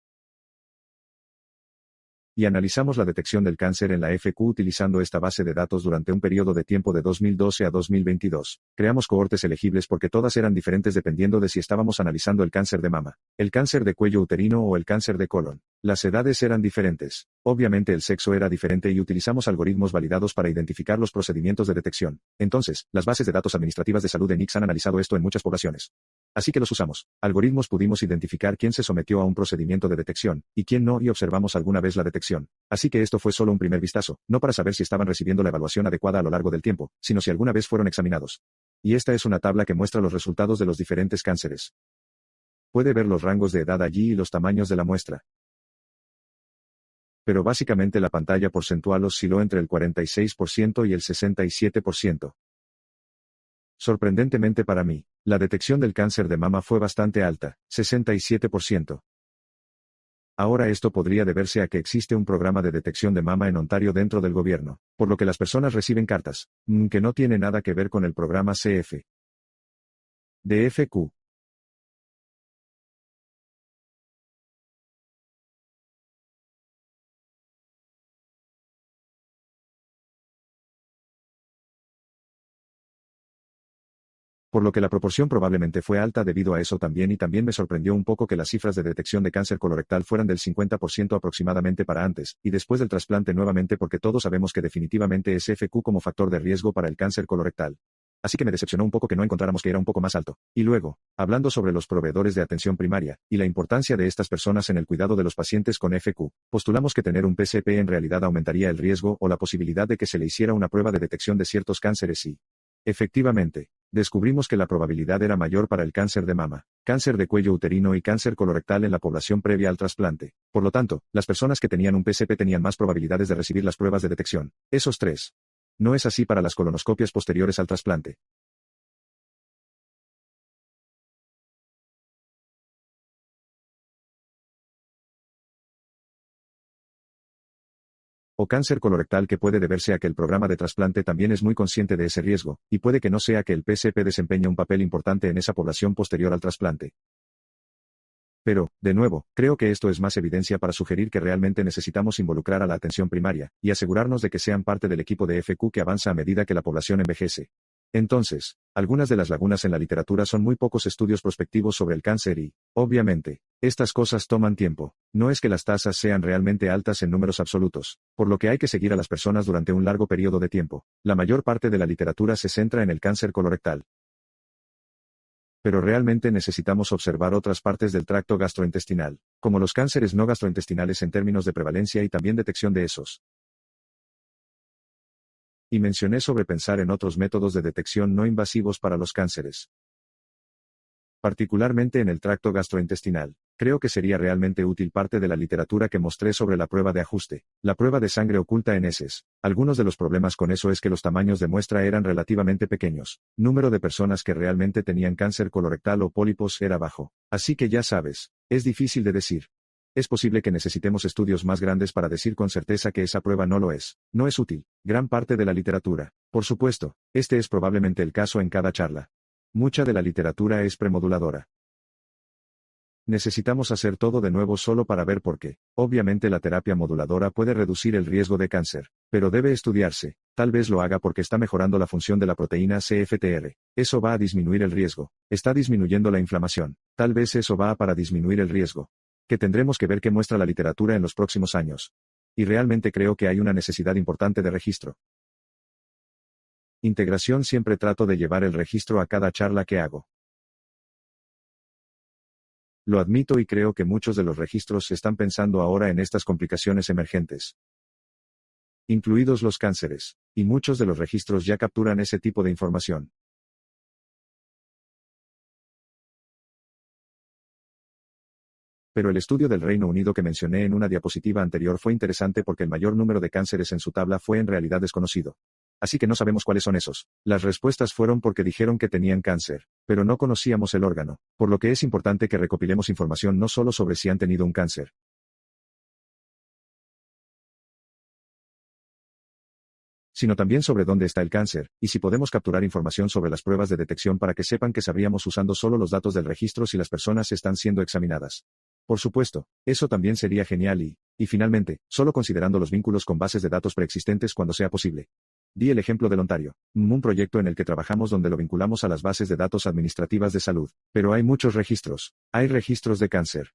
Y analizamos la detección del cáncer en la FQ utilizando esta base de datos durante un periodo de tiempo de 2012 a 2022. Creamos cohortes elegibles porque todas eran diferentes dependiendo de si estábamos analizando el cáncer de mama, el cáncer de cuello uterino o el cáncer de colon. Las edades eran diferentes. Obviamente el sexo era diferente y utilizamos algoritmos validados para identificar los procedimientos de detección. Entonces, las bases de datos administrativas de salud de NICS han analizado esto en muchas poblaciones. Así que los usamos. Algoritmos pudimos identificar quién se sometió a un procedimiento de detección, y quién no y observamos alguna vez la detección. Así que esto fue solo un primer vistazo, no para saber si estaban recibiendo la evaluación adecuada a lo largo del tiempo, sino si alguna vez fueron examinados. Y esta es una tabla que muestra los resultados de los diferentes cánceres. Puede ver los rangos de edad allí y los tamaños de la muestra. Pero básicamente la pantalla porcentual osciló entre el 46% y el 67%. Sorprendentemente para mí, la detección del cáncer de mama fue bastante alta, 67%. Ahora esto podría deberse a que existe un programa de detección de mama en Ontario dentro del gobierno, por lo que las personas reciben cartas, que no tiene nada que ver con el programa CF. De FQ. Por lo que la proporción probablemente fue alta debido a eso también y también me sorprendió un poco que las cifras de detección de cáncer colorectal fueran del 50% aproximadamente para antes, y después del trasplante nuevamente porque todos sabemos que definitivamente es FQ como factor de riesgo para el cáncer colorectal. Así que me decepcionó un poco que no encontráramos que era un poco más alto. Y luego, hablando sobre los proveedores de atención primaria, y la importancia de estas personas en el cuidado de los pacientes con FQ, postulamos que tener un PCP en realidad aumentaría el riesgo o la posibilidad de que se le hiciera una prueba de detección de ciertos cánceres y, efectivamente, descubrimos que la probabilidad era mayor para el cáncer de mama, cáncer de cuello uterino y cáncer colorectal en la población previa al trasplante. Por lo tanto, las personas que tenían un PCP tenían más probabilidades de recibir las pruebas de detección. Esos tres. No es así para las colonoscopias posteriores al trasplante. O cáncer colorectal que puede deberse a que el programa de trasplante también es muy consciente de ese riesgo, y puede que no sea que el PCP desempeñe un papel importante en esa población posterior al trasplante. Pero, de nuevo, creo que esto es más evidencia para sugerir que realmente necesitamos involucrar a la atención primaria, y asegurarnos de que sean parte del equipo de FQ que avanza a medida que la población envejece. Entonces, algunas de las lagunas en la literatura son muy pocos estudios prospectivos sobre el cáncer y, obviamente, estas cosas toman tiempo. No es que las tasas sean realmente altas en números absolutos, por lo que hay que seguir a las personas durante un largo periodo de tiempo. La mayor parte de la literatura se centra en el cáncer colorectal. Pero realmente necesitamos observar otras partes del tracto gastrointestinal, como los cánceres no gastrointestinales en términos de prevalencia y también detección de esos. Y mencioné sobre pensar en otros métodos de detección no invasivos para los cánceres. Particularmente en el tracto gastrointestinal. Creo que sería realmente útil parte de la literatura que mostré sobre la prueba de ajuste, la prueba de sangre oculta en heces. Algunos de los problemas con eso es que los tamaños de muestra eran relativamente pequeños. Número de personas que realmente tenían cáncer colorectal o pólipos era bajo. Así que ya sabes, es difícil de decir. Es posible que necesitemos estudios más grandes para decir con certeza que esa prueba no lo es. No es útil. Gran parte de la literatura. Por supuesto, este es probablemente el caso en cada charla. Mucha de la literatura es premoduladora. Necesitamos hacer todo de nuevo solo para ver por qué. Obviamente la terapia moduladora puede reducir el riesgo de cáncer, pero debe estudiarse. Tal vez lo haga porque está mejorando la función de la proteína CFTR. Eso va a disminuir el riesgo. Está disminuyendo la inflamación. Tal vez eso va para disminuir el riesgo. Que tendremos que ver qué muestra la literatura en los próximos años. Y realmente creo que hay una necesidad importante de registro. Integración. Siempre trato de llevar el registro a cada charla que hago. Lo admito y creo que muchos de los registros están pensando ahora en estas complicaciones emergentes, incluidos los cánceres, y muchos de los registros ya capturan ese tipo de información. Pero el estudio del Reino Unido que mencioné en una diapositiva anterior fue interesante porque el mayor número de cánceres en su tabla fue en realidad desconocido. Así que no sabemos cuáles son esos. Las respuestas fueron porque dijeron que tenían cáncer, pero no conocíamos el órgano, por lo que es importante que recopilemos información no solo sobre si han tenido un cáncer, sino también sobre dónde está el cáncer, y si podemos capturar información sobre las pruebas de detección para que sepan que sabríamos usando solo los datos del registro si las personas están siendo examinadas. Por supuesto, eso también sería genial y finalmente, solo considerando los vínculos con bases de datos preexistentes cuando sea posible. Di el ejemplo del Ontario, un proyecto en el que trabajamos donde lo vinculamos a las bases de datos administrativas de salud, pero hay muchos registros. Hay registros de cáncer.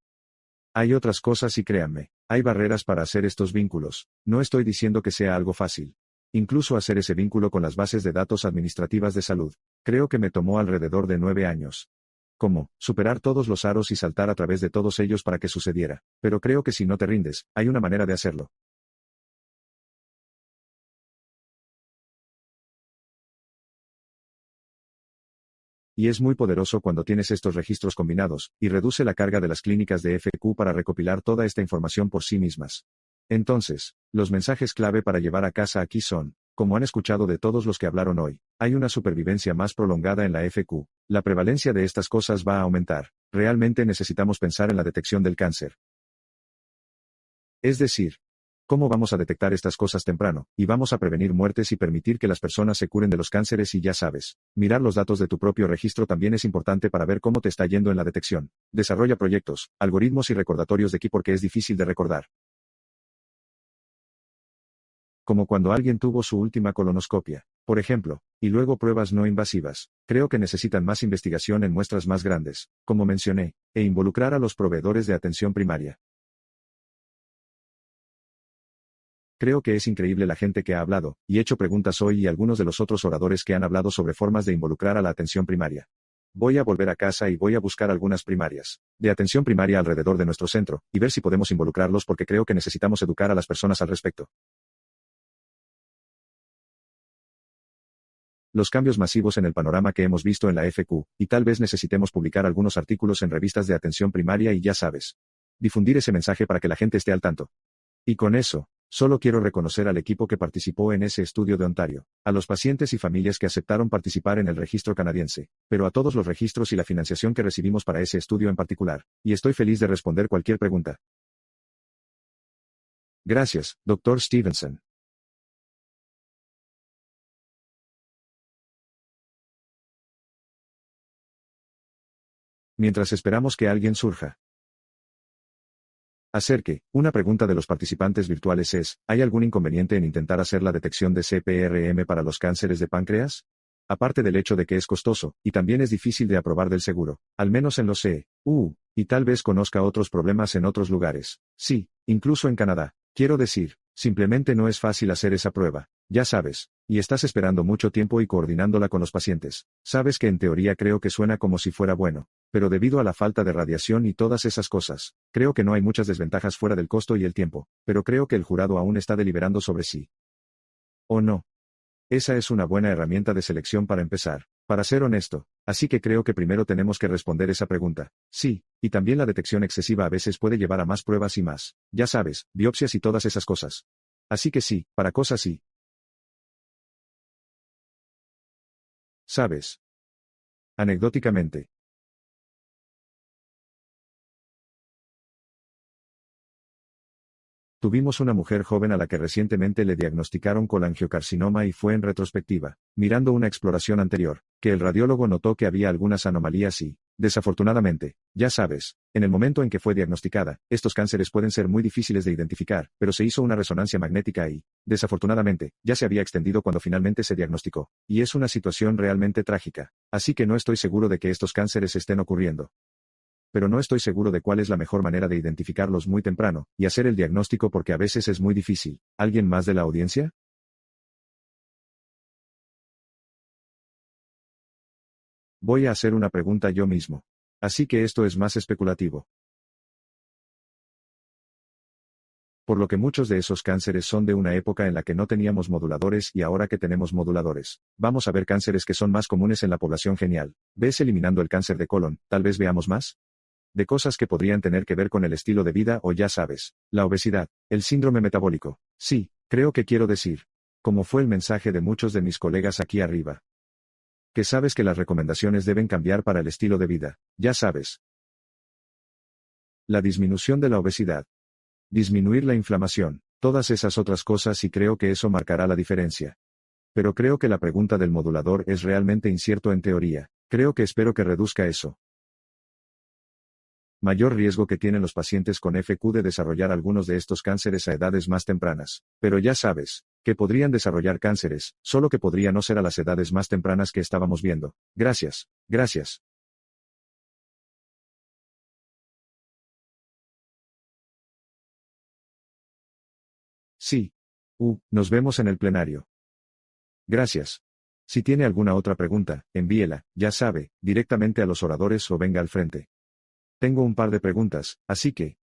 Hay otras cosas y créanme, hay barreras para hacer estos vínculos. No estoy diciendo que sea algo fácil. Incluso hacer ese vínculo con las bases de datos administrativas de salud. Creo que me tomó alrededor de 9 años. ¿Cómo? Superar todos los aros y saltar a través de todos ellos para que sucediera. Pero creo que si no te rindes, hay una manera de hacerlo. Y es muy poderoso cuando tienes estos registros combinados, y reduce la carga de las clínicas de FQ para recopilar toda esta información por sí mismas. Entonces, los mensajes clave para llevar a casa aquí son, como han escuchado de todos los que hablaron hoy, hay una supervivencia más prolongada en la FQ, la prevalencia de estas cosas va a aumentar, realmente necesitamos pensar en la detección del cáncer. Es decir, ¿cómo vamos a detectar estas cosas temprano, y vamos a prevenir muertes y permitir que las personas se curen de los cánceres? Y ya sabes, mirar los datos de tu propio registro también es importante para ver cómo te está yendo en la detección. Desarrolla proyectos, algoritmos y recordatorios de aquí porque es difícil de recordar. Como cuando alguien tuvo su última colonoscopia, por ejemplo, y luego pruebas no invasivas. Creo que necesitan más investigación en muestras más grandes, como mencioné, e involucrar a los proveedores de atención primaria. Creo que es increíble la gente que ha hablado, y hecho preguntas hoy y algunos de los otros oradores que han hablado sobre formas de involucrar a la atención primaria. Voy a volver a casa y voy a buscar algunas primarias de atención primaria alrededor de nuestro centro, y ver si podemos involucrarlos porque creo que necesitamos educar a las personas al respecto. Los cambios masivos en el panorama que hemos visto en la FQ, y tal vez necesitemos publicar algunos artículos en revistas de atención primaria y ya sabes. Difundir ese mensaje para que la gente esté al tanto. Y con eso, solo quiero reconocer al equipo que participó en ese estudio de Ontario, a los pacientes y familias que aceptaron participar en el registro canadiense, pero a todos los registros y la financiación que recibimos para ese estudio en particular, y estoy feliz de responder cualquier pregunta. Gracias, Dr. Stevenson. Mientras esperamos que alguien surja. Una pregunta de los participantes virtuales es, ¿hay algún inconveniente en intentar hacer la detección de CPRM para los cánceres de páncreas? Aparte del hecho de que es costoso, y también es difícil de aprobar del seguro, al menos en los CEU, y tal vez conozca otros problemas en otros lugares. Sí, incluso en Canadá. Quiero decir, simplemente no es fácil hacer esa prueba, ya sabes, y estás esperando mucho tiempo y coordinándola con los pacientes. Sabes que en teoría creo que suena como si fuera bueno, pero debido a la falta de radiación y todas esas cosas, creo que no hay muchas desventajas fuera del costo y el tiempo, pero creo que el jurado aún está deliberando sobre sí o no. Esa es una buena herramienta de selección para empezar, para ser honesto, así que creo que primero tenemos que responder esa pregunta. Sí, y también la detección excesiva a veces puede llevar a más pruebas y más, ya sabes, biopsias y todas esas cosas. Así que sí, para cosas sí. ¿Sabes? Anecdóticamente, tuvimos una mujer joven a la que recientemente le diagnosticaron colangiocarcinoma y fue en retrospectiva, mirando una exploración anterior, que el radiólogo notó que había algunas anomalías y, desafortunadamente, ya sabes, en el momento en que fue diagnosticada, estos cánceres pueden ser muy difíciles de identificar, pero se hizo una resonancia magnética y, desafortunadamente, ya se había extendido cuando finalmente se diagnosticó, y es una situación realmente trágica, así que no estoy seguro de que estos cánceres estén ocurriendo. Pero no estoy seguro de cuál es la mejor manera de identificarlos muy temprano, y hacer el diagnóstico porque a veces es muy difícil. ¿Alguien más de la audiencia? Voy a hacer una pregunta yo mismo. Así que esto es más especulativo. Por lo que muchos de esos cánceres son de una época en la que no teníamos moduladores y ahora que tenemos moduladores, vamos a ver cánceres que son más comunes en la población genial. ¿Ves eliminando el cáncer de colon? Tal vez veamos más de cosas que podrían tener que ver con el estilo de vida o ya sabes, la obesidad, el síndrome metabólico. Sí, creo que quiero decir, como fue el mensaje de muchos de mis colegas aquí arriba, que sabes que las recomendaciones deben cambiar para el estilo de vida, ya sabes. La disminución de la obesidad. Disminuir la inflamación, todas esas otras cosas y creo que eso marcará la diferencia. Pero creo que la pregunta del modulador es realmente incierto en teoría, creo que espero que reduzca eso. Mayor riesgo que tienen los pacientes con FQ de desarrollar algunos de estos cánceres a edades más tempranas. Pero ya sabes, que podrían desarrollar cánceres, solo que podría no ser a las edades más tempranas que estábamos viendo. Gracias, gracias. Sí. Nos vemos en el plenario. Gracias. Si tiene alguna otra pregunta, envíela, ya sabe, directamente a los oradores o venga al frente. Tengo un par de preguntas, así que,